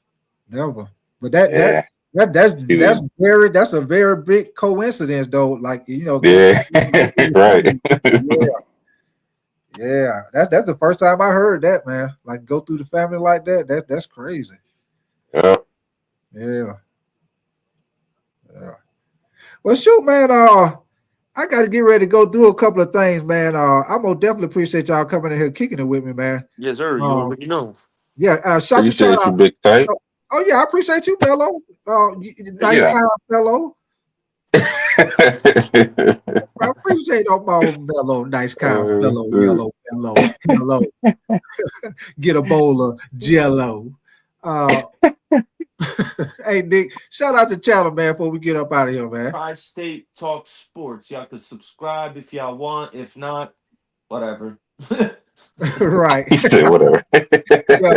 Speaker 1: Never. But that that
Speaker 4: yeah,
Speaker 1: that that's
Speaker 4: yeah,
Speaker 1: that's a very big coincidence though. Like go
Speaker 4: yeah.
Speaker 1: through the
Speaker 4: Right.
Speaker 1: family. Yeah, yeah. That's the first time I heard that, man. Like go through the family like that. That's crazy.
Speaker 4: Yeah.
Speaker 1: Yeah, yeah. Well, shoot, man. I got to get ready to go do a couple of things, man. I'm gonna definitely appreciate y'all coming in here kicking it with me, man.
Speaker 3: Yes, sir. You
Speaker 1: Um,
Speaker 3: already know.
Speaker 1: yeah. Shout your shout
Speaker 4: Appreciate you,
Speaker 1: out.
Speaker 4: big tight.
Speaker 1: Oh yeah, I appreciate you, Mello. Nice
Speaker 4: Yeah.
Speaker 1: kind fellow. I appreciate all my Mello, nice kind fellow,
Speaker 4: Shoot.
Speaker 1: yellow fellow. Hello, get a bowl of Jello. Uh, hey Nick, shout out to channel, man. Before we get up out of here, man.
Speaker 3: Tri-State Talk Sports. Y'all can subscribe if y'all want. If not, whatever.
Speaker 1: Right.
Speaker 4: He said whatever.
Speaker 1: Yeah,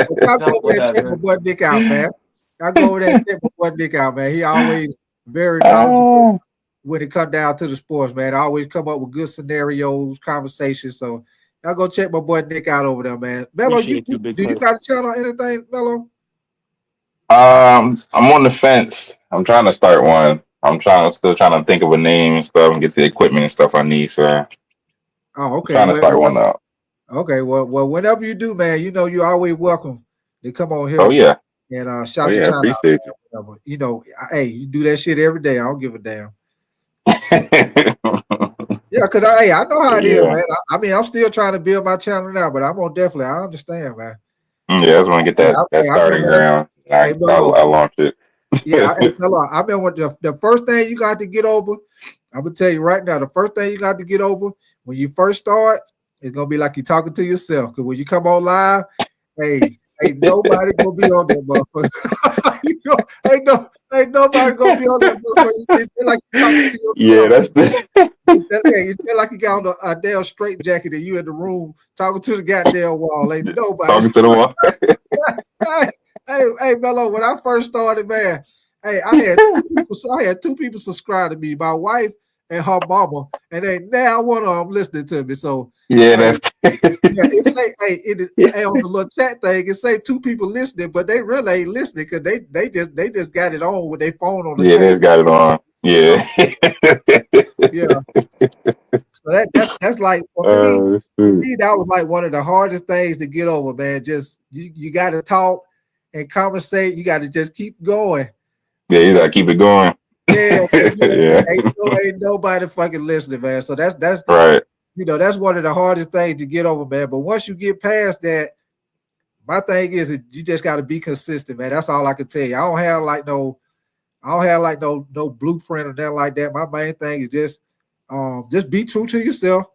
Speaker 1: but y'all go
Speaker 3: Not
Speaker 1: over there and check my
Speaker 3: whatever.
Speaker 1: boy Nick out, man. I go over there and check my boy Nick out, man. He always very knowledgeable
Speaker 4: Oh,
Speaker 1: when it comes down to the sports, man. I always come up with good scenarios, conversations. So y'all go check my boy Nick out over there, man. Mello,
Speaker 3: Appreciate you, big
Speaker 1: do you
Speaker 3: cuz.
Speaker 1: got a channel or anything, Mello?
Speaker 4: I'm on the fence. I'm trying to start one. Still trying to think of a name and stuff and get the equipment and stuff I need. So I'm
Speaker 1: Oh, okay.
Speaker 4: trying to start one up.
Speaker 1: Okay. Well, whenever you do, man, you're always welcome to come on
Speaker 4: Oh
Speaker 1: here
Speaker 4: yeah.
Speaker 1: and
Speaker 4: Oh
Speaker 1: shout your
Speaker 4: yeah.
Speaker 1: channel out,
Speaker 4: Appreciate
Speaker 1: man. Whatever. Hey, you do that shit every day. I don't give a damn.
Speaker 4: you.
Speaker 1: Yeah, because I know how it is,
Speaker 4: Yeah.
Speaker 1: man. I mean, I'm still trying to build my channel now, but I'm gonna definitely. I understand, man.
Speaker 4: Yeah. I just want to get that
Speaker 1: I
Speaker 4: starting
Speaker 1: remember that.
Speaker 4: ground.
Speaker 1: Hey,
Speaker 4: I
Speaker 1: Mello.
Speaker 4: launch it.
Speaker 1: Yeah, hey, Mello. I remember the first thing you got to get over. I'm gonna tell you right now. The first thing you got to get over when you first start, it's gonna be like you're talking to yourself. Because when you come on live, hey, ain't nobody gonna be on that motherfucker. Ain't nobody gonna be on that motherfucker. It's like you're talking to
Speaker 4: Yeah,
Speaker 1: yourself.
Speaker 4: that's the.
Speaker 1: Hey, you feel like you got on a damn straight jacket and you in the room talking to the goddamn wall. Ain't nobody.
Speaker 4: Talking to the wall.
Speaker 1: Hey, Mello, when I first started, man, hey, I had two people subscribe to me, my wife and her mama, and ain't now one of them listening to me. So,
Speaker 4: Yeah,
Speaker 1: hey,
Speaker 4: that's.
Speaker 1: yeah, it say, hey, on the little chat thing, it say two people listening, but they really ain't listening because they just got it on with their phone on the
Speaker 4: Yeah, they've
Speaker 1: table.
Speaker 4: got it on.
Speaker 1: You know,
Speaker 4: Yeah.
Speaker 1: yeah. So that's like for me.
Speaker 4: Oh
Speaker 1: For
Speaker 4: shoot.
Speaker 1: me, that was like one of the hardest things to get over, man. Just you got to talk and conversate. You got to just keep going.
Speaker 4: Yeah, you gotta keep it going.
Speaker 1: Yeah,
Speaker 4: Yeah.
Speaker 1: ain't nobody fucking listening, man. So that's
Speaker 4: Right.
Speaker 1: that's one of the hardest things to get over, man. But once you get past that, my thing is that you just got to be consistent, man. That's all I can tell you. I don't have like no blueprint or nothing like that. My main thing is just be true to yourself.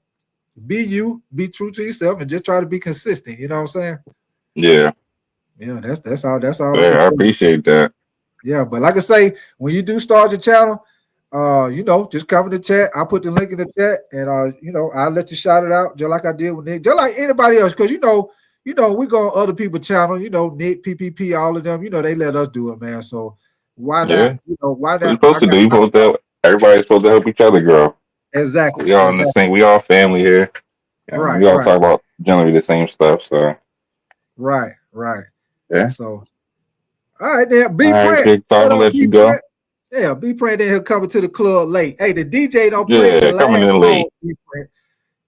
Speaker 1: Be you, be true to yourself, and just try to be consistent. You know what I'm saying?
Speaker 4: Yeah.
Speaker 1: Yeah, that's all I can
Speaker 4: Yeah, I
Speaker 1: tell you.
Speaker 4: appreciate that.
Speaker 1: Yeah, but like I say, when you do start your channel, just come in the chat. I'll put the link in the chat, and I'll let you shout it out just like I did with Nick, just like anybody else, because we go on other people's channel, Nick, PPP, all of them, they let us do it, man. So why not?
Speaker 4: Yeah.
Speaker 1: Why
Speaker 4: What you
Speaker 1: not?
Speaker 4: supposed to do? You supposed to everybody's supposed to help each other grow.
Speaker 1: Exactly,
Speaker 4: We all in the
Speaker 1: exactly.
Speaker 4: same we all family here.
Speaker 1: Right,
Speaker 4: We all
Speaker 1: right,
Speaker 4: talk about generally the same stuff. So
Speaker 1: right.
Speaker 4: yeah.
Speaker 1: So all right, then
Speaker 4: All
Speaker 1: be
Speaker 4: right,
Speaker 1: print.
Speaker 4: big talk,
Speaker 1: What
Speaker 4: I'll
Speaker 1: up,
Speaker 4: let
Speaker 1: be
Speaker 4: you go.
Speaker 1: print? Yeah, be print. Then he'll come to the club late. Hey, the DJ don't play the
Speaker 4: Yeah, coming
Speaker 1: last
Speaker 4: in
Speaker 1: song.
Speaker 4: late.
Speaker 1: Be print.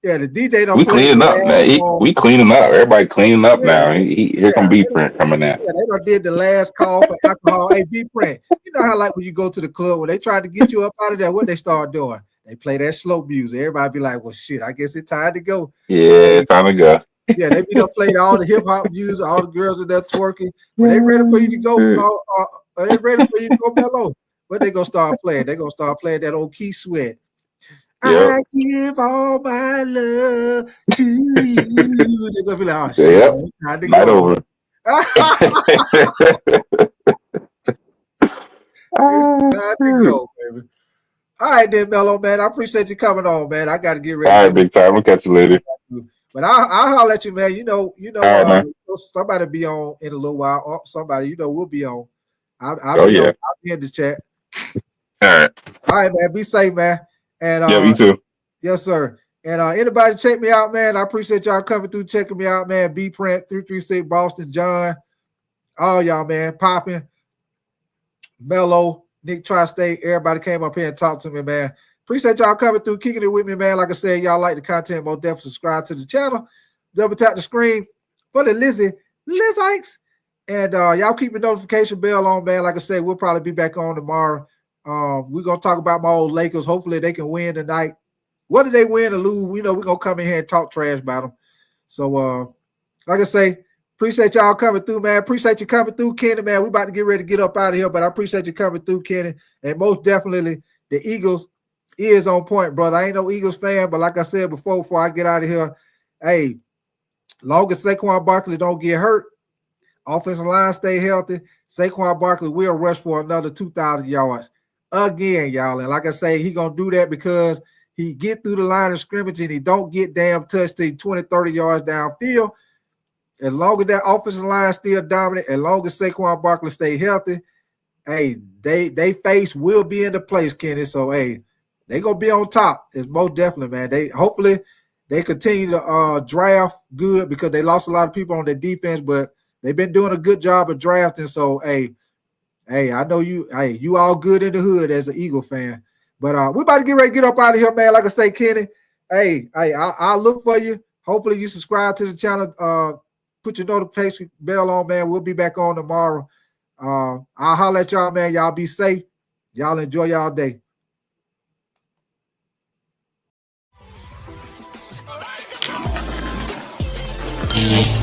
Speaker 1: Yeah, the DJ don't
Speaker 4: We
Speaker 1: play the
Speaker 4: cleaning up now.
Speaker 1: last song.
Speaker 4: We cleaning up. Everybody cleaning up
Speaker 1: Yeah,
Speaker 4: now. Here
Speaker 1: yeah.
Speaker 4: come B print coming out.
Speaker 1: Yeah, they done did the last call for alcohol. Hey, be print. You know how like when you go to the club when they try to get you up out of there, what they start doing? They play that slow music. Everybody be like, "Well, shit, I guess it's time to go."
Speaker 4: Yeah,
Speaker 1: Hey,
Speaker 4: time to go.
Speaker 1: yeah, they be done played all the hip hop music, all the girls in there twerking. When they ready for you to go,
Speaker 4: Yeah.
Speaker 1: are they ready for you to go mellow? What they gonna start playing? They gonna start playing that old Key Sweat. I give all my love to you. They're gonna be like, oh shit,
Speaker 4: Yep.
Speaker 1: time to
Speaker 4: Night
Speaker 1: go.
Speaker 4: over.
Speaker 1: It's time to go, baby. All right, then, Mello, man. I appreciate you coming on, man. I got to get ready.
Speaker 4: All right, big time. We'll catch you later.
Speaker 1: But I'll holler at you, man.
Speaker 4: All right, man.
Speaker 1: Somebody be on in a little while. Or somebody, we'll be on. I'll be in the chat.
Speaker 4: All
Speaker 1: right, man. Be safe, man. And
Speaker 4: yeah, me too.
Speaker 1: Yes, sir. And anybody check me out, man. I appreciate y'all coming through, checking me out, man. B Print 336 Boston, John, all y'all, man. Popping, Mello, Nick Tri-State, everybody came up here and talked to me, man. Appreciate y'all coming through, kicking it with me, man. Like I said, y'all like the content, most definitely subscribe to the channel. Double tap the screen for the Lizzites. And y'all keep the notification bell on, man. Like I said, we'll probably be back on tomorrow. We're going to talk about my old Lakers. Hopefully they can win tonight. Whether they win or lose, we're going to come in here and talk trash about them. So, like I say, appreciate y'all coming through, man. Appreciate you coming through, Kenny, man. We about to get ready to get up out of here, but I appreciate you coming through, Kenny. And most definitely, the Eagles is on point, brother. I ain't no Eagles fan, but like I said before I get out of here, hey, long as Saquon Barkley don't get hurt, offensive line stay healthy, Saquon Barkley will rush for another 2,000 yards again, y'all. And like I say, he going to do that because he get through the line of scrimmage and he don't get damn touched to 20, 30 yards downfield. As long as that offensive line still dominant, as long as Saquon Barkley stay healthy, hey, they face will be in the place, Kenny. So, hey, they going to be on top. It's most definitely, man. Hopefully they continue to draft good because they lost a lot of people on their defense, but they've been doing a good job of drafting. So, hey, I know you all good in the hood as an Eagle fan. But we're about to get ready to get up out of here, man. Like I say, Kenny, I'll look for you. Hopefully you subscribe to the channel. Put your notification bell on, man. We'll be back on tomorrow. I'll holler at y'all, man. Y'all be safe. Y'all enjoy y'all day.
Speaker 5: Yeah.